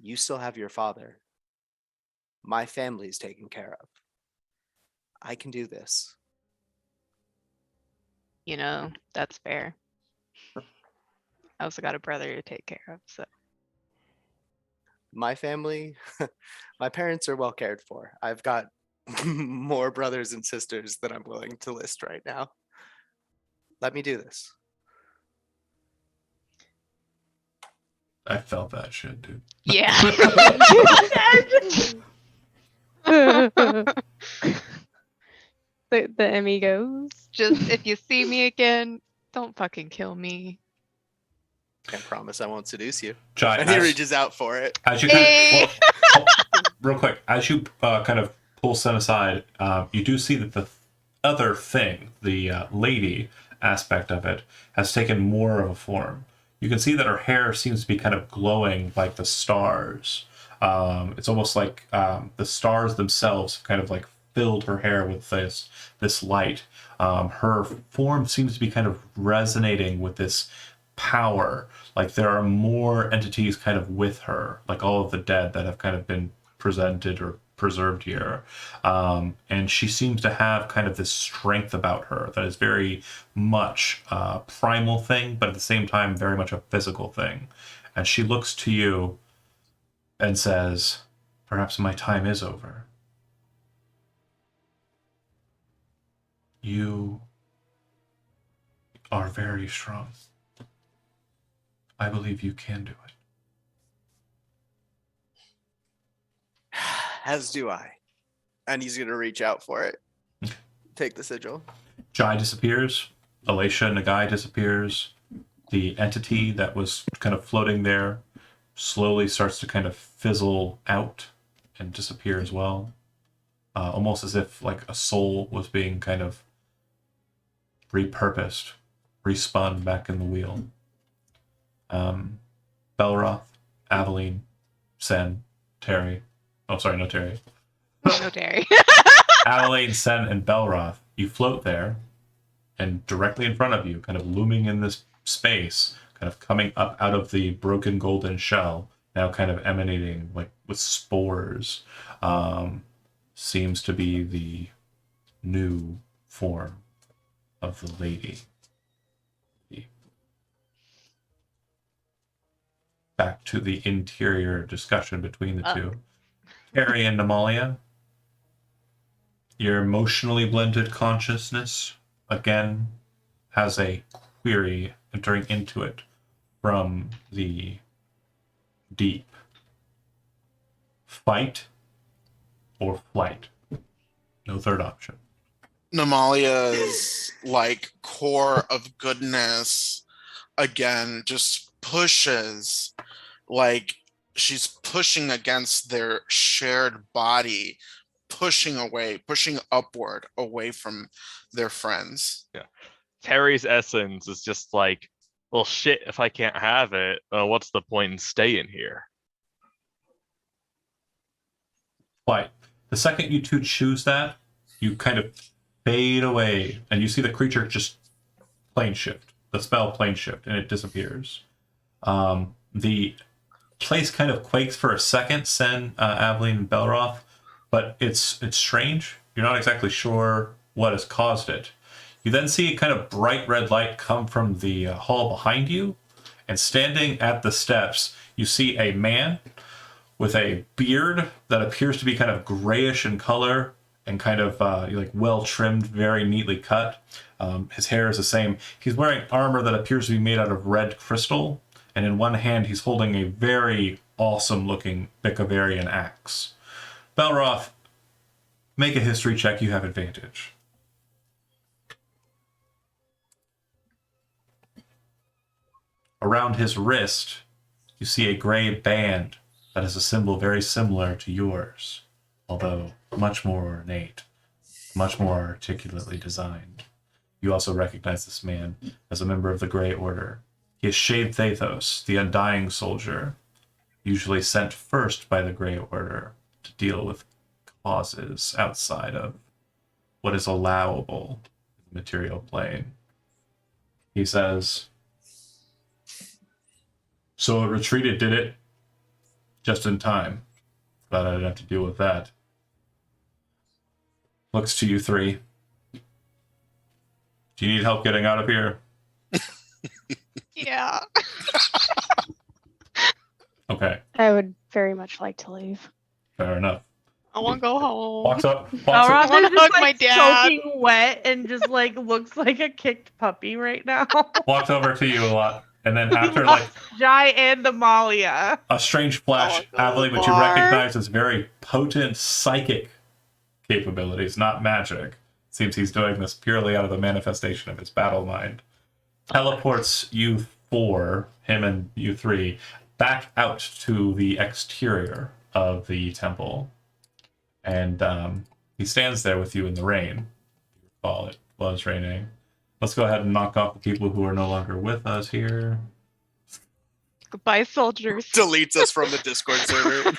"You still have your father. My family's taken care of. I can do this." You know, that's fair. I also got a brother to take care of, so My family, my parents are well cared for. I've got more brothers and sisters than I'm willing to list right now. Let me do this. I felt that shit, dude. yeah. the amigos. Just if you see me again, don't fucking kill me. I promise I won't seduce you. Jai, And he reaches out for it. as you kind Hey. of, real quick, as you kind of pull Sen aside, you do see that the other thing, the lady aspect of it, has taken more of a form. You can see that her hair seems to be kind of glowing like the stars. It's almost like the stars themselves kind of like filled her hair with this light. Her form seems to be kind of resonating with this power. Like there are more entities kind of with her, like all of the dead that have kind of been presented or preserved here. And she seems to have kind of this strength about her that is very much a primal thing, but at the same time, very much a physical thing. And she looks to you and says, "Perhaps my time is over. You are very strong. I believe you can do it." As do I. And he's going to reach out for it. Take the sigil. Jai disappears. Alicia Nagai disappears. The entity that was kind of floating there slowly starts to kind of fizzle out. and disappear as well. Almost as if like a soul was being kind of repurposed, respun back in the wheel. Belroth, Aveline, Sen, Terry. Oh, sorry, no Terry. No dairy. Aveline, Sen, and Belroth. You float there, and directly in front of you, kind of looming in this space, kind of coming up out of the broken golden shell, now kind of emanating like with spores, seems to be the new form of the lady. Back to the interior discussion between the two. Terry and Namalia, your emotionally blended consciousness again has a query entering into it from the deep. Fight or flight. No third option. Namalia's like core of goodness again just pushes, like she's pushing against their shared body, pushing away, pushing upward away from their friends. Terry's essence is just like, well, shit, if I can't have it, what's the point in staying here? Flight. The second you two choose that, you kind of fade away, and you see the creature just plane shift. The spell plane shift, and it disappears. The place kind of quakes for a second, Sen, Aveline, and Belroth, but it's strange. You're not exactly sure what has caused it. You then see a kind of bright red light come from the hall behind you, and standing at the steps, you see a man with a beard that appears to be kind of grayish in color and kind of like well trimmed, very neatly cut. His hair is the same. He's wearing armor that appears to be made out of red crystal, and in one hand he's holding a very awesome looking Bicavarian axe. Belroth, make a history check. You have advantage. Around his wrist, you see a gray band that is a symbol very similar to yours, although much more ornate, much more articulately designed. You also recognize this man as a member of the Grey Order. He is Shade Thathos, the Undying Soldier, usually sent first by the Grey Order to deal with causes outside of what is allowable in the material plane. He says, "So it retreated, did it? Just in time. Glad I didn't have to deal with that." Looks to you three. Do you need help getting out of here? Yeah. Okay, I would very much like to leave. fair enough. I want to go home. Walks up, Balroth wanna is just hug like my dad. soaking wet and just like looks like a kicked puppy right now. walks over to you a lot, and then after like Jai and Amalia. a strange flash, Oh, Aveline, which you Bar. recognize as very potent psychic capabilities, not magic. Seems he's doing this purely out of the manifestation of his battle mind. Teleports you four, him and you three, back out to the exterior of the temple. And he stands there with you in the rain. You recall it was raining. Let's go ahead and knock off the people who are no longer with us here. Goodbye, soldiers. Deletes us from the Discord server.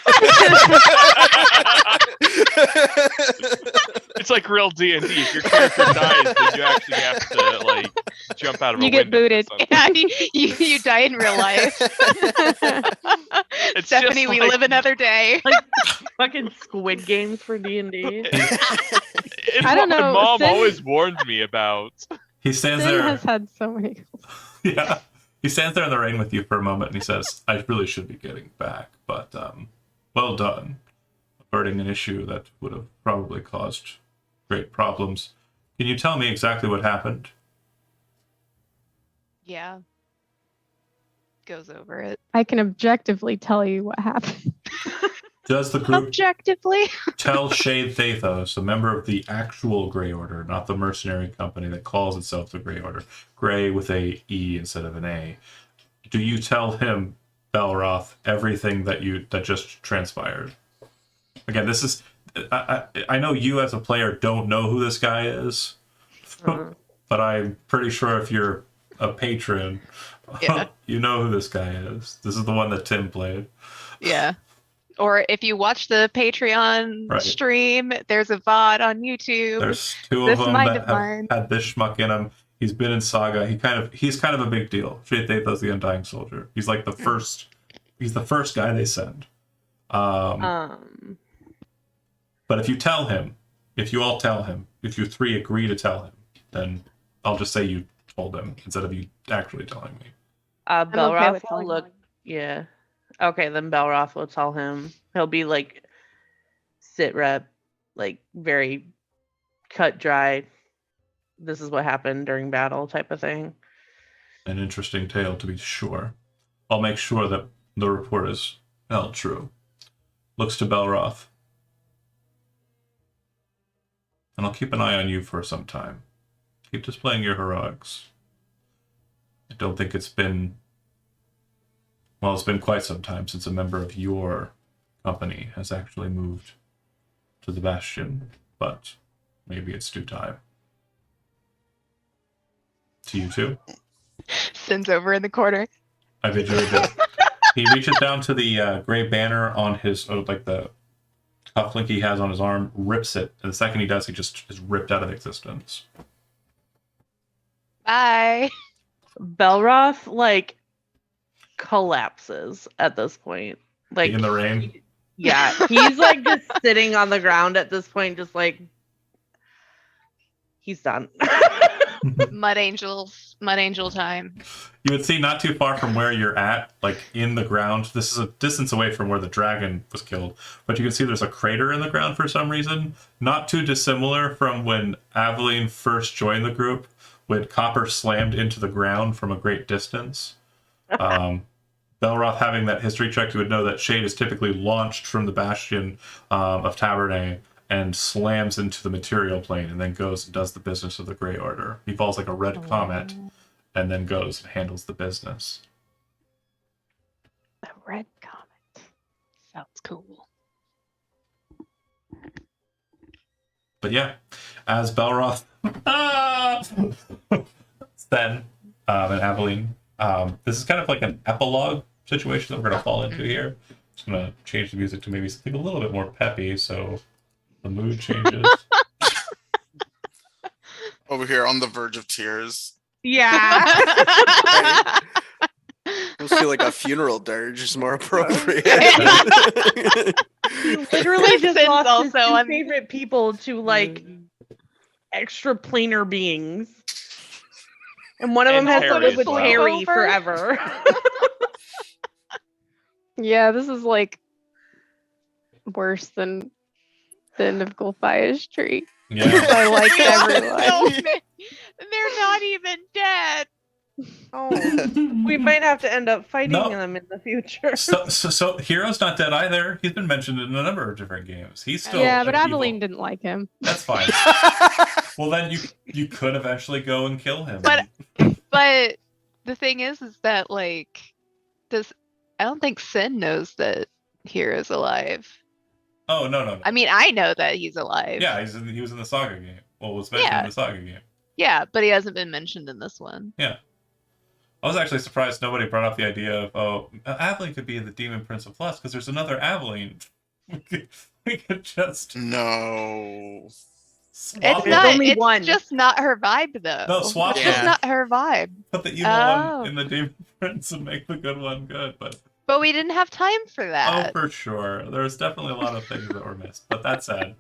It's like real D&D. If your character dies, then you actually have to like jump out of a You get window or booted. something. Yeah, you die in real life. It's Stephanie, just we like- live another day. Like fucking Squid Games for D&D. It's I don't what know, my mom Sin- always warned me about. He stands Sin there. has had so many. Yeah. He stands there in the rain with you for a moment and he says, "I really should be getting back, but well done. Averting an issue that would have probably caused great problems. Can you tell me exactly what happened?" Yeah. Goes over it. I can objectively tell you what happened. Does the group Objectively. tell Shade Thathos, a member of the actual Grey Order, not the mercenary company that calls itself the Grey Order, Grey with a E instead of an A, do you tell him, Belroth, everything that just transpired? Again, this is I know you as a player don't know who this guy is, but I'm pretty sure if you're a patron, Yeah. you know who this guy is. This is the one that Tim played. Yeah. Or if you watch the Patreon Right. stream, there's a VOD on YouTube. There's two of This them mind that of have mine. had this schmuck in him. He's been in Saga. He's kind of a big deal. Shade Athos, the Undying Soldier. He's like the first. He's the first guy they send. But if you tell him, if you all tell him, if you three agree to tell him, then I'll just say you told him instead of you actually telling me. I'm okay Belroth with will telling look. him. Yeah. Okay, then Belroth will tell him. He'll be like sit rep, like very cut dry. This is what happened during battle type of thing. An interesting tale, to be sure. I'll make sure that the report is held true. Looks to Belroth. And I'll keep an eye on you for some time. Keep displaying your heroics. I don't think it's been... Well, it's been quite some time since a member of your company has actually moved to the Bastion, but maybe it's due time. To you too. Sends over in the corner. I bid you adieu. He reaches down to the gray banner on his, like the cufflink he has on his arm, rips it, and the second he does, he just is ripped out of existence. Bye. Belroth like collapses at this point. Like In the rain. yeah, he's like just sitting on the ground at this point, just like he's done. Mud angel time. You would see not too far from where you're at, like in the ground. This is a distance away from where the dragon was killed, but you can see there's a crater in the ground for some reason. Not too dissimilar from when Aveline first joined the group, when Copper slammed into the ground from a great distance. Belroth having that history check, you would know that Shade is typically launched from the Bastion of Tabernay and slams into the material plane and then goes and does the business of the Grey Order. He falls like a red comet and then goes and handles the business. The red comet. Sounds cool. But yeah, as Belroth, Sten, and Aveline, this is kind of like an epilogue situation that we're going to fall into here. Just going to change the music to maybe something a little bit more peppy so the mood changes. Over here on the verge of tears. Yeah. I feel like a funeral dirge is more appropriate. He literally just Sin's lost his also two on- favorite people to like extra planar beings. And one of them And has to live Harry with as well. Harry Over? forever. Yeah, this is like worse than the end of Gulfia's tree. Yeah. I like everyone. No, they're not even dead. Oh, we might have to end up fighting No. them in the future. So Hero's not dead either. He's been mentioned in a number of different games. He's still Yeah, but evil. Aveline didn't like him. That's fine. Well, then you could eventually go and kill him. But- But the thing is that like, I don't think Sin knows that Hero's alive. Oh no. I mean, I know that he's alive. Yeah, he was in the Saga game. Well, was mentioned in the Saga game. Yeah, but he hasn't been mentioned in this one. I was actually surprised nobody brought up the idea of, Aveline could be the Demon Prince of Lust, because there's another Aveline. We could just No. swap It's it. not. only It's one. just not her vibe, though. No, swap It's it. just not her vibe. Put the evil Oh. one in the Demon Prince and make the good one good. But we didn't have time for Oh, that. for sure. There's definitely a lot of things that were missed. But that said,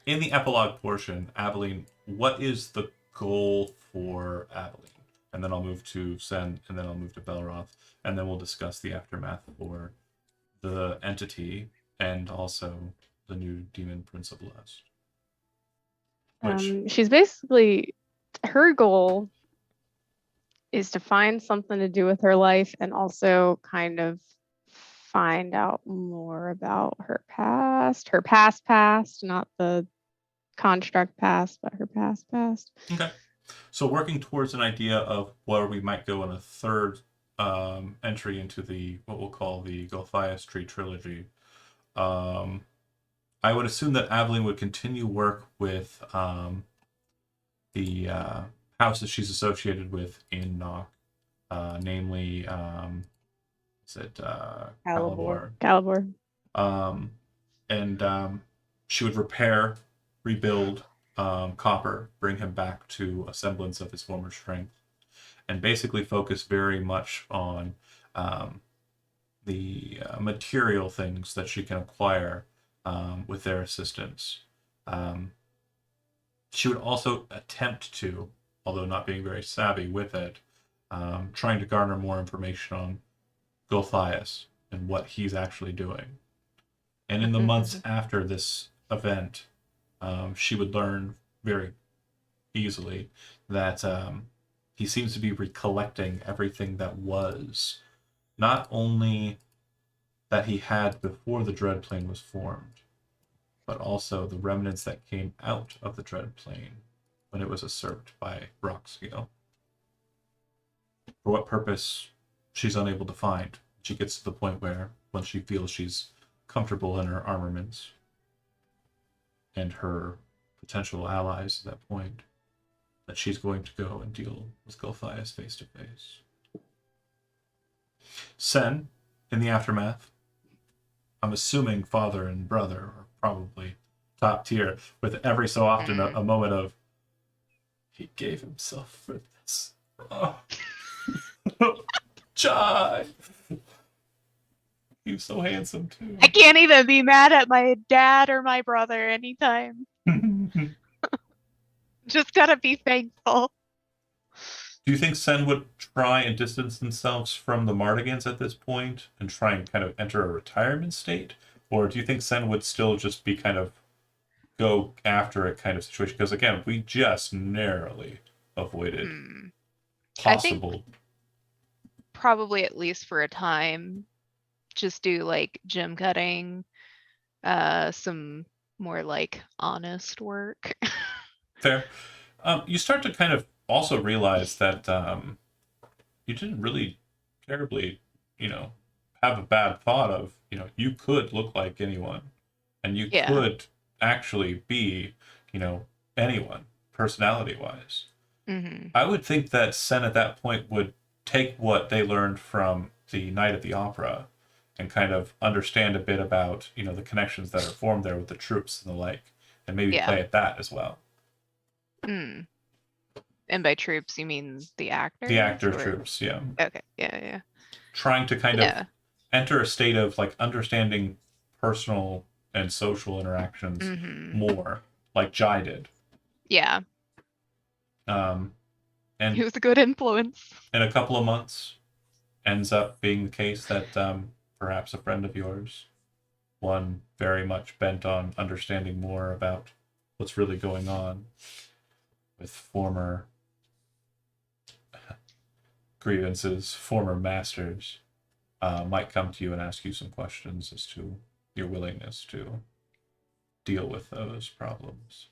in the epilogue portion, Aveline, what is the goal for Aveline? And then I'll move to Sen, and then I'll move to Belroth, and then we'll discuss the aftermath for the entity and also the new Demon Prince of Lust. Which, She's basically, her goal is to find something to do with her life and also kind of find out more about her past, not the construct past, but her past. okay. So working towards an idea of where we might go in a third entry into the what we'll call the Gulfias Tree trilogy. I would assume that Aveline would continue work with the houses she's associated with in Nock, namely, is it Calibor. Calibor? Calibor. And she would repair, rebuild Copper, bring him back to a semblance of his former strength, and basically focus very much on the material things that she can acquire with their assistance. She would also attempt to, although not being very savvy with it, trying to garner more information on Gulthias and what he's actually doing. And in the months after this event, she would learn very easily that he seems to be recollecting everything that was, not only that he had before the Dread Plane was formed, but also the remnants that came out of the Dread Plane when it was usurped by Rockscale. For what purpose, she's unable to find. She gets to the point where, when she feels she's comfortable in her armaments and her potential allies at that point, that she's going to go and deal with Gulthias face to face. Sen, in the aftermath, I'm assuming father and brother are probably top tier, with every so often a moment of, he gave himself for this. Oh. Jai! He was so handsome too. I can't even be mad at my dad or my brother anytime. Just gotta be thankful. Do you think Sen would try and distance themselves from the Mardigans at this point and try and kind of enter a retirement state? Or do you think Sen would still just be kind of go after it kind of situation? Because again, we just narrowly avoided I think possible. probably at least for a time, just do like gym cutting, some more like honest work. Fair. You start to kind of also realize that you didn't really terribly, have a bad thought of, you could look like anyone, and you Yeah. could actually be, anyone, personality-wise. I would think that Sen at that point would take what they learned from the Night at the Opera and kind of understand a bit about, the connections that are formed there with the troops and the like, and maybe Yeah. play at that as well. And by troops, you mean the actors? The actor or- troops, yeah. Okay, yeah. Trying to kind Yeah. of enter a state of like understanding personal and social interactions more, like Jai did. Yeah, And he was a good influence. in a couple of months, ends up being the case that perhaps a friend of yours, one very much bent on understanding more about what's really going on with former grievances, former masters, might come to you and ask you some questions as to your willingness to deal with those problems.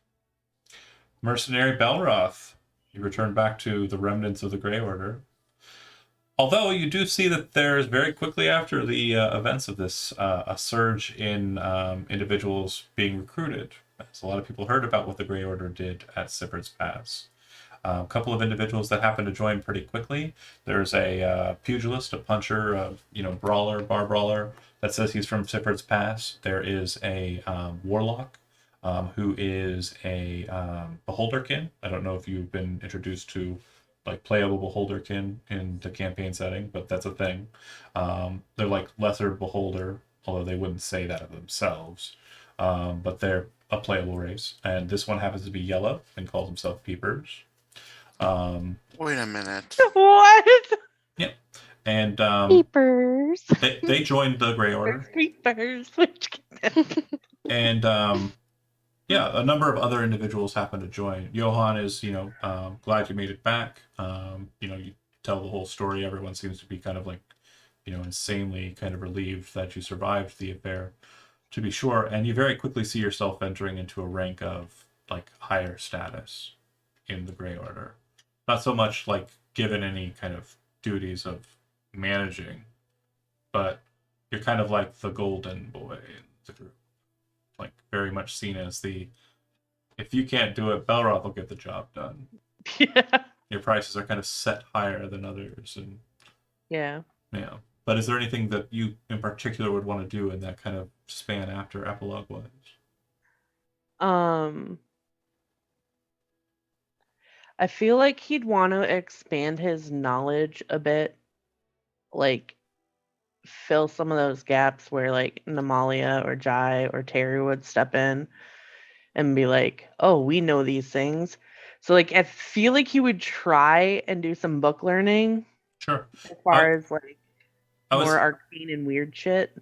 Mercenary Belroth, you return back to the remnants of the Grey Order. Although you do see that there's very quickly after the events of this, a surge in individuals being recruited. As a lot of people heard about what the Grey Order did at Siford's Pass. A couple of individuals that happened to join pretty quickly. There's a pugilist, a puncher, brawler, bar brawler, that says he's from Siford's Pass. There is a warlock who is a beholderkin. I don't know if you've been introduced to like playable beholderkin in the campaign setting, but that's a thing. They're like lesser beholder, although they wouldn't say that of themselves. But they're a playable race, and this one happens to be yellow and calls himself Peepers. Wait a minute. What? And Peepers. they joined the Grey Order, Creepers. and a number of other individuals happen to join. Johan is, glad you made it back. You tell the whole story. Everyone seems to be kind of like, insanely kind of relieved that you survived the affair, to be sure. And you very quickly see yourself entering into a rank of like higher status in the Grey Order. Not so much like given any kind of duties of managing, but you're kind of like the golden boy in the group. Like very much seen as if you can't do it, Belroth will get the job done. Yeah. Your prices are kind of set higher than others, and Yeah. yeah. But is there anything that you in particular would want to do in that kind of span after epilogue was? I feel like he'd want to expand his knowledge a bit, like fill some of those gaps where like Namalia or Jai or Terry would step in and be like, "Oh, we know these things." So like I feel like he would try and do some book learning Sure. as far as like I was more arcane and weird shit.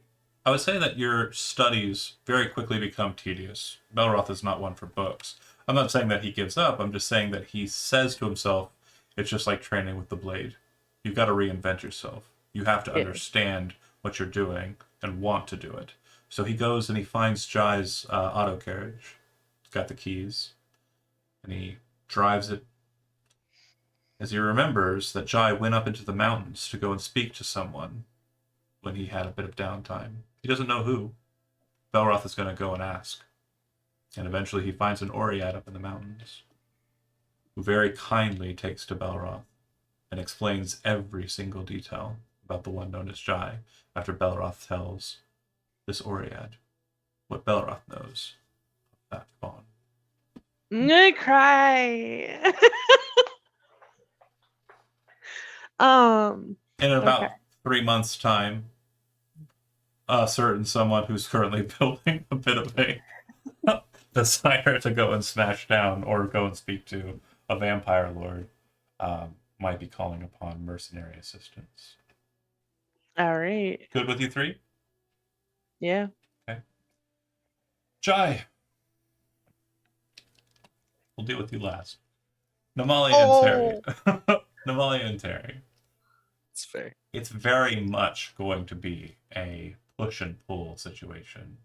I would say that your studies very quickly become tedious. Belroth is not one for books. I'm not saying that he gives up. I'm just saying that he says to himself, it's just like training with the blade. You've got to reinvent yourself. You have to Yeah. understand what you're doing and want to do it. So he goes and he finds Jai's auto carriage. He's got the keys. And he drives it as he remembers that Jai went up into the mountains to go and speak to someone when he had a bit of downtime. He doesn't know who. Belroth is going to go and ask. And eventually he finds an Oread up in the mountains, who very kindly takes to Belroth and explains every single detail about the one known as Jai, after Belroth tells this Oread what Belroth knows of that fawn. I'm gonna cry. In about Okay. 3 months' time, a certain someone who's currently building a bit of a desire to go and smash down or go and speak to a vampire lord might be calling upon mercenary assistance. All right. Good with you three? Yeah. Jai. We'll deal with you last. Namalia and Terry. Namalia and Terry. It's fair. It's very much going to be a push and pull situation.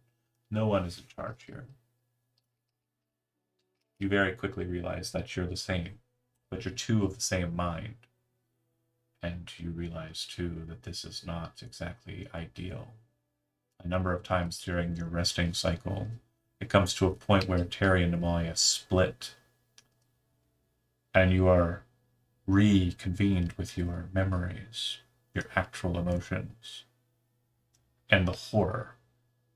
No one is in charge here. You very quickly realize that you're the same, but you're two of the same mind. And you realize, too, that this is not exactly ideal. A number of times during your resting cycle, it comes to a point where Terry and Namalia split. And you are reconvened with your memories, your actual emotions, and the horror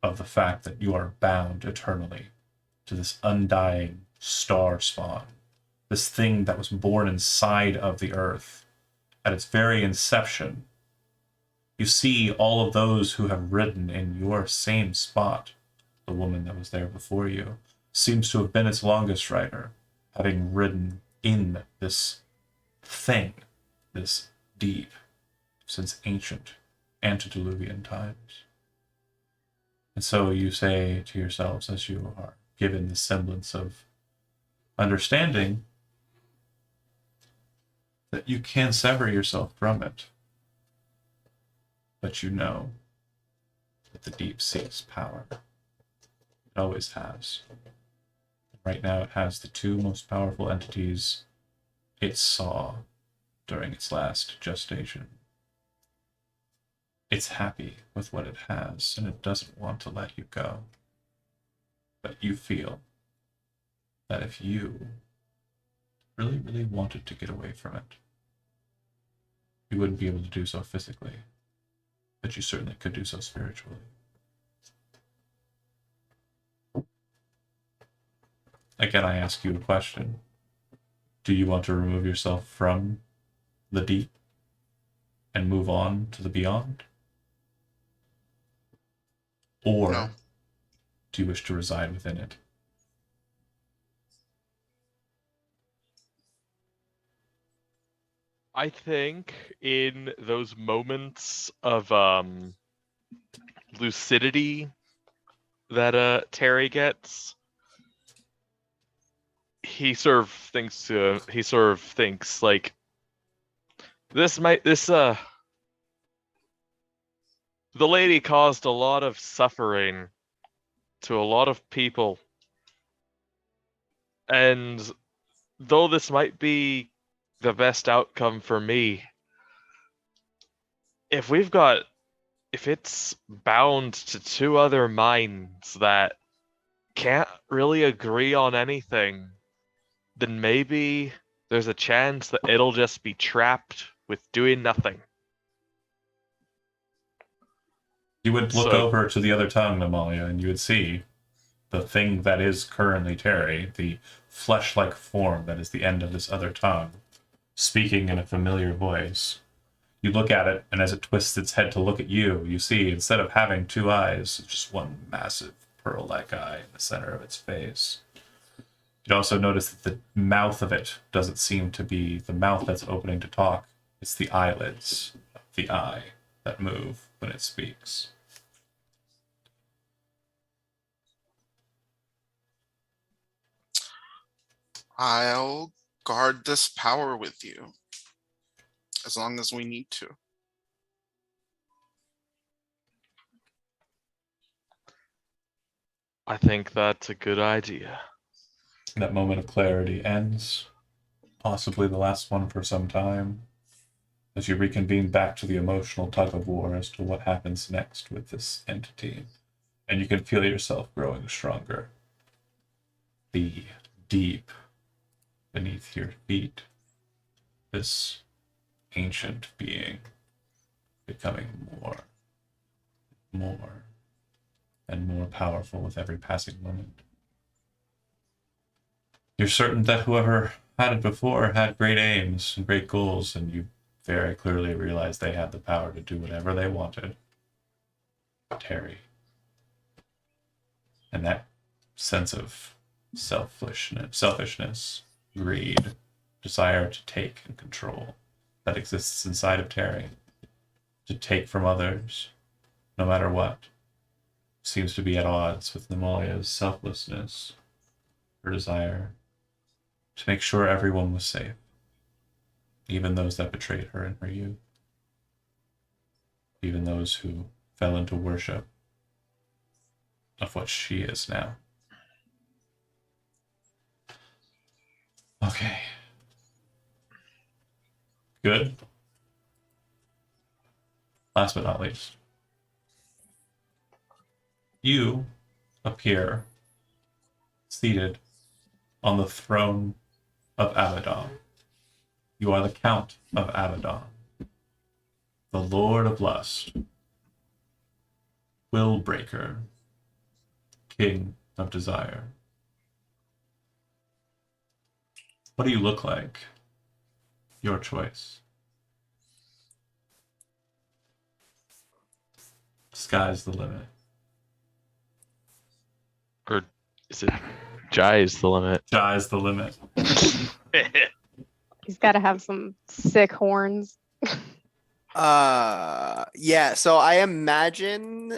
of the fact that you are bound eternally to this undying star spawn, this thing that was born inside of the earth. At its very inception, you see all of those who have ridden in your same spot. The woman that was there before you seems to have been its longest rider, having ridden in this thing, this deep, since ancient antediluvian times. And so you say to yourselves, as you are given the semblance of understanding, that you can sever yourself from it. But you know that the deep seeks power. It always has. Right now it has the two most powerful entities it saw during its last gestation. It's happy with what it has, and it doesn't want to let you go. But you feel that if you really, really wanted to get away from it, you wouldn't be able to do so physically, but you certainly could do so spiritually. Again, I ask you a question. Do you want to remove yourself from the deep and move on to the beyond? Or No. do you wish to reside within it? I think in those moments of lucidity that Terry gets, he sort of thinks like the lady caused a lot of suffering to a lot of people, and though this might be the best outcome for me, if it's bound to two other minds that can't really agree on anything, then maybe there's a chance that it'll just be trapped with doing nothing. You would look So- over to the other tongue, Amalia, and you would see the thing that is currently Terry, the flesh-like form that is the end of this other tongue, speaking in a familiar voice. You look at it, and as it twists its head to look at you, you see, instead of having two eyes, just one massive pearl-like eye in the center of its face. You'd also notice that the mouth of it doesn't seem to be the mouth that's opening to talk. It's the eyelids of the eye that move when it speaks. I'll guard this power with you. As long as we need to. I think that's a good idea. That moment of clarity ends, possibly the last one for some time, as you reconvene back to the emotional tug of war as to what happens next with this entity, and you can feel yourself growing stronger. The deep beneath your feet, this ancient being becoming more, and more powerful with every passing moment. You're certain that whoever had it before had great aims and great goals, and you very clearly realize they had the power to do whatever they wanted. Terry. And that sense of selfishness, greed, desire to take and control that exists inside of Terry, to take from others, no matter what, seems to be at odds with Nemalia's selflessness, her desire to make sure everyone was safe, even those that betrayed her in her youth, even those who fell into worship of what she is now. Okay. Good. Last but not least, you appear seated on the throne of Abaddon. You are the Count of Abaddon, the Lord of Lust, Will Breaker, King of Desire. What do you look like? Your choice. Sky's the limit. Or is it Jai is the limit? Sky's the limit. He's got to have some sick horns. Yeah, so I imagine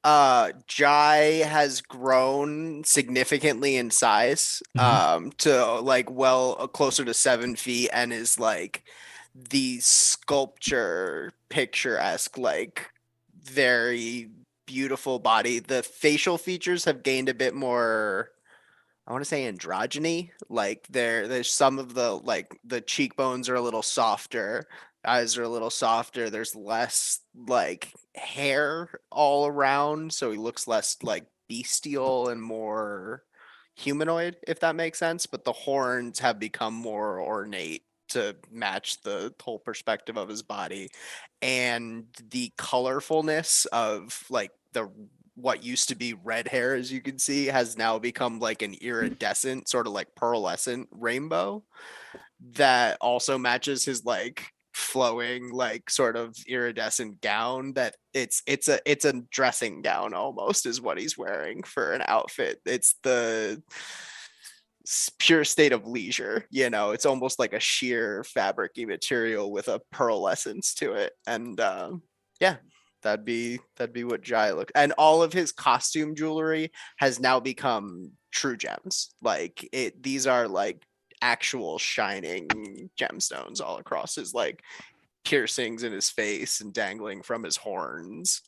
Jai has grown significantly in size to like closer to 7 feet and is like the sculpture picturesque, like very beautiful body. The facial features have gained a bit more, I want to say, androgyny. Like there's some of the, like, the cheekbones are a little softer, eyes are a little softer. There's less like hair all around, so he looks less like bestial and more humanoid, if that makes sense. But the horns have become more ornate to match the whole perspective of his body, and the colorfulness of like the what used to be red hair, as you can see, has now become like an iridescent, sort of like pearlescent rainbow that also matches his like flowing, like sort of iridescent gown. That it's a dressing gown almost is what he's wearing for an outfit. It's the pure state of leisure, you know. It's almost like a sheer fabricy material with a pearlescence to it. And yeah, that'd be what Jai look. And all of his costume jewelry has now become true gems. Like these are like actual shining gemstones all across his like piercings in his face and dangling from his horns.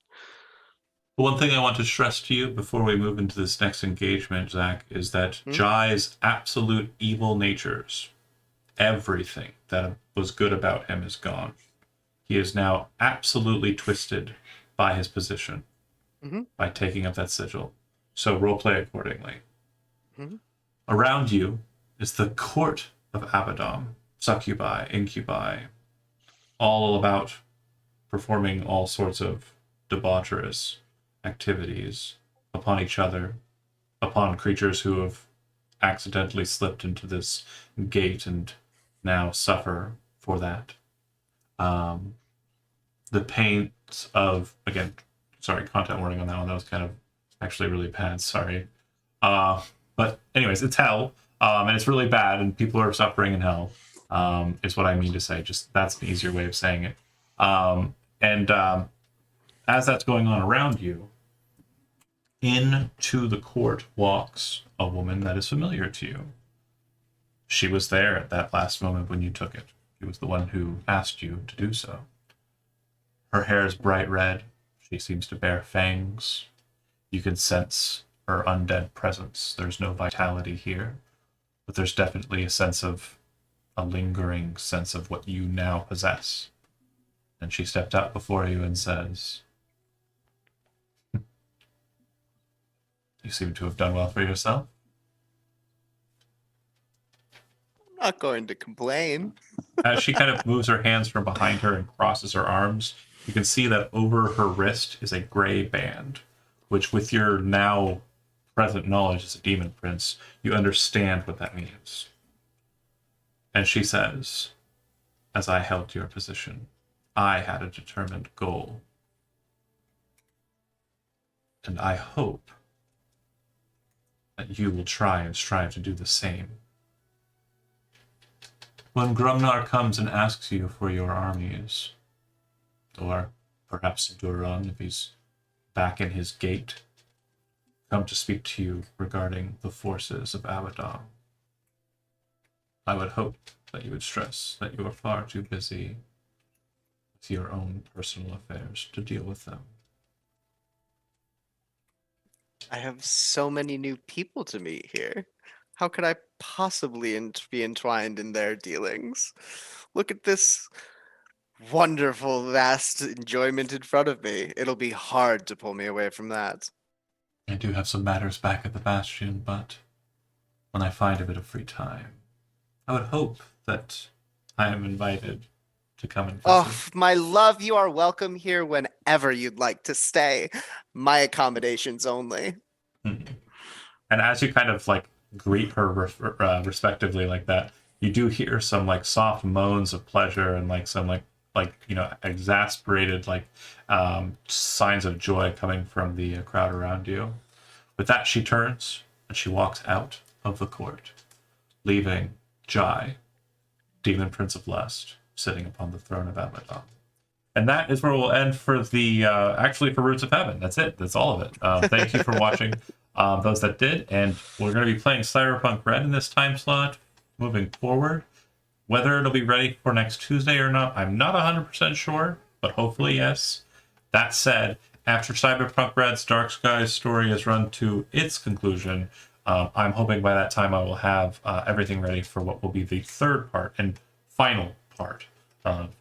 One thing I want to stress to you before we move into this next engagement, Zach, is that Jai's absolute evil natures, everything that was good about him is gone. He is now absolutely twisted by his position, by taking up that sigil. So roleplay accordingly. Mhm. Around you is the court of Abaddon, succubi, incubi, all about performing all sorts of debaucherous activities upon each other, upon creatures who have accidentally slipped into this gate and now suffer for that. The pains of, again, sorry, content warning on that one. That was kind of actually really bad. Sorry. But anyways, it's hell, and it's really bad, and people are suffering in hell. Is what I mean to say. Just that's an easier way of saying it. And as that's going on around you, into the court walks a woman that is familiar to you. She was there at that last moment when you took it. She was the one who asked you to do so. Her hair is bright red. She seems to bear fangs. You can sense her undead presence. There's no vitality here, but there's definitely a lingering sense of what you now possess. And she stepped out before you and says, "You seem to have done well for yourself." I'm not going to complain. As she kind of moves her hands from behind her and crosses her arms, you can see that over her wrist is a gray band, which with your now present knowledge as a demon prince, you understand what that means. And she says, "As I held your position, I had a determined goal. And I hope that you will try and strive to do the same. When Grumnar comes and asks you for your armies, or perhaps Duran, if he's back in his gate, come to speak to you regarding the forces of Abaddon, I would hope that you would stress that you are far too busy with your own personal affairs to deal with them." I have so many new people to meet here. How could I possibly be entwined in their dealings? Look at this wonderful, vast enjoyment in front of me. It'll be hard to pull me away from that. I do have some matters back at the Bastion, but when I find a bit of free time, I would hope that I am invited to come and visit. Oh, my love, you are welcome here whenever you'd like to stay. My accommodations only. And as you kind of like greet her respectively like that, you do hear some like soft moans of pleasure and like some like exasperated signs of joy coming from the crowd around you. With that, she turns and she walks out of the court, leaving Jai, Demon Prince of Lust, sitting upon the throne of Abaddon. And that is where we'll end for the for Roots of Heaven. That's it. That's all of it. Thank you for watching, those that did. And we're going to be playing Cyberpunk Red in this time slot moving forward. Whether it'll be ready for next Tuesday or not, I'm not 100% sure, but hopefully yes. That said, after Cyberpunk Red's Dark Skies story has run to its conclusion, I'm hoping by that time I will have everything ready for what will be the third part and final part of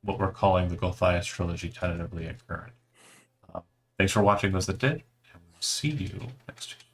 what we're calling the Gulthias trilogy tentatively at current. Thanks for watching those that did, and we'll see you next Tuesday.